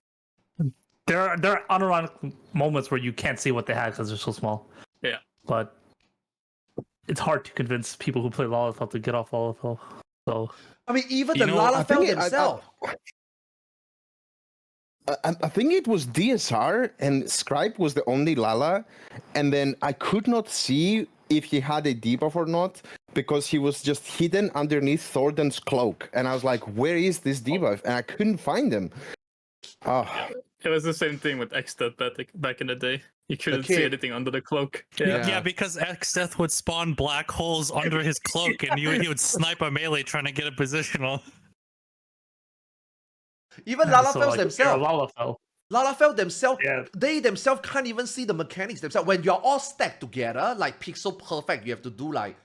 there are unironic moments where you can't see what they have because they're so small. Yeah. But it's hard to convince people who play Lalafell to get off Lalafell. So I mean, even You the know, I Lalafell themselves. I think it was DSR and Scribe was the only Lala, and then I could not see if he had a debuff or not because he was just hidden underneath Thornton's cloak, and I was like, "Where is this debuff?" And I couldn't find him. Oh, It was the same thing with X-Death back in the day. You couldn't kid. see anything under the cloak. Yeah. because Xdeath would spawn black holes under his cloak, and he would snipe a melee trying to get a positional. Even so, Lalafells like, themselves. Lalafell. Lalafell themselves, Yeah. they themselves can't even see the mechanics themselves. When you're all stacked together, like pixel perfect, you have to do like,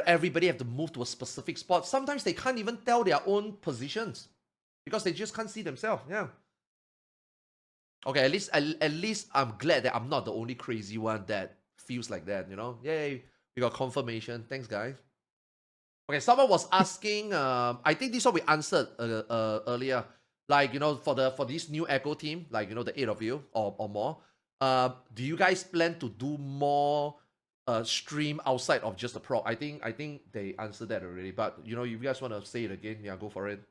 everybody have to move to a specific spot. Sometimes they can't even tell their own positions because they just can't see themselves. Yeah. Okay, at least I'm glad that I'm not the only crazy one that feels like that. Yay, we got confirmation. Thanks, guys. Okay, someone was asking. I think this one we answered earlier. Like, for this new Echo team, like, the 8 of you or more, do you guys plan to do more stream outside of just the prog? I think they answered that already, but if you guys want to say it again, yeah, go for it.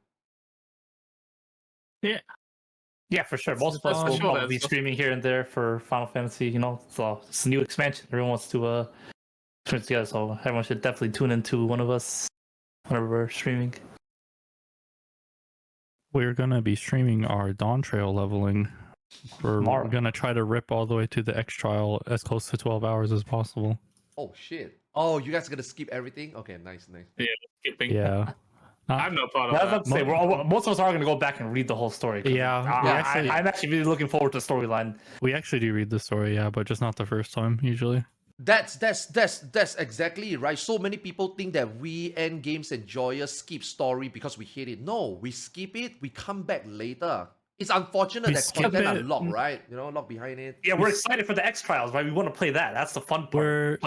Yeah, for sure. Most of us will probably be streaming here and there for Final Fantasy, so it's a new expansion. Everyone wants to turn together, so everyone should definitely tune into one of us whenever we're streaming. We're gonna be streaming our Dawn Trail leveling. We're gonna try to rip all the way to the X trial as close to 12 hours as possible. Oh shit! Oh, you guys are gonna skip everything? Okay, nice. Yeah, skipping. Yeah. I'm no part of I was that. about to say, most of us are going to go back and read the whole story. Yeah, I'm actually really looking forward to the storyline. We actually do read the story, yeah, but just not the first time usually. That's exactly it, right? So many people think that we end games enjoyers skip story because we hate it. No, we skip it. We come back later. It's unfortunate that content are locked, right? Locked behind it. Yeah, we're excited for the X Trials, right? We want to play that. That's the fun part.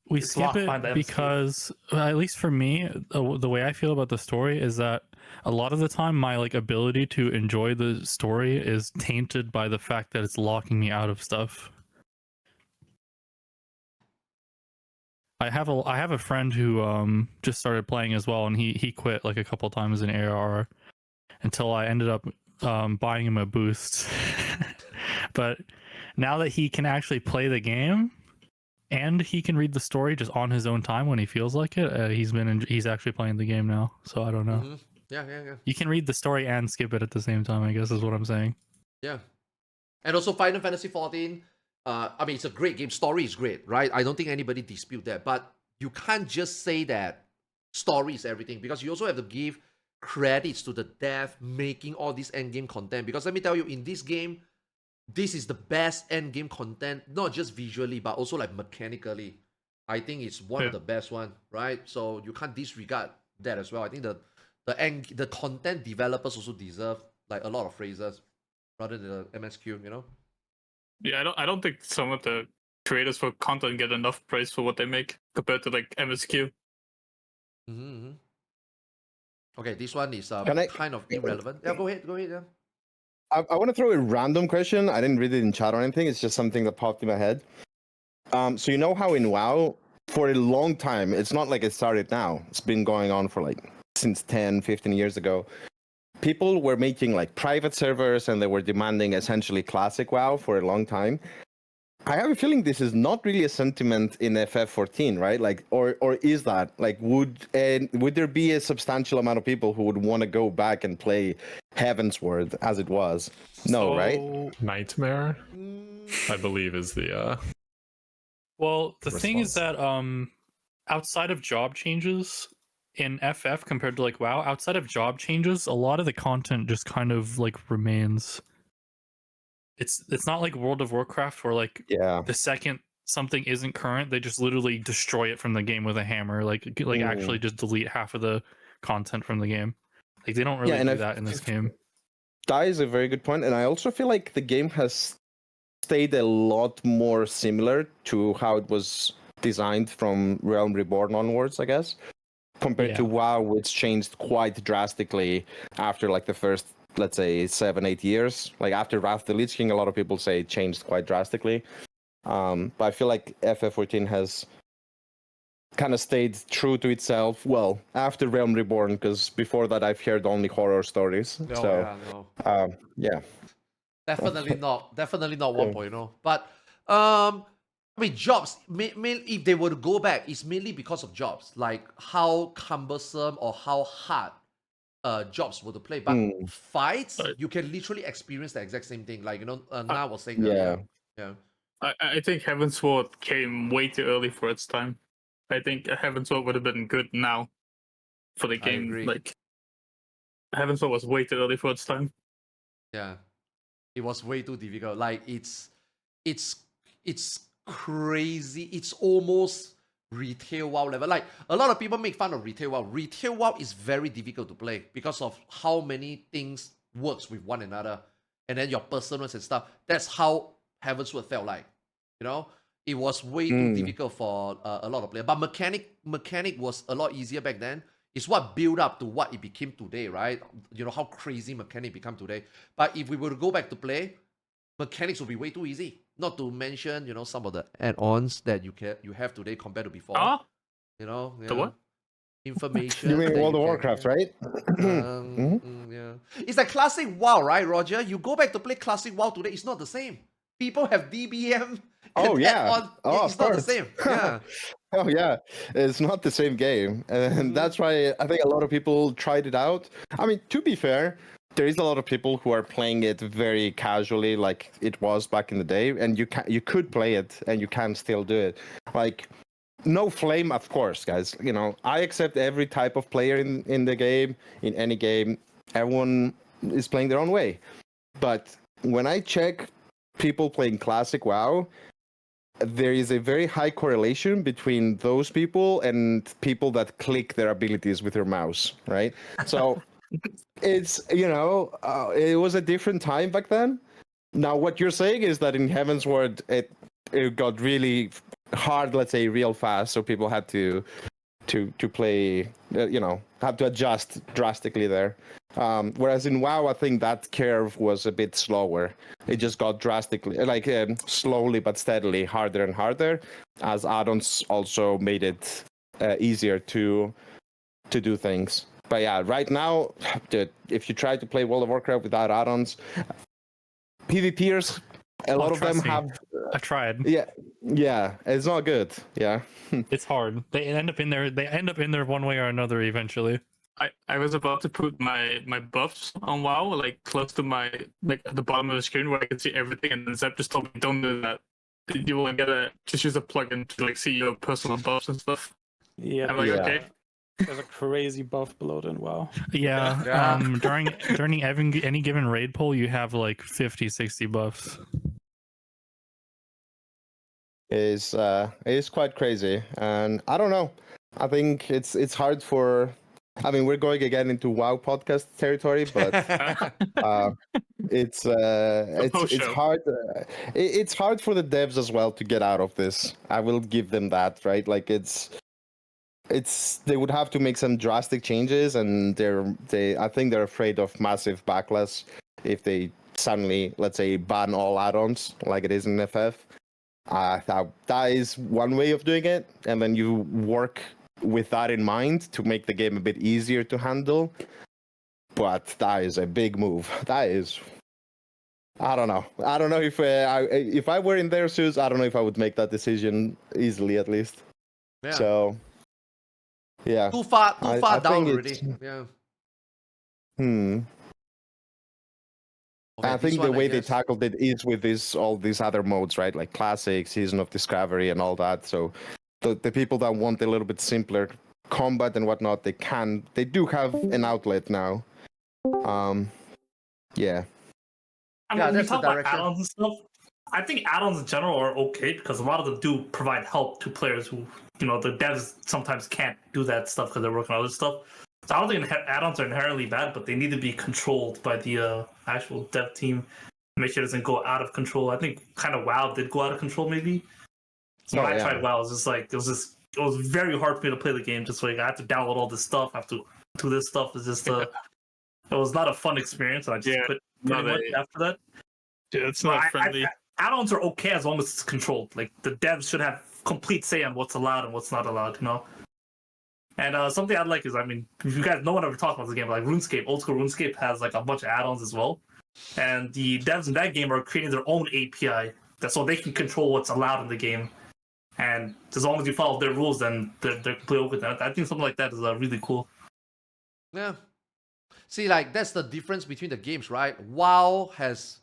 We skip it because, at least for me, the way I feel about the story is that a lot of the time my ability to enjoy the story is tainted by the fact that it's locking me out of stuff. I have a friend who just started playing as well, and he quit a couple times in ARR until I ended up buying him a boost. But now that he can actually play the game and he can read the story just on his own time when he feels like it, he's actually playing the game now. So I don't know. Mm-hmm. Yeah. You can read the story and skip it at the same time, I guess is what I'm saying. Yeah. And also Final Fantasy XIV, it's a great game. Story is great, right? I don't think anybody dispute that. But you can't just say that story is everything, because you also have to give credits to the dev making all this endgame content. Because let me tell you, in this game, this is the best endgame content, not just visually, but also mechanically. I think it's one of the best one, right? So you can't disregard that as well. I think the content developers also deserve a lot of phrases rather than the MSQ, Yeah, I don't think some of the creators for content get enough praise for what they make compared to MSQ. Mm-hmm. Okay, this one is kind of irrelevant. Yeah, go ahead. Yeah. I want to throw a random question. I didn't read it in chat or anything. It's just something that popped in my head. So how in WoW, for a long time, it's not like it started now. It's been going on for since 10, 15 years ago. People were making private servers, and they were demanding essentially classic WoW for a long time. I have a feeling this is not really a sentiment in FF14, right? Or is that would there be a substantial amount of people who would want to go back and play Heavensward as it was? No, right? Nightmare, I believe, is the. Well, the thing is that outside of job changes in FF compared to WoW, outside of job changes, a lot of the content just kind of remains. It's not like World of Warcraft where the second something isn't current, they just literally destroy it from the game with a hammer. Actually just delete half of the content from the game. They don't really do that in this game. That is a very good point, and I also feel like the game has stayed a lot more similar to how it was designed from Realm Reborn onwards, I guess, compared to WoW, which changed quite drastically after the first let's say 7-8 years. Like after Wrath of the Lich King, a lot of people say it changed quite drastically. But I feel like FF14 has kind of stayed true to itself. Well, after Realm Reborn, because before that I've heard only horror stories. Yeah. Definitely not 1.0. But I mean, jobs. If they were to go back, it's mainly because of jobs, like how cumbersome or how hard jobs were to play. But fights, you can literally experience the exact same thing. Like Na was saying earlier. Yeah. I think Heavensward came way too early for its time. I think Heavensward would have been good now for the game. agree. Like Heavensward was way too early for its time. Yeah. It was way too difficult. Like it's crazy. It's almost retail WoW level. Like a lot of people make fun of retail WoW. Retail WoW is very difficult to play because of how many things works with one another, and then your personals and stuff. That's how Heavensward felt like. It was way too difficult for a lot of players. But mechanic was a lot easier back then. It's what built up to what it became today, right? How crazy mechanic become today. But if we were to go back to play, mechanics will be way too easy. Not to mention, some of the add-ons that you have today compared to before. The what? Information. You mean World of Warcraft, right? Yeah. It's like classic WoW, right, Roger? You go back to play classic WoW today, it's not the same. People have DBM. Oh yeah. It's not the same. Yeah. Oh yeah, it's not the same game, and that's why I think a lot of people tried it out. I mean, to be fair, there is a lot of people who are playing it very casually, like it was back in the day, and you could play it, and you can still do it. Like, no flame, of course, guys. I accept every type of player in the game, in any game. Everyone is playing their own way, but when I check people playing classic WoW, there is a very high correlation between those people and people that click their abilities with their mouse, right? So it's, it was a different time back then. Now, what you're saying is that in Heavensward, it got really hard, let's say, real fast, so people had to play, have to adjust drastically there. Whereas in WoW, I think that curve was a bit slower. It just got drastically, slowly but steadily harder and harder, as add-ons also made it easier to do things. But yeah, right now, if you try to play World of Warcraft without add-ons, PvPers, a lot of them have. I tried. Yeah, it's not good. Yeah, it's hard. They end up in there one way or another eventually. I was about to put my buffs on WoW, like close to at the bottom of the screen where I can see everything, and then Zep just told me, don't do that. You will just use a plugin to see your personal buffs and stuff. Yeah. I'm like, okay. There's a crazy buff below in WoW. Yeah. During any given raid pool, you have 50, 60 buffs. It is quite crazy, and I don't know. I think it's hard for. I mean, we're going again into WoW podcast territory, but it's hard. It's hard for the devs as well to get out of this. I will give them that, right? Like it's they would have to make some drastic changes, and I think they're afraid of massive backlash if they suddenly, let's say, ban all add-ons like it is in FF. That is one way of doing it, and then you work with that in mind to make the game a bit easier to handle. But that is a big move. That is, I don't know. I don't know if I were in their shoes, I don't know if I would make that decision easily, at least. Yeah. So, yeah. Too far I down think already. Yeah. Okay, I think the way they tackled it is with all these other modes, right? Like Classic, Season of Discovery, and all that. So the people that want a little bit simpler combat and whatnot, they do have an outlet now. Yeah. I mean, when we talk about add-ons and stuff, I think add-ons in general are okay because a lot of them do provide help to players who, the devs sometimes can't do that stuff because they're working on other stuff. So I don't think add-ons are inherently bad, but they need to be controlled by the actual dev team to make sure it doesn't go out of control. I think kind of WoW did go out of control maybe. So when I tried WoW, it was very hard for me to play the game. Just I have to download all this stuff, I have to do this stuff. It's just it was not a fun experience, and I just quit pretty much after that. Yeah, it's not friendly. Add-ons are okay as long as it's controlled. Like the devs should have complete say on what's allowed and what's not allowed, you know. And something I'd like is, I mean, if you guys, no one ever talks about this game, but like RuneScape, old school RuneScape has like a bunch of add-ons as well, and the devs in that game are creating their own API, so they can control what's allowed in the game. And as long as you follow their rules, then they're completely open with that. I think something like that is really cool. Yeah. See, like that's the difference between the games, right? WoW is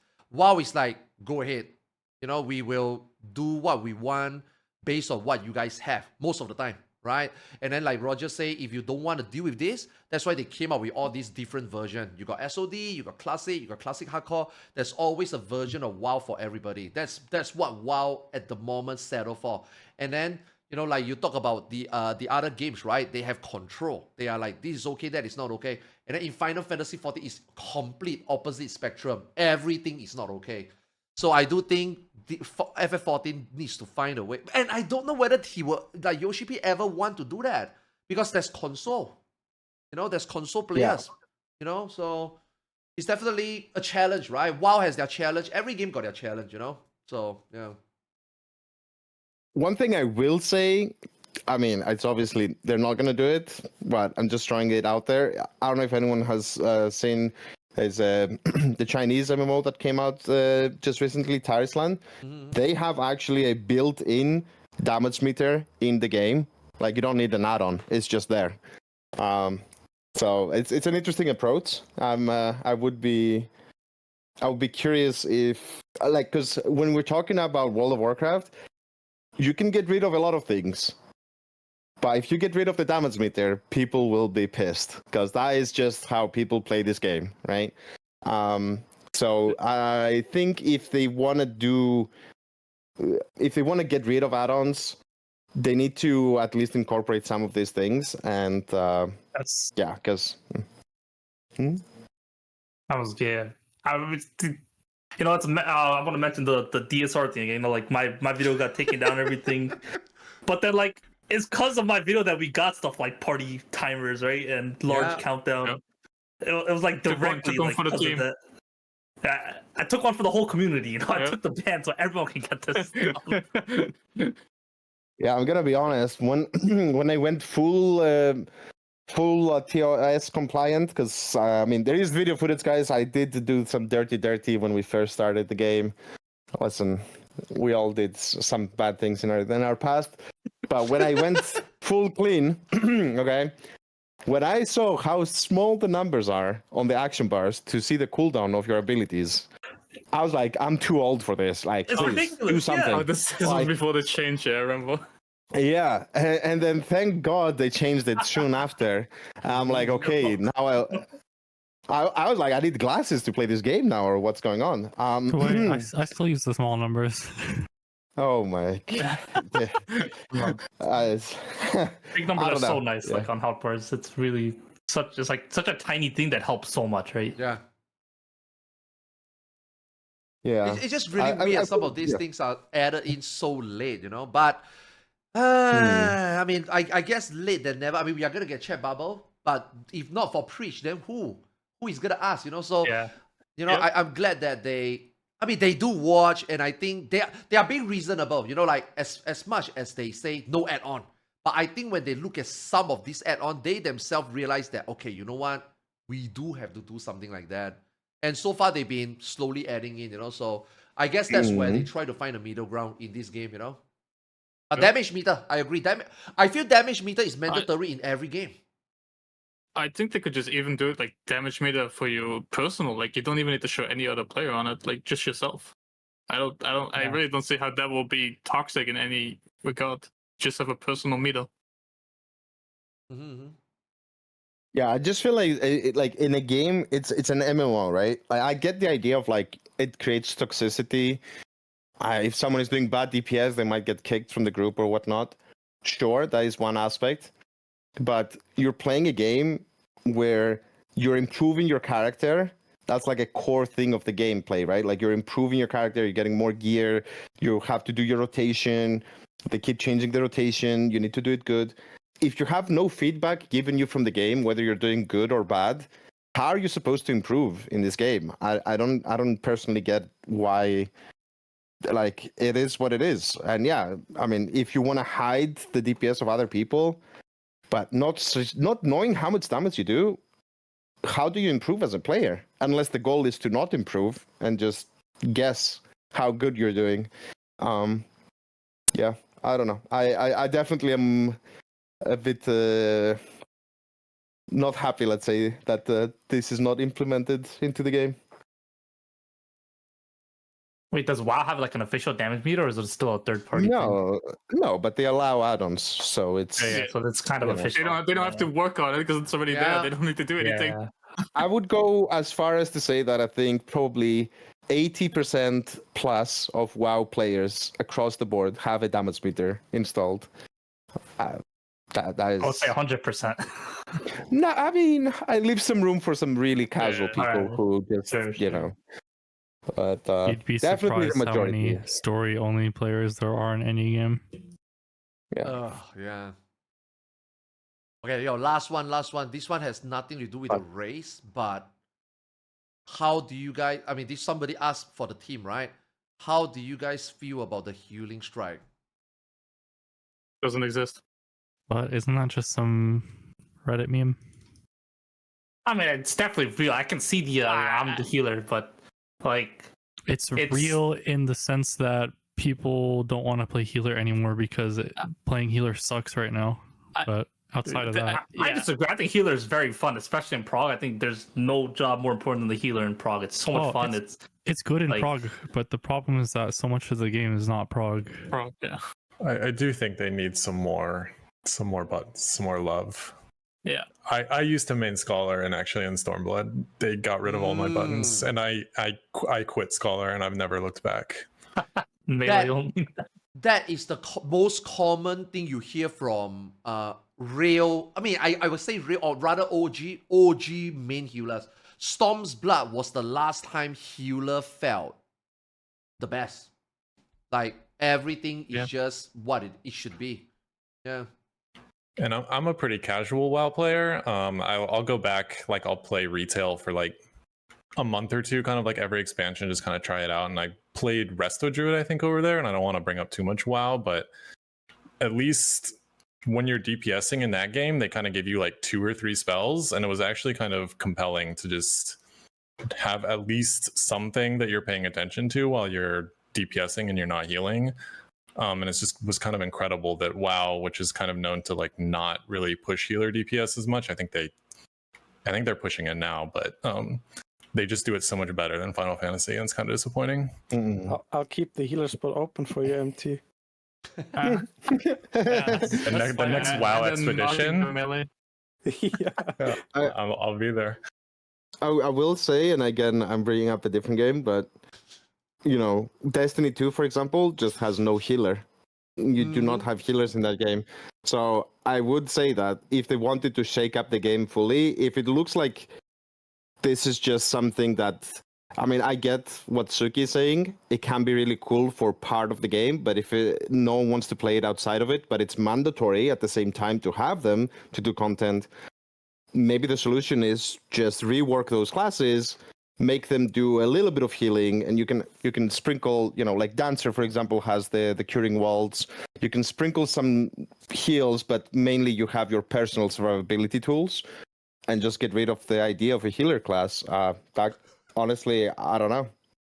like, go ahead. You know, we will do what we want based on what you guys have most of the time, right? And then like Roger say, if you don't want to deal with this, that's why they came up with all these different versions. You got SOD, you got Classic, you got Classic Hardcore. There's always a version of WoW for everybody. That's what WoW at the moment settle for. And then, you know, like you talk about the other games, right? They have control. They are like, this is okay, that is not okay. And then in Final Fantasy XIV is complete opposite spectrum. Everything is not okay. So I do think FF14 needs to find a way. And I don't know whether he will, like Yoshi P ever want to do that. Because there's console. You know, there's console players. Yeah. You know, so it's definitely a challenge, right? WoW has their challenge. Every game got their challenge, you know? So, yeah. One thing I will say, I mean, it's obviously they're not going to do it, but I'm just throwing it out there. I don't know if anyone has seen the Chinese MMO that came out just recently, Tarisland. Mm-hmm. They have actually a built-in damage meter in the game. Like, you don't need an add-on. It's just there. So it's an interesting approach. I would be curious if, like, because when we're talking about World of Warcraft, you can get rid of a lot of things. But if you get rid of the damage meter, people will be pissed because that is just how people play this game, right? So I think if they want to get rid of add-ons, they need to at least incorporate some of these things. And because you know, I want to mention the DSR thing. You know, like my video got taken down and everything, but then like it's because of my video that we got stuff like party timers, right, and large countdown. Yeah. It was like directly took one for the team. I took one for the whole community. You know, I took the ban so everyone can get this stuff. Yeah, I'm gonna be honest. When I went full TOS compliant, because I mean there is video footage, guys. I did do some dirty when we first started the game. Listen, we all did some bad things in our past, but when I went full clean, okay, when I saw how small the numbers are on the action bars to see the cooldown of your abilities, I was like, I'm too old for this. Like, please do something. Yeah. Oh, this was before the change, I remember. Yeah, and then thank God they changed it soon after. I'm like, okay, now I was like, I need glasses to play this game now, or what's going on? I still use the small numbers. Oh my God. Big numbers are so nice, like on hot bars. It's really such a tiny thing that helps so much, right? Yeah. Yeah. It's just really weird. Some of these things are added in so late, you know. But I mean, I guess late than never. I mean, we are gonna get chat bubble, but if not for Preach, then who is gonna ask? You know. So you know, I'm glad that they do watch, and I think they are being reasonable. You know, like as much as they say no add-on, but I think when they look at some of these add-on, they themselves realize that okay, you know what, we do have to do something like that. And so far, they've been slowly adding in, you know. So I guess that's where they try to find a middle ground in this game, you know. A damage meter, I agree. I feel damage meter is mandatory in every game. I think they could just even do it like damage meter for you personal. Like you don't even need to show any other player on it. Like just yourself. I really don't see how that will be toxic in any regard. Just have a personal meter. Mm-hmm. Yeah, I just feel like like in a game, it's an MMO, right? Like, I get the idea of like it creates toxicity. If someone is doing bad DPS, they might get kicked from the group or whatnot. Sure, that is one aspect. But you're playing a game where you're improving your character. That's like a core thing of the gameplay, right? Like you're improving your character, you're getting more gear, you have to do your rotation. They keep changing the rotation, you need to do it good. If you have no feedback given you from the game, whether you're doing good or bad, how are you supposed to improve in this game? I don't personally get why. Like, it is what it is. And yeah, I mean, if you want to hide the DPS of other people, but not knowing how much damage you do, how do you improve as a player? Unless the goal is to not improve and just guess how good you're doing. Yeah, I don't know. I definitely am a bit not happy, let's say, that this is not implemented into the game. Wait, does WoW have like an official damage meter, or is it still a third-party thing? No, but they allow add-ons, so it's Yeah, so it's kind of you know. official. They don't have to work on it because it's already there. They don't need to do anything. Yeah. I would go as far as to say that I think probably 80% plus of WoW players across the board have a damage meter installed. That is. I would say 100%. No, I mean, I leave some room for some really casual people alright. who just, Sure. know. But You'd be definitely the surprised how majority. many story-only players there are in any game. Yeah. Okay, last one. This one has nothing to do with the race, but how do you guys? I mean, somebody asked for the team, right? How do you guys feel about the healing strike? Doesn't exist. But isn't that just some Reddit meme? I mean, it's definitely real. I can see the I'm the healer, but like It's real in the sense that people don't want to play healer anymore because playing healer sucks right now. But outside of that, I disagree. I think healer is very fun, especially in prog. I think there's no job more important than the healer in prog. It's so much fun. It's good in like, prog, but the problem is that so much of the game is not prog. Yeah. I do think they need some more love. Yeah. I used to main Scholar, and actually in Stormblood, they got rid of all my buttons, and I quit Scholar, and I've never looked back. That is the most common thing you hear from real. I mean, I would say real, or rather OG main healers. Storm's Blood was the last time healer felt the best. Like everything is just what it should be. Yeah. And I'm a pretty casual WoW player. I'll go back, like I'll play retail for like a month or two, kind of like every expansion, just kind of try it out. And I played Resto Druid, I think, over there, and I don't want to bring up too much WoW, but at least when you're DPSing in that game, they kind of give you like 2 or 3 spells, and it was actually kind of compelling to just have at least something that you're paying attention to while you're DPSing and you're not healing. And it just was kind of incredible that WoW, which is kind of known to like not really push healer DPS as much, I think they're pushing it now, but they just do it so much better than Final Fantasy, and it's kind of disappointing. I'll keep the healer spot open for you, MT. The next WoW expedition. Yeah. I'll be there. I will say, and again, I'm bringing up a different game, but Destiny 2, for example, just has no healer. You do not have healers in that game. So I would say that if they wanted to shake up the game fully, if it looks like this is just something that, I mean, I get what Suki is saying. It can be really cool for part of the game, but if no one wants to play it outside of it, but it's mandatory at the same time to have them to do content, maybe the solution is just rework those classes, make them do a little bit of healing, and you can sprinkle, like Dancer, for example, has the curing waltz. You can sprinkle some heals, but mainly you have your personal survivability tools, and just get rid of the idea of a healer class. That honestly, I don't know.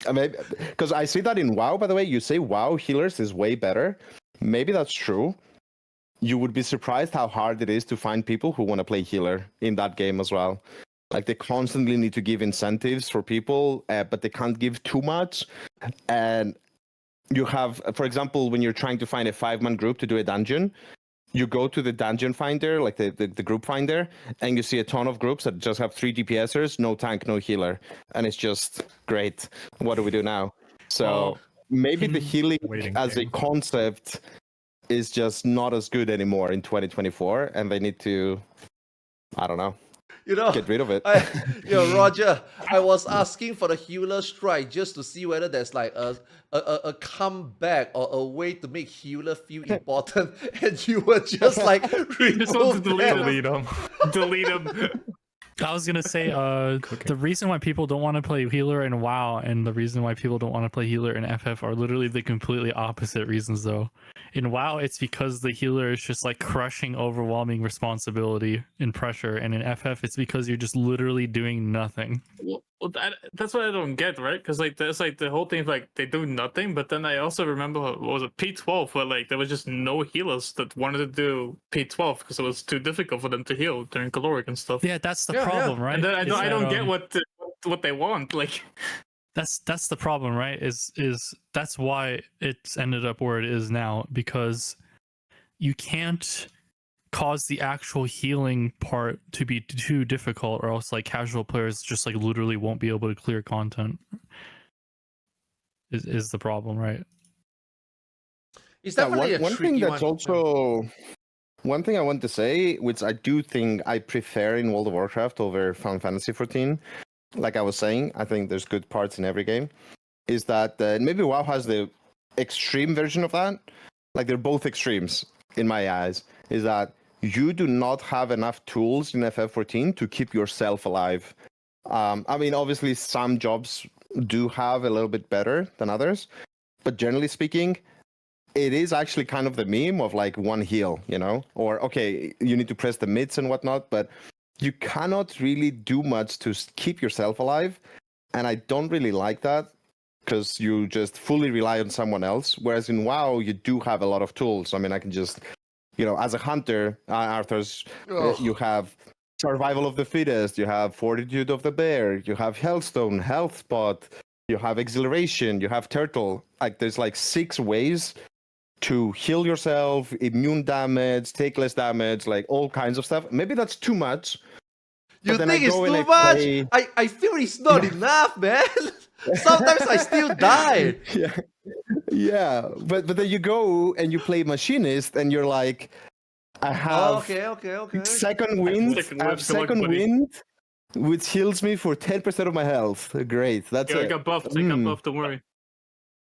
I mean, because I see that in WoW, by the way, you say WoW healers is way better. Maybe that's true. You would be surprised how hard it is to find people who want to play healer in that game as well. Like, they constantly need to give incentives for people, but they can't give too much. And you have, for example, when you're trying to find a 5-man group to do a dungeon, you go to the dungeon finder, like the group finder, and you see a ton of groups that just have 3 DPSers, no tank, no healer. And it's just great. What do we do now? So maybe the healing as a concept is just not as good anymore in 2024, and they need to, I don't know, get rid of it. Roger, I was asking for the healer strike just to see whether there's like a comeback or a way to make healer feel important, and you were just like, delete them. Delete them. I was gonna say, the reason why people don't want to play healer in WoW and the reason why people don't want to play healer in FF are literally the completely opposite reasons. Though, in WoW, it's because the healer is just like crushing, overwhelming responsibility and pressure, and in FF, it's because you're just literally doing nothing. Well, that's what I don't get, right? Because like that's like the whole thing, like they do nothing. But then I also remember what was it, P12, where like there was just no healers that wanted to do P12 because it was too difficult for them to heal during caloric and stuff. Yeah, that's the problem, right? And then I don't Is get that, what they want. Like that's the problem, right? Is that's why it's ended up where it is now, because you can't cause the actual healing part to be too difficult, or else like casual players just like literally won't be able to clear content. Is the problem, right? It's definitely one a thing tricky that's one. also one thing I want to say, which I do think I prefer in World of Warcraft over Final Fantasy 14. Like I was saying, I think there's good parts in every game. Is that maybe WoW has the extreme version of that? Like they're both extremes in my eyes. Is that you do not have enough tools in FF14 to keep yourself alive. I mean, obviously, some jobs do have a little bit better than others, but generally speaking, it is actually kind of the meme of like one heal, you know? Or, okay, you need to press the mids and whatnot, but you cannot really do much to keep yourself alive. And I don't really like that because you just fully rely on someone else. Whereas in WoW, you do have a lot of tools. I mean, I can just, you know, as a hunter, Arthars, you have survival of the fittest, you have fortitude of the bear, you have hellstone, health spot, you have exhilaration, you have turtle. Like there's like 6 ways to heal yourself, immune damage, take less damage, like all kinds of stuff. Maybe that's too much. You think it's too much? I feel it's not enough, man. Sometimes I still die. Yeah, but then you go and you play machinist and you're like, I have Okay. second wind, I have second wind, which heals me for 10% of my health. Great, that's I it. got buffed. I got buffed. Don't worry.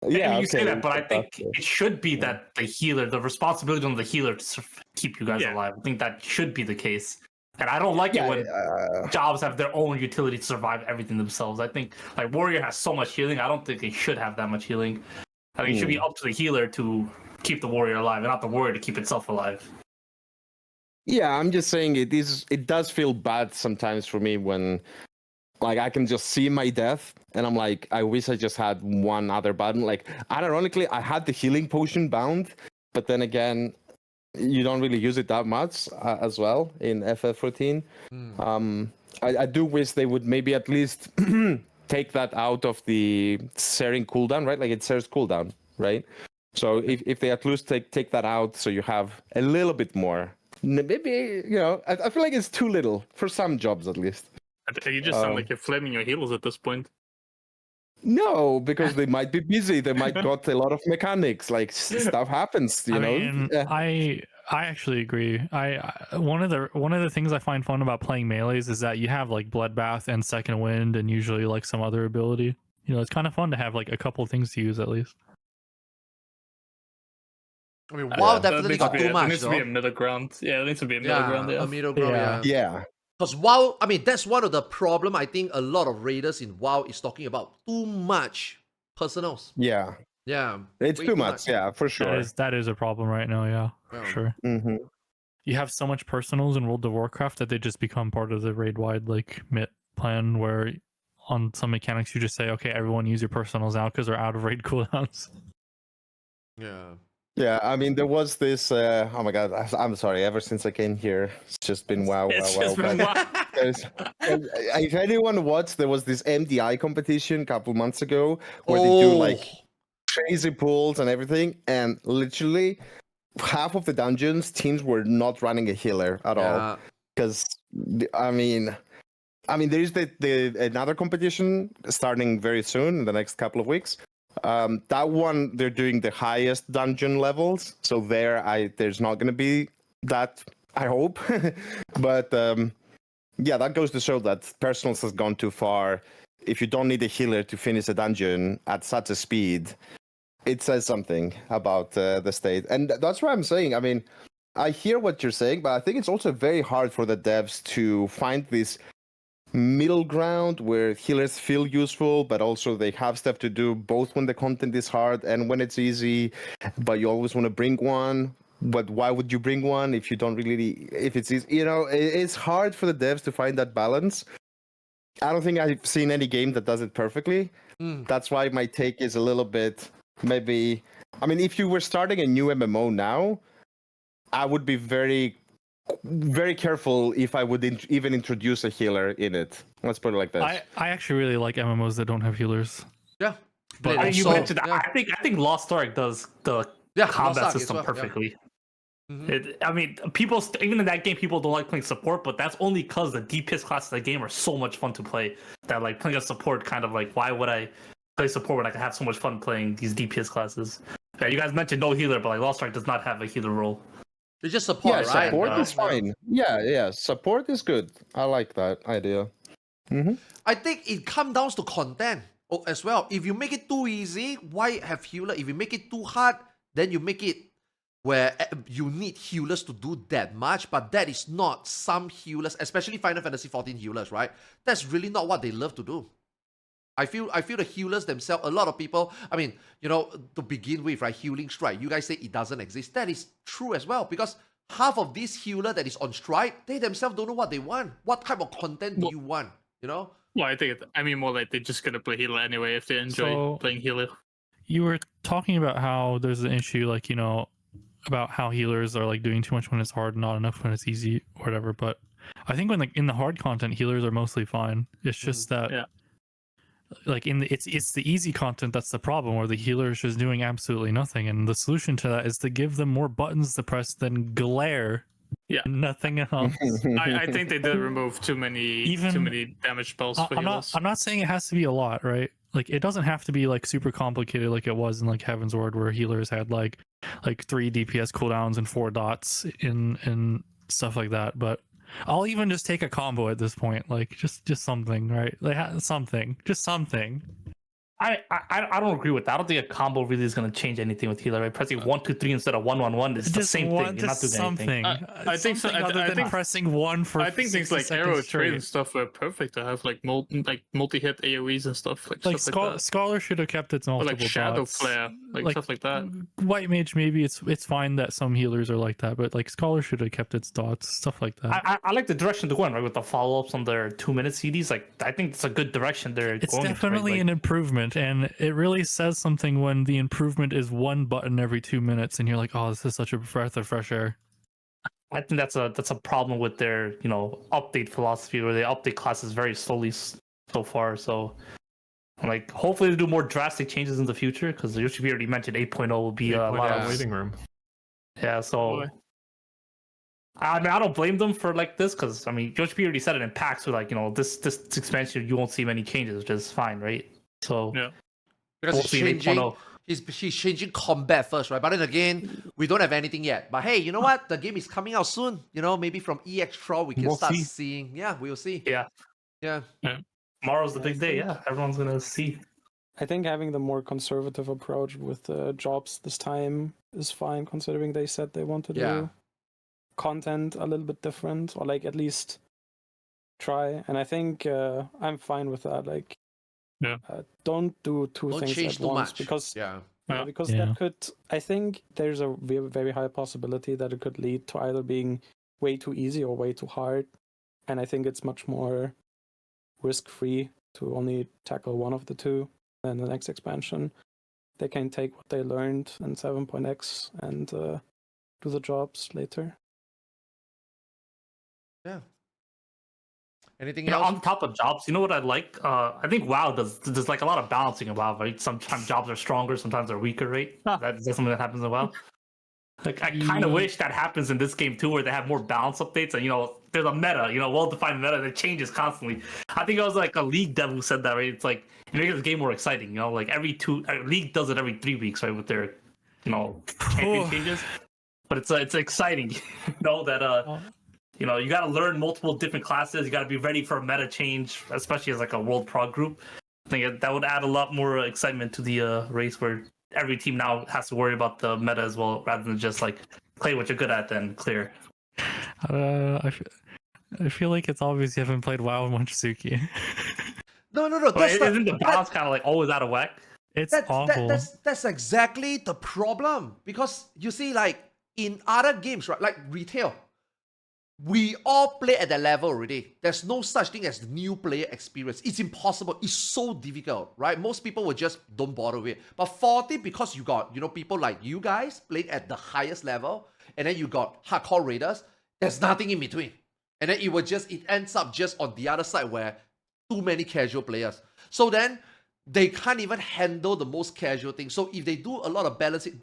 Yeah, I mean, you okay, say that, but I think okay. it should be that the healer, the responsibility on the healer to keep you guys alive. I think that should be the case. And I don't like it when jobs have their own utility to survive everything themselves. I think like Warrior has so much healing. I don't think they should have that much healing. I mean, it should be up to the healer to keep the warrior alive, and not the warrior to keep itself alive. Yeah, I'm just saying it does feel bad sometimes for me when like I can just see my death and I'm like, I wish I just had one other button. Like ironically, I had the healing potion bound, but then again, you don't really use it that much as well in FF14. I do wish they would maybe at least take that out of the sharing cooldown, right? Like it shares cooldown, right? So if they at least take that out, so you have a little bit more. Maybe, you know, I feel like it's too little for some jobs at least. You just sound like you're flaming your healers at this point. No, because they might be busy. They might got a lot of mechanics. Like stuff happens, you know. Mean, I actually agree. One of the things I find fun about playing melees is that you have like Bloodbath and Second Wind, and usually like some other ability. You know, it's kind of fun to have like a couple things to use at least. I mean, WoW definitely needs got to too much. There needs to be a middle ground. Yeah, there needs to be a middle ground. A middle ground. Yeah. Because WoW, I mean, that's one of the problem. I think a lot of raiders in WoW is talking about too much personals. Yeah. Yeah. It's way too much. Yeah, for sure. That is a problem right now. Yeah, for sure. Mm-hmm. You have so much personals in World of Warcraft that they just become part of the raid-wide like MIT plan, where on some mechanics you just say, okay, everyone use your personals now because they're out of raid cooldowns. Yeah. Yeah, I mean, there was this. Oh my god, I'm sorry. Ever since I came here, it's just been wow. If anyone watched, there was this MDI competition a couple months ago where they do like crazy pulls and everything, and literally half of the dungeons teams were not running a healer at all. Because I mean, there is the another competition starting very soon in the next couple of weeks. That one they're doing the highest dungeon levels, so there's not going to be that, I hope. But yeah, that goes to show that personals has gone too far. If you don't need a healer to finish a dungeon at such a speed, it says something about the state. And that's what I'm saying. I mean, I hear what you're saying, but I think it's also very hard for the devs to find this middle ground where healers feel useful, but also they have stuff to do both when the content is hard and when it's easy, but you always want to bring one. But why would you bring one if you don't really, if it's easy? You know, it's hard for the devs to find that balance. I don't think I've seen any game that does it perfectly. That's why my take is a little bit maybe. I mean, if you were starting a new MMO now, I would be very, very careful if I would even introduce a healer in it. Let's put it like this. I actually really like MMOs that don't have healers. Yeah. But you So, mentioned yeah. I think Lost Ark does the Yeah, combat Lost Ark as system well, yeah. perfectly. Mhm. I mean, people even in that game, people don't like playing support, but that's only because the DPS classes of the game are so much fun to play. That like playing a support, kind of like, why would I play support when I can have so much fun playing these DPS classes? Yeah, you guys mentioned no healer, but like Lost Ark does not have a healer role. It's just support, Yeah, right? support No. is fine. Yeah, support is good. I like that idea. I think it comes down to content as well. If you make it too easy, why have healer? If you make it too hard, then you make it where you need healers to do that much, but that is not some healers, especially Final Fantasy XIV healers, right? That's really not what they love to do. I feel the healers themselves, a lot of people, I mean, you know, to begin with, right, healing strike, you guys say it doesn't exist. That is true as well, because half of this healer that is on strike, they themselves don't know what they want. What type of content do you want, you know? Well, I mean more like they're just gonna play healer anyway if they enjoy So- playing healer. You were talking about how there's an issue, like, you know, about how healers are like doing too much when it's hard, not enough when it's easy, or whatever. But I think when like in the hard content, healers are mostly fine. It's just that, yeah. like it's the easy content that's the problem, where the healer is just doing absolutely nothing. And the solution to that is to give them more buttons to press than glare. Yeah. Nothing else. I think they did remove too many damage spells for healers. I'm not saying it has to be a lot, right? Like it doesn't have to be like super complicated like it was in like Heaven's Ward, where healers had like 3 DPS cooldowns and 4 dots in stuff like that. But I'll even just take a combo at this point, like just something, right? Like just something. I don't agree with that. I don't think a combo really is going to change anything with healer. Right? Pressing 1, 2, 3 instead of 1, 1, 1 is the same thing. You're not doing anything. I think so. Other than pressing 1 for. I think things 60 like seconds arrow straight. trade and stuff were perfect to have like multi-hit AOE's and stuff Like stuff like that. Scholar should have kept its Or multiple like Shadow dots. Flare, like stuff like that. White Mage, maybe it's fine that some healers are like that, but like Scholar should have kept its dots, stuff like that. I like the direction they're going, right? With the follow-ups on their 2-minute CDs. Like, I think it's a good direction they're It's going. definitely right? an improvement, and it really says something when the improvement is 1 button every 2 minutes, and you're like, "Oh, this is such a breath of fresh air." I think that's a problem with their update philosophy, where they update classes very slowly so far. So, like, hopefully they do more drastic changes in the future, because Yoshi already mentioned 8.0 will be a lot of waiting room. Yeah, so Boy. I mean, I don't blame them for like this, because I mean, Yoshi already said it in packs, so like this expansion you won't see many changes, which is fine, right? So Yeah. Because we'll he's see in changing, 8.0. he's changing combat first, right? But then again, we don't have anything yet. But hey, you know what? The game is coming out soon. You know, maybe from EX Troll we can We'll start see. seeing. Yeah, we'll see. Yeah, Yeah. tomorrow's the big day. Yeah, everyone's gonna see. I think having the more conservative approach with jobs this time is fine, considering they said they want to do Yeah. content a little bit different, or like at least try. And I think I'm fine with that. Like, Yeah. Don't do two Don't things change at too once, much. because Yeah. because Yeah. that could. I think there's a very, very high possibility that it could lead to either being way too easy or way too hard. And I think it's much more risk-free to only tackle one of the two. And the next expansion, they can take what they learned in 7.x and do the jobs later. Yeah. Anything You know, else? on top of jobs, you know what I like? I think WoW there's like a lot of balancing in WoW, right? Sometimes jobs are stronger, sometimes they're weaker, right? That's something that happens in WoW. Like, I kind of wish that happens in this game too, where they have more balance updates, and there's a meta, well-defined meta that changes constantly. I think it was like a League dev who said that, right? It's like it makes the game more exciting, like League does it every 3 weeks, right, with their champion changes. But it's exciting, that you got to learn multiple different classes. You got to be ready for a meta change, especially as like a world prog group. I think that would add a lot more excitement to the race, where every team now has to worry about the meta as well, rather than just like play what you're good at then clear. I feel like it's obvious you haven't played WoW much, Suki. No. Wait, isn't the balance kind of like always out of whack? It's That's, awful. that's exactly the problem. Because you see, like in other games, right, like retail, we all play at that level already. There's no such thing as new player experience. It's impossible. It's so difficult, right? Most people will just don't bother with it. But 40, because you got, people like you guys playing at the highest level, and then you got hardcore raiders, there's nothing in between. And then it ends up just on the other side where too many casual players. So then they can't even handle the most casual thing. So if they do a lot of balancing,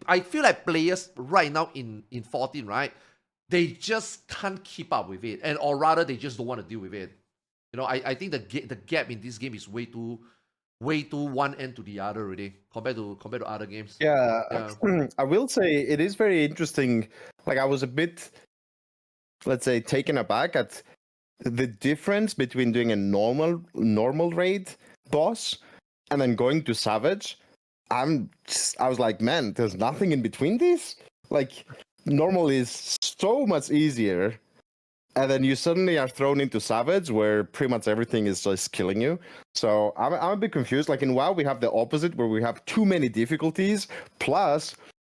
I feel like players right now in 14, right? They just can't keep up with it, or rather, they just don't want to deal with it. I think the gap in this game is way too one end to the other already compared to other games. Yeah, I will say it is very interesting. Like I was a bit, let's say, taken aback at the difference between doing a normal raid boss and then going to Savage. I was like, man, there's nothing in between these. Like normal is so much easier, and then you suddenly are thrown into Savage, where pretty much everything is just killing you. So I'm a bit confused. Like in WoW, we have the opposite, where we have too many difficulties. Plus,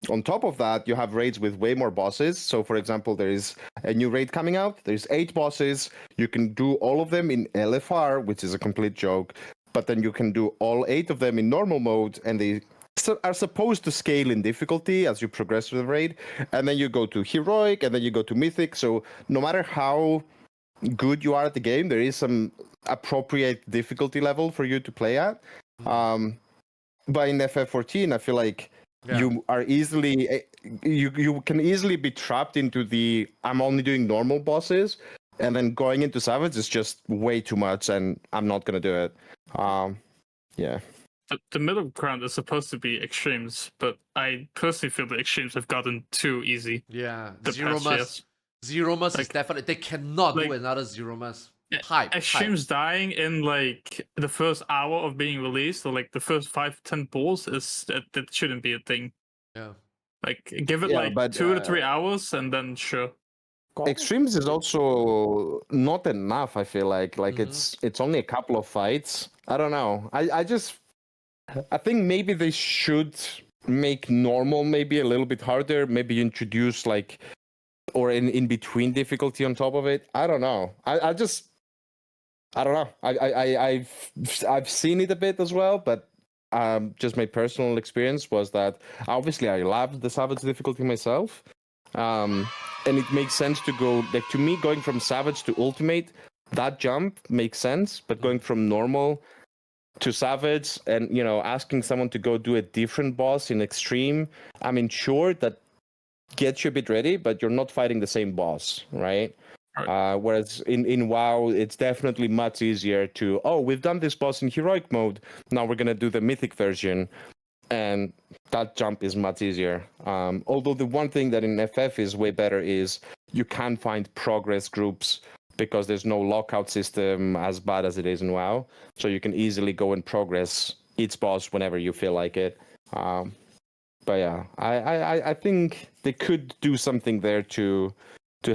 on top of that, you have raids with way more bosses. So, for example, there is a new raid coming out. There's 8 bosses. You can do all of them in LFR, which is a complete joke. But then you can do all 8 of them in normal mode, and they are supposed to scale in difficulty as you progress through the raid. And then you go to Heroic, and then you go to Mythic. So no matter how good you are at the game, there is some appropriate difficulty level for you to play at. But in FF14, I feel like you are easily you can easily be trapped into the I'm only doing normal bosses, and then going into Savage is just way too much, and I'm not gonna do it. Yeah. The middle ground is supposed to be extremes, but I personally feel the extremes have gotten too easy. Yeah, the Zero past Mus. years. Zero Mus is Like- definitely, they cannot do like- another Zero Mus. Yeah, Hype. Extremes dying in like the first hour of being released, or like the first 5-10 balls, that shouldn't be a thing. Yeah. Like give it Yeah, like but, 2 to 3 hours, and then sure. Extremes is also not enough. I feel like it's only a couple of fights. I don't know. I think maybe they should make normal maybe a little bit harder. Maybe introduce like or in between difficulty on top of it. I don't know. I don't know. I've seen it a bit as well, but just my personal experience was that obviously I loved the Savage difficulty myself. And it makes sense to go, like, to me, going from Savage to Ultimate, that jump makes sense, but going from normal to Savage and, asking someone to go do a different boss in Extreme, I mean, sure, that gets you a bit ready, but you're not fighting the same boss, right? Whereas in WoW, it's definitely much easier to, we've done this boss in Heroic mode, now we're going to do the Mythic version. And that jump is much easier. Although the one thing that in FF is way better is you can find progress groups because there's no lockout system as bad as it is in WoW. So you can easily go and progress each boss whenever you feel like it. But yeah, I think they could do something there to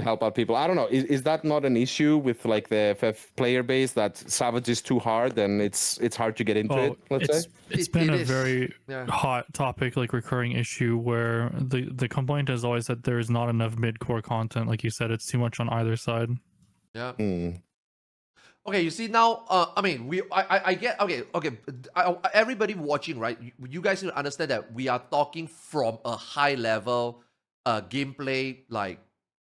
help out people. I don't know. Is that not an issue with like the FF player base that Savage is too hard and it's hard to get into it? Let's say it's been a is. very Yeah. hot topic, like recurring issue where the complaint is always that there's not enough mid-core content. Like you said, it's too much on either side. Yeah. Mm. Okay, you see now. I mean, I get. Okay. Everybody watching, right? You guys need to understand that we are talking from a high level, gameplay, like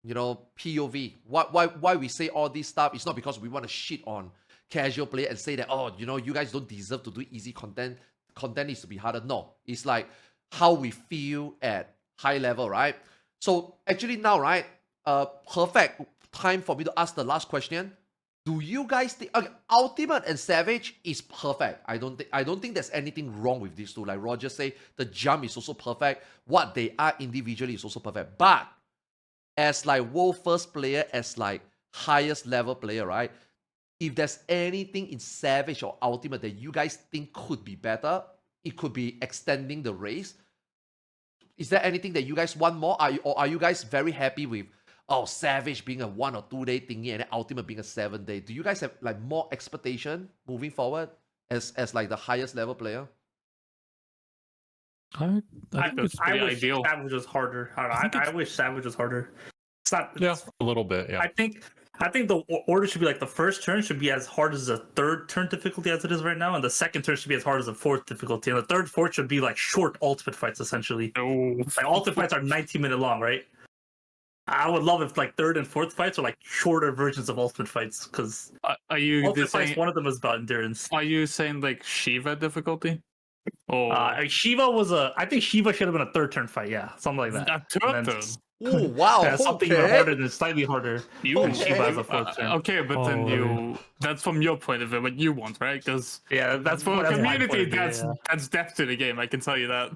POV. Why we say all this stuff? It's not because we want to shit on casual play and say that you guys don't deserve to do easy content. Content needs to be harder. No, it's like how we feel at high level, right? So actually now, right? Perfect time for me to ask the last question. Do you guys think Ultimate and Savage is perfect? I don't think there's anything wrong with these two. Like Roger say, the jump is also perfect. What they are individually is also perfect. But as like world first player, as like highest level player, right? If there's anything in Savage or Ultimate that you guys think could be better, it could be extending the race. Is there anything that you guys want more? Are you guys very happy with oh, Savage being a 1 or 2 day thingy and then Ultimate being a 7 day. Do you guys have like more expectation moving forward as like the highest level player? I think it's pretty wish ideal. Savage was harder. I wish Savage was harder. It's not. Yeah, a little bit. Yeah. I think the order should be like the first turn should be as hard as the third turn difficulty as it is right now, and the second turn should be as hard as the fourth difficulty, and the third, fourth should be like short ultimate fights essentially. Oh, Like ultimate fights are 19-minute long, right? I would love if like third and fourth fights are like shorter versions of ultimate fights, because are you ultimate fights, saying? one of them is about endurance. Are you saying like Shiva difficulty? Oh, Shiva was I think Shiva should have been a third turn fight, yeah, something like that. a third And then- turn. Oh, wow. Yeah, something even harder than slightly harder. You And Shiva as a fourth turn. okay, but then Oh. that's from your point of view, what you want, right? Because Yeah, that's for the my community. point of view, That's yeah. that's depth to the game. I can tell you that.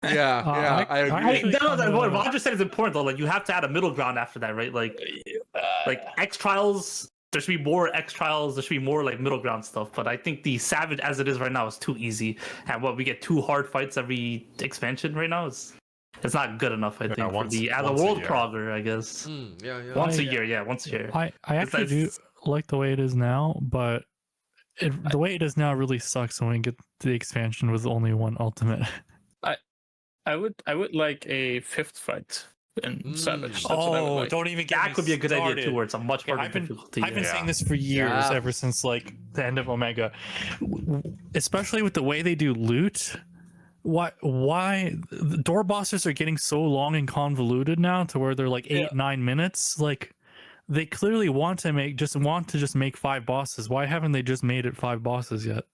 Yeah, I agree. actually What kinda- Roger said is important though. Like you have to add a middle ground after that, right? Like X trials. There should be more X trials. There should be more like middle ground stuff. But I think the Savage as it is right now is too easy. And we get 2 hard fights every expansion right now. It's not good enough. I think for once as a a world year. progger, I guess. Yeah. Once a year, yeah, once a year. I actually do like the way it is now, but the way it is now really sucks when we get to the expansion with only one ultimate. I would like a 5th fight in Savage. That's what I would like. don't even get That could be a good idea too, where it's a much harder I've been difficulty. I've been yeah. saying this for years, Yeah. ever since like the end of Omega, especially with the way they do loot. Why the door bosses are getting so long and convoluted now to where they're like 8-9 minutes? Like they clearly want to just make 5 bosses. Why haven't they just made it 5 bosses yet?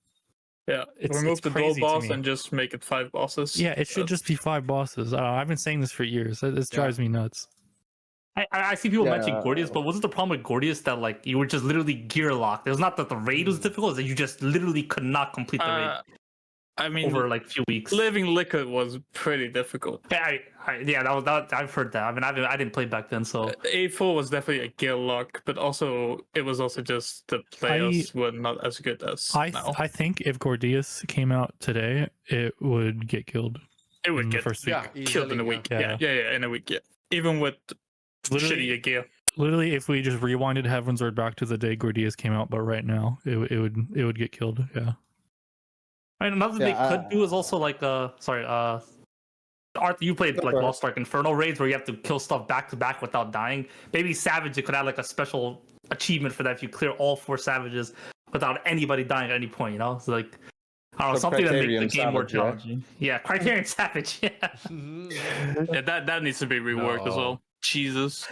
Yeah, It's remove the door crazy to boss me. and just make it 5 bosses. Yeah, it should just be 5 bosses. I don't know, I've been saying this for years. This drives me nuts. I see people Yeah. mention Gordius, but wasn't the problem with Gordius that like you were just literally gear locked? It was not that the raid was difficult; it's that you just literally could not complete the raid I mean, over like a few weeks. Living Liquid was pretty difficult. Yeah, that I've heard that. I mean, I didn't play back then, so A4 was definitely a gear lock, but also it was also just the players were not as good as now. I think if Gordius came out today, it would get killed. It would in the get first week. Yeah, killed in a easily, week. yeah. Yeah, in a week. Yeah, even with Literally- shittier gear. Literally, if we just rewinded Heavensward back to the day Gordius came out, but right now it would get killed. Yeah. I mean, another thing they could do is also like Arthur, you played like Lost Ark Inferno raids where you have to kill stuff back to back without dying. Maybe Savage, you could add like a special achievement for that if you clear all 4 Savages without anybody dying at any point. You know, it's like I don't know, So something that makes Criterion the game more Savage, right? challenging. Yeah, Criterion Savage. Yeah. Yeah, that needs to be reworked as No. well. Jesus.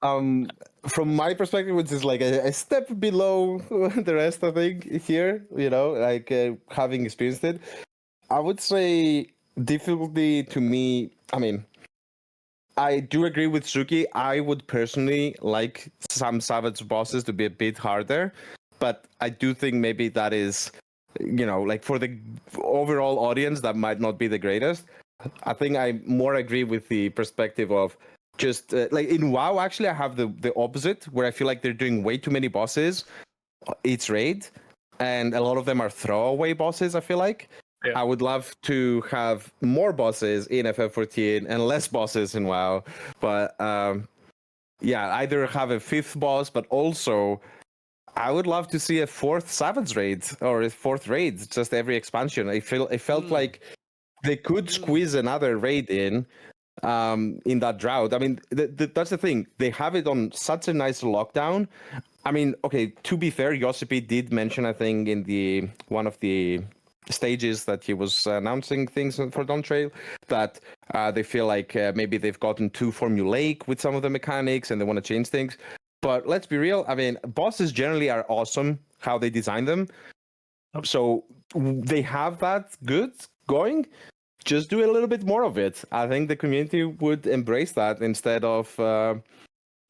From my perspective, which is like a step below the rest, I think, here, like having experienced it, I would say difficulty to me, I mean, I do agree with Suki. I would personally like some Savage bosses to be a bit harder, but I do think maybe that is, like for the overall audience, that might not be the greatest. I think I more agree with the perspective of just like in WoW, actually, I have the opposite, where I feel like they're doing way too many bosses each raid, and a lot of them are throwaway bosses, I feel like. Yeah. I would love to have more bosses in FF14 and less bosses in WoW, but either have a 5th boss, but also I would love to see a 4th Savage raid or a 4th raid, just every expansion. It felt like they could squeeze another raid in that drought. I mean, that's the thing. They have it on such a nice lockdown. I mean, okay, to be fair, Josipi did mention, I think, in one of the stages that he was announcing things for Dawntrail, that they feel like maybe they've gotten too formulaic with some of the mechanics and they want to change things. But let's be real. I mean, bosses generally are awesome how they design them. So they have that good going. Just do a little bit more of it. I think the community would embrace that instead of,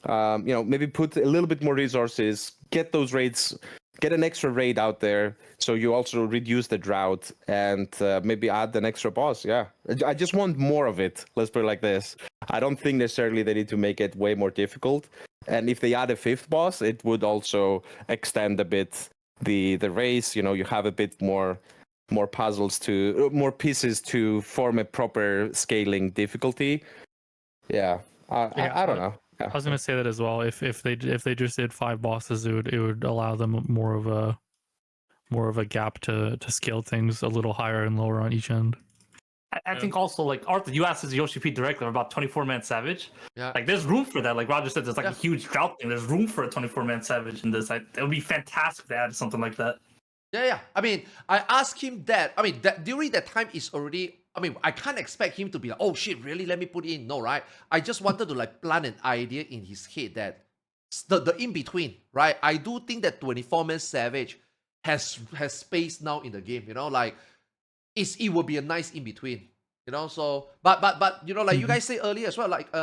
maybe put a little bit more resources, get those raids, get an extra raid out there, so you also reduce the drought and maybe add an extra boss. Yeah, I just want more of it. Let's put it like this. I don't think necessarily they need to make it way more difficult. And if they add a 5th boss, it would also extend a bit the race. You have a bit more pieces to form a proper scaling difficulty. Yeah, I don't know. I was gonna say that as well. If they just did 5 bosses, it would allow them more of a gap to scale things a little higher and lower on each end. I think also, like, Arthur, you asked this Yoshi P directly about 24-man Savage. Yeah. Like, there's room for that. Like Roger said, there's like Yeah. a huge drought thing. There's room for a 24-man Savage in this. It would be fantastic to add something like that. Yeah. I mean, I asked him that. I mean, that during that time is already. I mean, I can't expect him to be like, oh shit, really? Let me put it in. No, right? I just wanted to like plant an idea in his head that the in between, right? I do think that 24-man Savage has space now in the game. You know, like it will be a nice in between. You know, so but you know, like you guys say earlier as well, like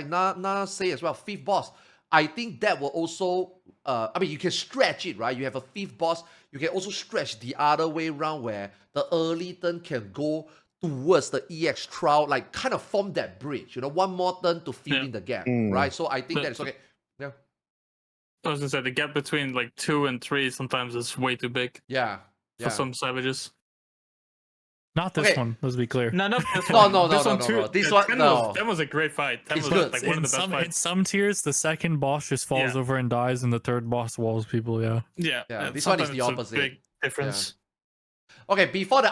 Na say as well, 5th boss. I think that will also I mean, you can stretch it, right? You have a 5th boss. You can also stretch the other way around where the early turn can go towards the EX trial, like kind of form that bridge. You know, one more turn to fill in the gap, right? So I think that is okay. Yeah. I was gonna say the gap between like 2 and 3 sometimes is way too big Yeah. for some savages. Not this Okay. one. Let's be clear. No, not this No, one. no, this no, one no, too. no. This Yeah, one, 10 no. that was a great fight. That It's was good. like one of the best in fights. some tiers, the second boss just falls Yeah. over and dies, and the third boss walls people. Yeah. Yeah, this one is sometimes the it's a opposite. big difference. Okay, before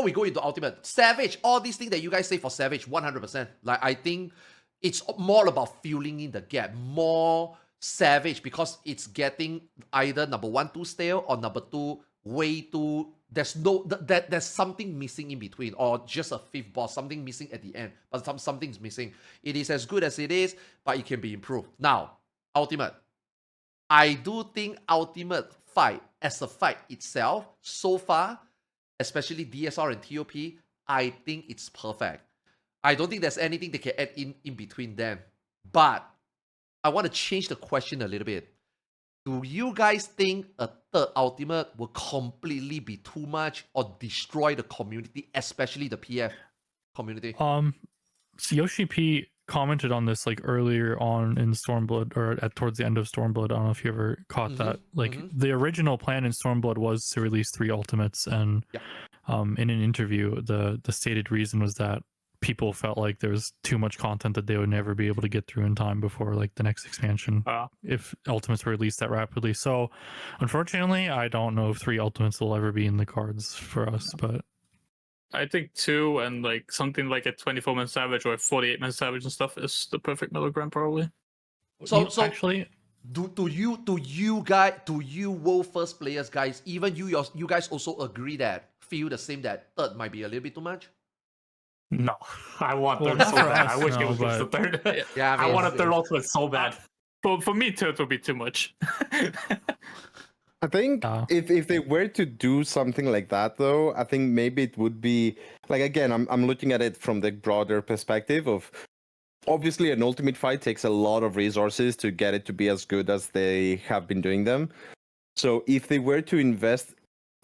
we go into ultimate, Savage, all these things that you guys say for Savage, 100%. Like, I think it's more about filling in the gap, more Savage, because it's getting either number 1 too stale or number 2 way too. There's no there's something missing in between, or just a 5th boss, something missing at the end, but something's missing. It is as good as it is, but it can be improved. Now, ultimate. I do think ultimate fight as a fight itself, so far, especially DSR and TOP, I think it's perfect. I don't think there's anything they can add in between them. But I want to change the question a little bit. Do you guys think a 3rd ultimate will completely be too much or destroy the community, especially the PF community? So Yoshi P commented on this like earlier on in Stormblood, or towards the end of Stormblood. I don't know if you ever caught that. Like the original plan in Stormblood was to release 3 ultimates, and in an interview, the stated reason was that people felt like there was too much content that they would never be able to get through in time before like the next expansion if ultimates were released that rapidly. So unfortunately, I don't know if 3 ultimates will ever be in the cards for us, but I think 2 and like something like a 24-man Savage or a 48-man Savage and stuff is the perfect middle ground, probably. So actually, do you world first players, guys, even you guys also agree that feel the same, that 3rd might be a little bit too much? No, I want Well, 3rd so for bad. us, I wish no, it was just the but- 3rd. Yeah, I want a 3rd ultimate so bad. For me, 3rd would be too much. I think if they were to do something like that, though, I think maybe it would be like, again, I'm looking at it from the broader perspective of, obviously an ultimate fight takes a lot of resources to get it to be as good as they have been doing them. So if they were to invest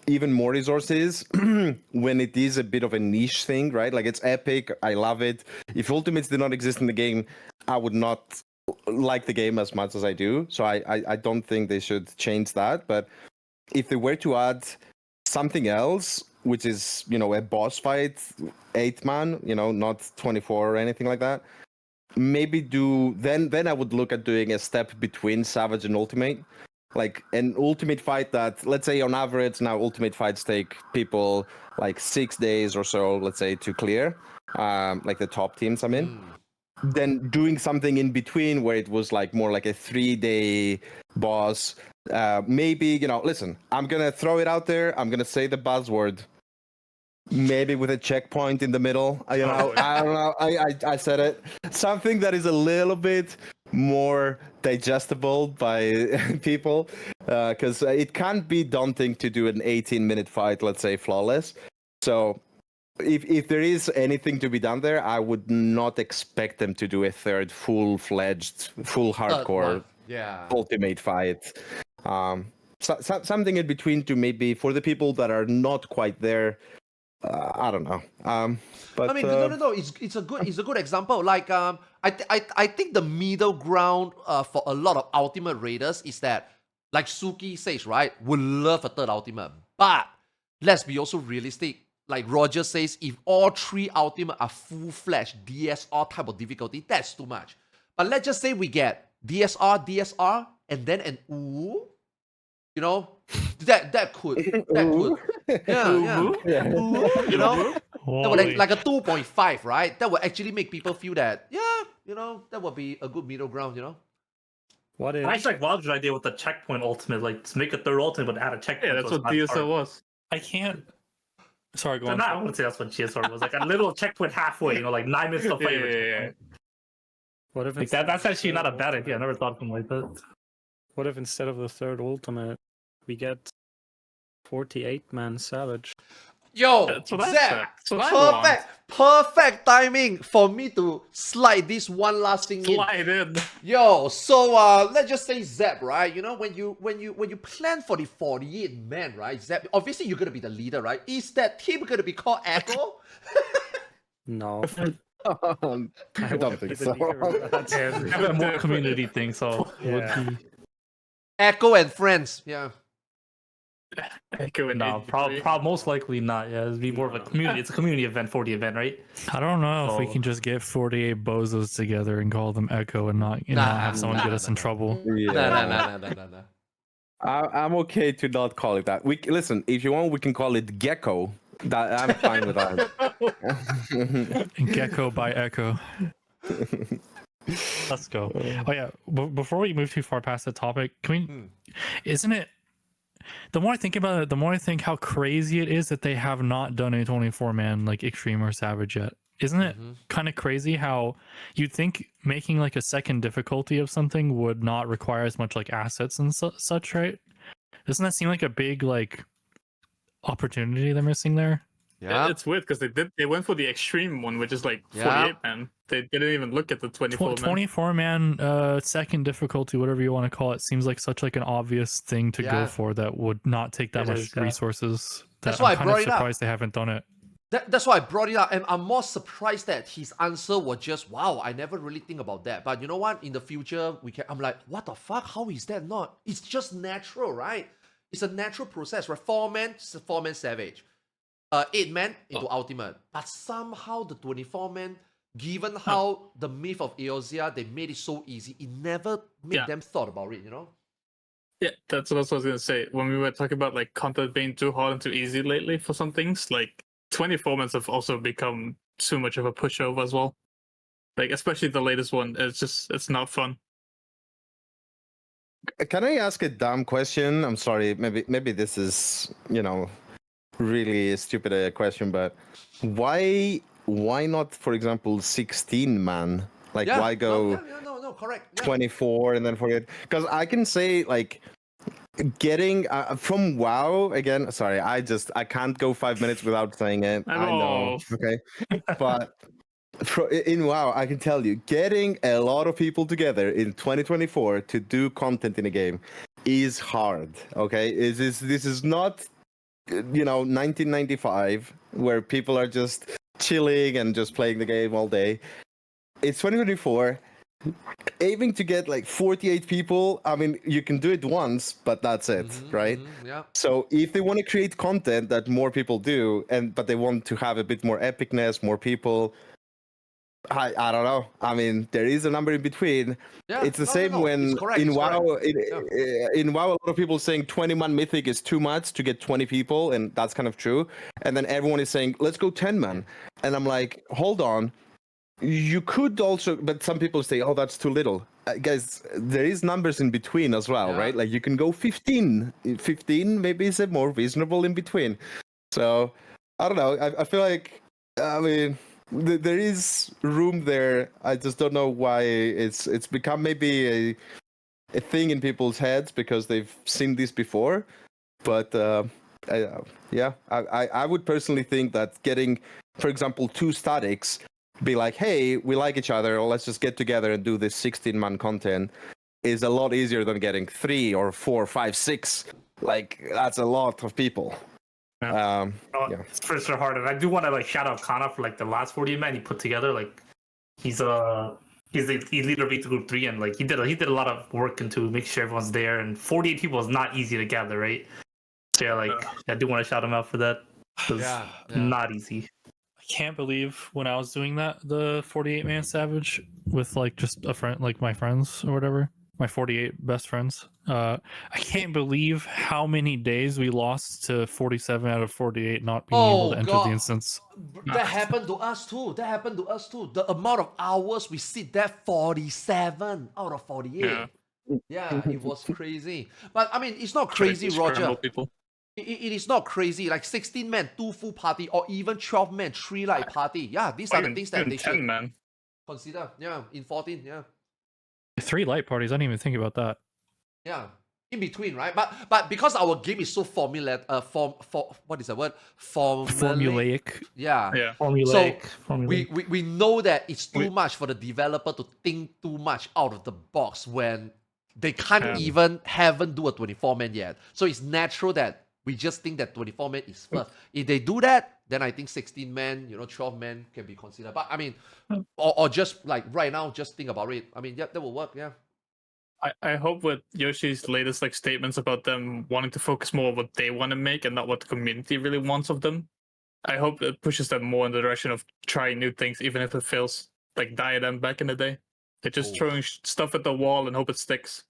even more resources when it is a bit of a niche thing, right? Like, it's epic, I love it. If ultimates did not exist in the game, I would not like the game as much as I do. So I don't think they should change that. But if they were to add something else, which is, you know, a boss fight, 8-man, you know, not 24 or anything like that, maybe then I would look at doing a step between Savage and Ultimate. Like an ultimate fight that, let's say on average now, ultimate fights take people like 6 days or so, let's say, to clear, like the top teams I'm in. Then doing something in between where it was like more like a 3-day boss. Maybe, you know, listen, I'm going to throw it out there. I'm going to say the buzzword. Maybe with a checkpoint in the middle. You know, I don't know. I said it. Something that is a little bit more digestible by people, because it can't be daunting to do an 18-minute fight, let's say, flawless. So if there is anything to be done there, I would not expect them to do a 3rd full-fledged, full hardcore ultimate fight. Something in between to maybe, for the people that are not quite there, I don't know. But I mean, no. It's a good example. Like, I think the middle ground for a lot of ultimate raiders is that, like Suki says, right, would love a 3rd ultimate, but let's be also realistic. Like Roger says, if all 3 ultimate are full-fledged DSR type of difficulty, that's too much. But let's just say we get DSR, and then an ooh. You know, that could. Yeah. Ooh, you know, that would like a 2.5, right? That would actually make people feel that, that would be a good middle ground, What if? I actually like Rob's idea with the checkpoint ultimate, like to make a third ultimate but add a checkpoint. Yeah, that's so what it's not DSL hard. was. I can't. Sorry, go So on. I wouldn't say that's what GSR was. Like a little checkpoint halfway, like 9 minutes to fight. Yeah. What if Like instead that's of actually the not a third bad idea. I ultimate- never thought of something like that. What if instead of the third ultimate, we get 48-man Savage? Yo, That's what I Zach, said. That's what I want. perfect timing for me to slide this one last thing in. Slide in. Yo, so let's just say Zep, right? You know, when you plan for the 48 man, right? Zep, obviously you're gonna be the leader, right? Is that team gonna be called Echo? No. I don't think so. Have a more community thing, so Yeah. Echo and friends, yeah. Echo and no, most likely not. Yeah, it'd be more of a community. It's a community event for the event, right? I don't know if we Oh. can just get 48 bozos together and call them Echo and not have someone get us in trouble. Yeah. No. I'm okay to not call it that. Listen, if you want, we can call it Gecko. I'm fine with that. Gecko by Echo. Let's go. Oh yeah, before we move too far past the topic, isn't it? The more I think about it, the more I think how crazy it is that they have not done a 24-man like Extreme or Savage yet. Isn't it kind of crazy how you'd think making like a second difficulty of something would not require as much like assets and such, right? Doesn't that seem like a big like opportunity they're missing there? Yeah. It's weird because they went for the extreme one, which is like 48 man. They didn't even look at the 24 man. 24-man second difficulty, whatever you want to call it, seems like such like an obvious thing to go for that would not take that much resources. That's That why I I'm kind brought of it up. surprised they haven't done it. That's why I brought it up, and I'm more surprised that his answer was just, wow, I never really think about that. But you know what? In the future, I'm like, what the fuck? How is that not? It's just natural, right? It's a natural process, right? 4-man, 4-man Savage. 8-man into Ultimate. But somehow the 24-man, given how the myth of Eorzea, they made it so easy, it never made them thought about it, Yeah, that's what I was gonna say. When we were talking about like content being too hard and too easy lately for some things, like 24-mans have also become too much of a pushover as well. Like especially the latest one, it's not fun. Can I ask a dumb question? I'm sorry. Maybe this is really a stupid question, but why not, for example, 16-man? Like why go no, correct. Yeah. 24 and then 48? Because I can say like getting from WoW again. Sorry, I can't go 5 minutes without saying it. I know. Okay, but in WoW, I can tell you, getting a lot of people together in 2024 to do content in a game is hard. Okay, this is not 1995 where people are just chilling and just playing the game all day. It's 2024. Aiming to get like 48 people, I mean, you can do it once, but that's it, right? Yeah. So if they want to create content that more people do, but they want to have a bit more epicness, more people, I don't know. I mean, there is a number in between. Yeah, it's the same when in WoW, in WoW, a lot of people saying 20-man mythic is too much to get 20 people, and that's kind of true. And then everyone is saying, let's go 10-man. And I'm like, hold on. You could also, but some people say, oh, that's too little. Guys, there is numbers in between as well, right? Like you can go 15. 15 maybe is a more reasonable in between. So, I don't know. I feel like, I mean, there is room there. I just don't know why it's become maybe a thing in people's heads because they've seen this before. But I would personally think that getting, for example, 2 statics, be like, hey, we like each other, or let's just get together and do this 16-man content, is a lot easier than getting 3 or 4, 5, 6. Like that's a lot of people. It's for sure hard, and I do want to like shout out Kana for like the last 40-man he put together. Like he's the leader of V2 Group 3, and like he did a lot of work into making sure everyone's there. And 48 people is not easy to gather, right? So yeah, like I do want to shout him out for that. Not easy. can't believe when I was doing that, the 48-man Savage with like just a friend, like my friends or whatever, my 48 best friends. I can't believe how many days we lost to 47 out of 48 not being able to enter the instance. That happened to us too. The amount of hours we sit there, 47 out of 48. Yeah, it was crazy. But I mean, it's not crazy, Roger. People. It is not crazy. Like 16 men, 2 full party, or even 12 men, 3 light party. Yeah, these are the things that they 10 should man. consider. Yeah, in 14. Yeah, 3 light parties. I didn't even think about that. yeah. In between, right? But because our game is so what is the word? Formulaic. Yeah. Yeah. Formulaic. So we know that it's too much for the developer to think too much out of the box when they can't even haven't do a 24-man yet. So it's natural that we just think that 24-man is first. If they do that, then I think 16-man, 12-man can be considered. But I mean, or just like right now, just think about it. I mean, yeah, that will work. Yeah. I hope with Yoshi's latest like statements about them wanting to focus more on what they want to make and not what the community really wants of them. I hope it pushes them more in the direction of trying new things, even if it fails. Like Diadem back in the day, they're just throwing stuff at the wall and hope it sticks.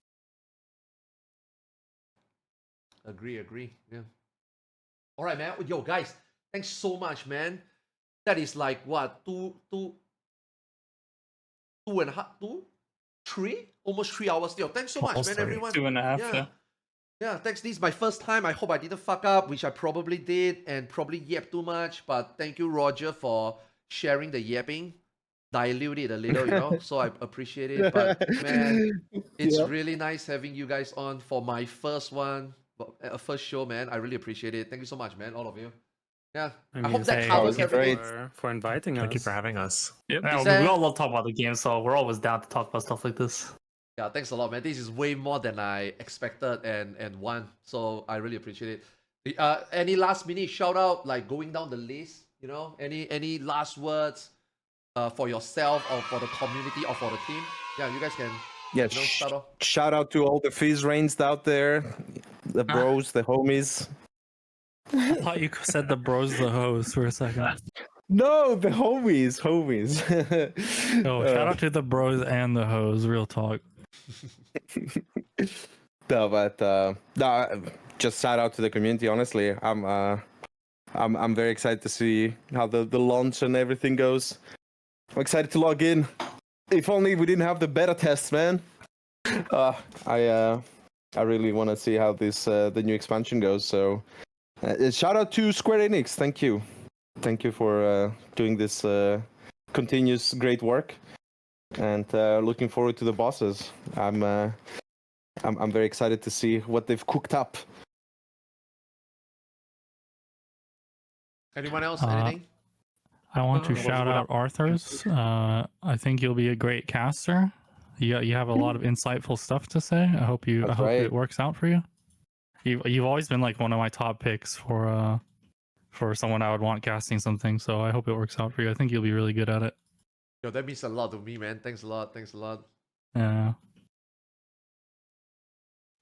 Agree. Yeah. All right, man. Yo, guys, thanks so much, man. That is like what 3, almost 3 hours still. Thanks so much, Almost man, 3. everyone. 2.5. Yeah. Yeah, thanks. This is my first time. I hope I didn't fuck up, which I probably did, and probably yapped too much. But thank you, Roger, for sharing the yapping. Dilute it a little, so I appreciate it. But man, it's really nice having you guys on for my first first show, man. I really appreciate it. Thank you so much, man, all of you. Yeah, I hope that covers everything. For inviting us. Thank you for having us. Yep. Yeah, we all love talking about the game, so we're always down to talk about stuff like this. Yeah, thanks a lot, man. This is way more than I expected and want. So I really appreciate it. Any last minute shout out, like going down the list, any last words for yourself or for the community or for the team? Yeah, you guys can start off. Shout out to all the Fizz Rains out there, the bros, the homies. I thought you said the bros, the hoes for a second. No, the homies. Oh, shout out to the bros and the hoes. Real talk. No, but no, just shout out to the community. Honestly, I'm very excited to see how the launch and everything goes. I'm excited to log in. If only we didn't have the beta tests, man. I really want to see how this the new expansion goes. So, shout out to Square Enix. Thank you for doing this continuous great work, and looking forward to the bosses. I'm very excited to see what they've cooked up. Anyone else? Anything? I want to shout out Arthars. I think you'll be a great caster. You have a lot of insightful stuff to say. I hope it works out for you. You've always been like one of my top picks for someone I would want casting something. So I hope it works out for you. I think you'll be really good at it. Yo, that means a lot to me, man. Thanks a lot. Yeah.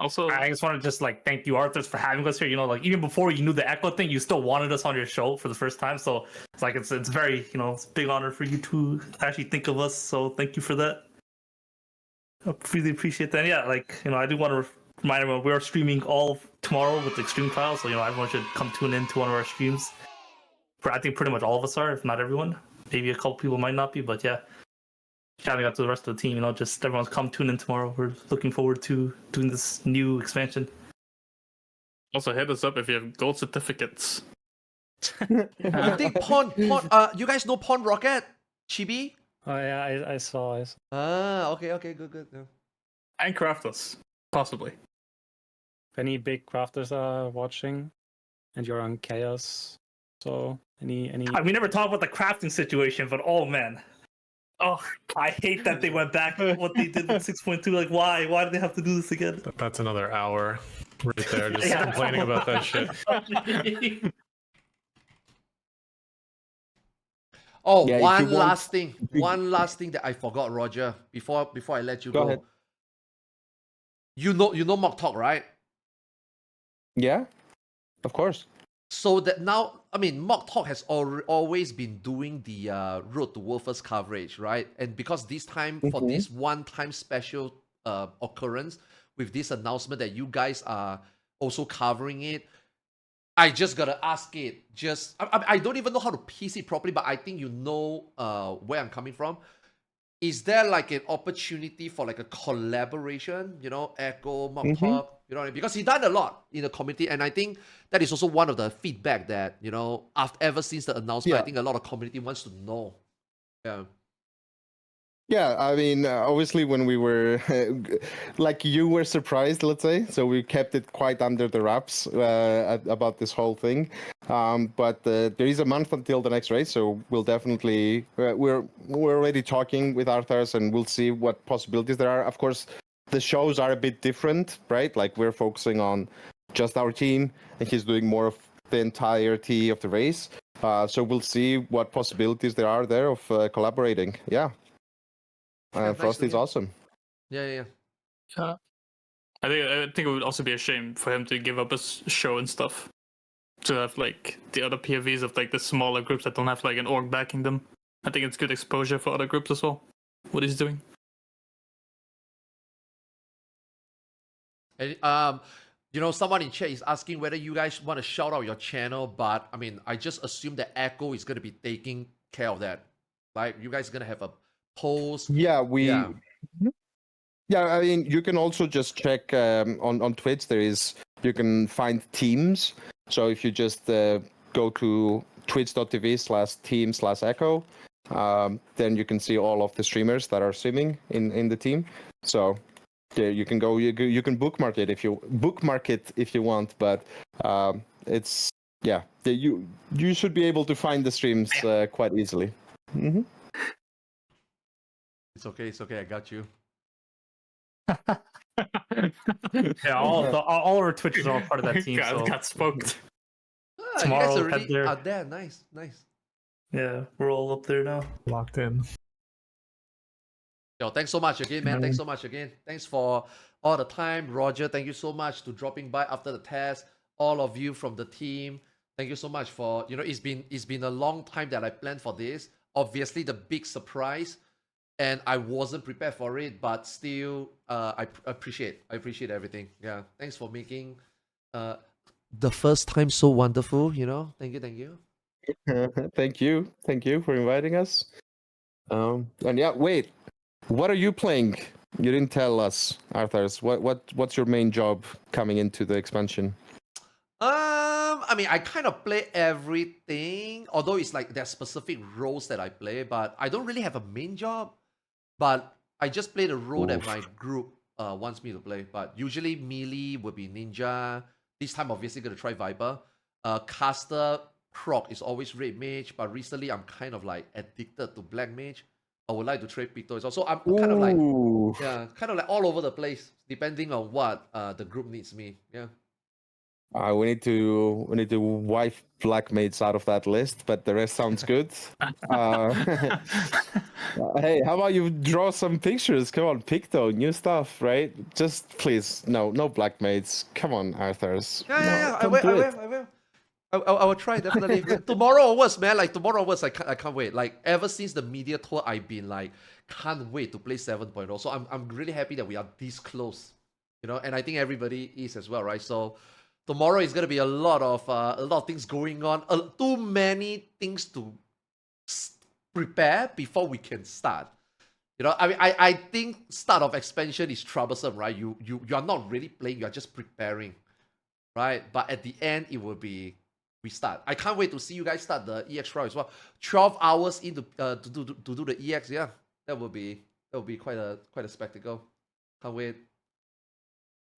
Also, I just want to thank you, Arthars, for having us here. Even before you knew the Echo thing, you still wanted us on your show for the first time. So it's very, it's a big honor for you to actually think of us. So thank you for that. I really appreciate that. Yeah, I do want to remind everyone we are streaming all tomorrow with the Extreme Trials. So everyone should come tune in to one of our streams. I think pretty much all of us are, if not everyone. Maybe a couple people might not be, but yeah. Shouting out to the rest of the team, just everyone's come tune in tomorrow. We're looking forward to doing this new expansion. Also, hit us up if you have gold certificates. I think Pawn, you guys know Pawn Rocket? Chibi? Oh yeah, I saw. Ah, okay, good. Yeah. And crafters, possibly. If any big crafters are watching, and you're on Chaos, so any. We never talked about the crafting situation, but oh man. Oh, I hate that they went back to what they did with 6.2. Why? Why did they have to do this again? That's another hour right there, just complaining about that shit. Oh, Yeah, one last thing that I forgot, Roger. Before I let you go. Ahead. You know Mogtalk, right? Yeah, of course. So that now, I mean, Mogtalk has always been doing the Road to World First coverage, right? And because this time, for this one-time special occurrence, with this announcement that you guys are also covering it, I just gotta ask it. I don't even know how to piece it properly, but I think you know where I'm coming from. Is there like an opportunity for like a collaboration, you know, Echo, Mogtalk, you know what I mean? Because he done a lot in the community, and I think that is also one of the feedback that, you know, ever since the announcement, I think a lot of community wants to know. Yeah. Yeah, I mean, obviously, when we were like you were surprised, let's say, so we kept it quite under the wraps about this whole thing. But there is a month until the next race, so we'll definitely we're already talking with Arthars, and we'll see what possibilities there are. Of course, the shows are a bit different, right? Like we're focusing on just our team, and he's doing more of the entirety of the race. So we'll see what possibilities there are there of collaborating. Yeah. Frosty's awesome. Yeah. I think it would also be a shame for him to give up his show and stuff to have like the other POVs of like the smaller groups that don't have like an org backing them. I think it's good exposure for other groups as well. What he's doing. And you know, someone in chat is asking whether you guys want to shout out your channel, but I mean, I just assume that Echo is gonna be taking care of that. Like, you guys gonna have a post. Yeah, I mean, you can also just check on Twitch. You can find teams. So if you just go to twitch.tv/team/echo, then you can see all of the streamers that are streaming in the team. So yeah, you can go. You can bookmark it if you want. But it's you should be able to find the streams quite easily. Mm-hmm. It's okay. I got you. Yeah, all our Twitches are part of that team. So got smoked. Tomorrow, you guys head already there. are there. Nice. Yeah, we're all up there now. Locked in. Yo, thanks so much again, man. Thanks so much again. Thanks for all the time, Roger. Thank you so much to dropping by after the test. All of you from the team, thank you so much for, you know, it's been a long time that I planned for this. Obviously, the big surprise, and I wasn't prepared for it, but still, I appreciate everything. Yeah, thanks for making the first time so wonderful. You know, thank you. Thank you for inviting us. And yeah, wait, what are you playing? You didn't tell us, Arthars. What's your main job coming into the expansion? I mean, I kind of play everything, although it's like there's specific roles that I play, but I don't really have a main job. But I just play the role that my group wants me to play. But usually melee would be ninja. This time, obviously, gonna try Viper. Caster prog is always red mage, but recently I'm kind of like addicted to black mage. I would like to trade Picto as well. So I'm kind of like all over the place, depending on what the group needs me. Yeah. We need to wipe black mates out of that list, but the rest sounds good. Hey, how about you draw some pictures? Come on, Picto, new stuff, right? Just please, no black mates. Come on, Arthars. Yeah. I will. I will try, definitely. Tomorrow onwards, man. Like tomorrow onwards, I can't wait. Like ever since the media tour, I've been like, can't wait to play 7.0. So I'm really happy that we are this close, you know. And I think everybody is as well, right? So tomorrow is gonna be a lot of things going on. Too many things to prepare before we can start. You know, I mean, I think start of expansion is troublesome, right? You are not really playing, you are just preparing, right? But at the end, it will be we start. I can't wait to see you guys start the EX trial as well. 12 hours into to do the EX. Yeah, that will be quite a spectacle. Can't wait.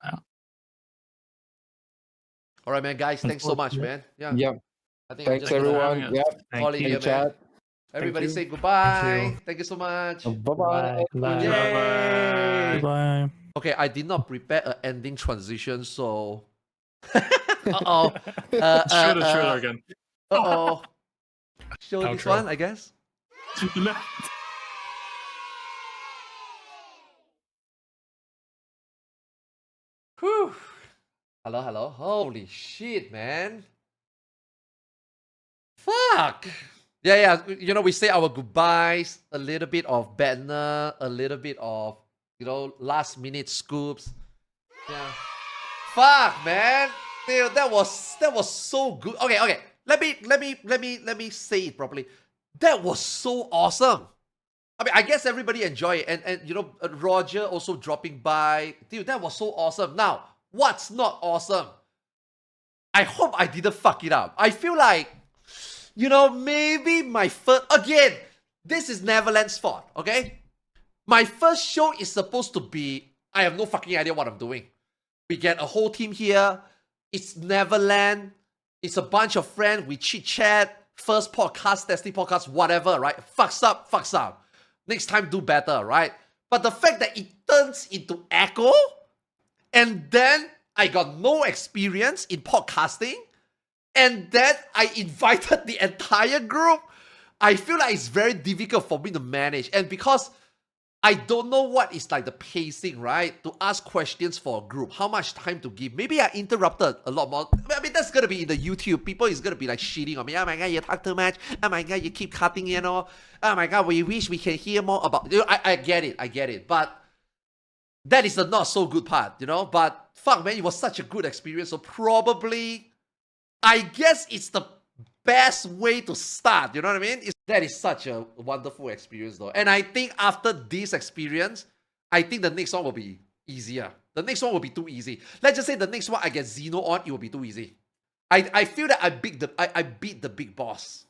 Wow. All right, man, guys. Thanks so much, man. Yeah. I think thanks everyone. Yeah. Call it here, man. Everybody say goodbye. Thank you so much. Bye-bye. Bye. Okay, I did not prepare an ending transition, so. Uh-oh. Shoot again. Uh-oh. Show this Outro. one, I guess. To the left. Whew. Hello. Holy shit, man. Fuck. Yeah. You know, we say our goodbyes, a little bit of banner, a little bit of, you know, last minute scoops. Yeah. Fuck, man. Dude, that was so good. Okay. Let me say it properly. That was so awesome. I mean, I guess everybody enjoyed it, and you know, Roger also dropping by. Dude, that was so awesome. Now, what's not awesome? I hope I didn't fuck it up. I feel like, you know, maybe my first... Again, this is Neverland's fault, okay? My first show is supposed to be... I have no fucking idea what I'm doing. We get a whole team here. It's Neverland. It's a bunch of friends. We chit-chat. First podcast, testing podcast, whatever, right? Fucks up. Next time, do better, right? But the fact that it turns into Echo, and then I got no experience in podcasting, and then I invited the entire group, I feel like it's very difficult for me to manage. And because I don't know what is like the pacing, right? To ask questions for a group, how much time to give. Maybe I interrupted a lot more. I mean, that's gonna be in the YouTube. People is gonna be like shitting on me. Oh my god, you talk too much. Oh my god, you keep cutting, you know. Oh my god, we wish we can hear more about. You know, I get it. But that is the not so good part, you know. But fuck, man, it was such a good experience. So probably, I guess it's the best way to start, you know what I mean? That is such a wonderful experience though. And I think after this experience, I think the next one will be easier. The next one will be too easy. Let's just say the next one I get Xeno on, it will be too easy. I feel that I beat the big boss.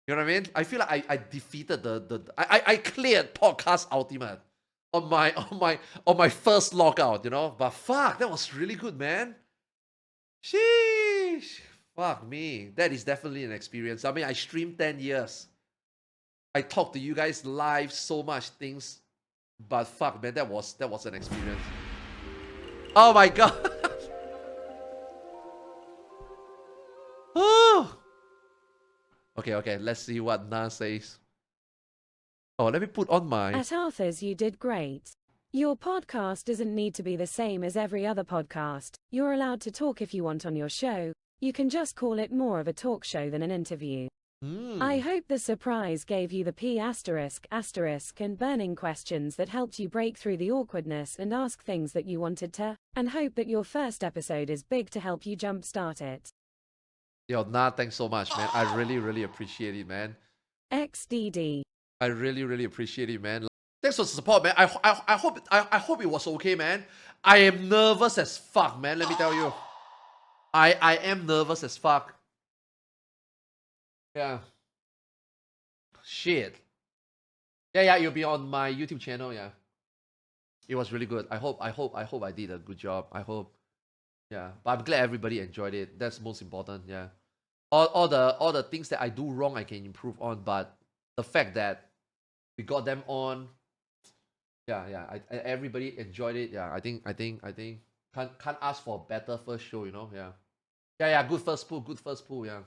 You know what I mean? I feel like I defeated I cleared Podcast Ultimate on my first lockout, you know? But fuck, that was really good, man. Sheesh. Fuck me. That is definitely an experience. I mean, I streamed 10 years. I talked to you guys live so much things. But fuck, man, that was an experience. Oh my god. Oh. Okay. Let's see what Na says. Oh, let me put on my... At Arthars, you did great. Your podcast doesn't need to be the same as every other podcast. You're allowed to talk if you want on your show. You can just call it more of a talk show than an interview. I hope the surprise gave you the P*** and burning questions that helped you break through the awkwardness and ask things that you wanted to, and hope that your first episode is big to help you jumpstart it. Yo, Nah, thanks so much, man. I really appreciate it, man. XDD. I really appreciate it, man. Thanks for the support, man. I hope it was okay, man. I am nervous as fuck, man. Let me tell you. I am nervous as fuck. Yeah. Shit. Yeah, you'll be on my YouTube channel, yeah. It was really good. I hope I did a good job. I hope. Yeah. But I'm glad everybody enjoyed it. That's most important, yeah. All the things that I do wrong I can improve on, but the fact that we got them on, yeah. Everybody enjoyed it. Yeah, I think can't ask for a better first show, you know, yeah. Yeah, good first pull, yeah.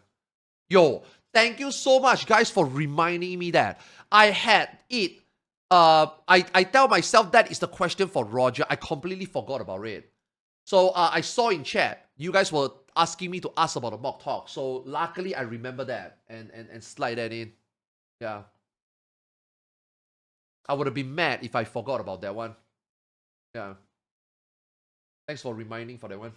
Yo, thank you so much, guys, for reminding me that. I had it. I tell myself that is the question for Roger. I completely forgot about it. So I saw in chat, you guys were asking me to ask about the Mogtalk. So luckily, I remember that and slide that in. Yeah. I would have been mad if I forgot about that one. Yeah. Thanks for reminding for that one.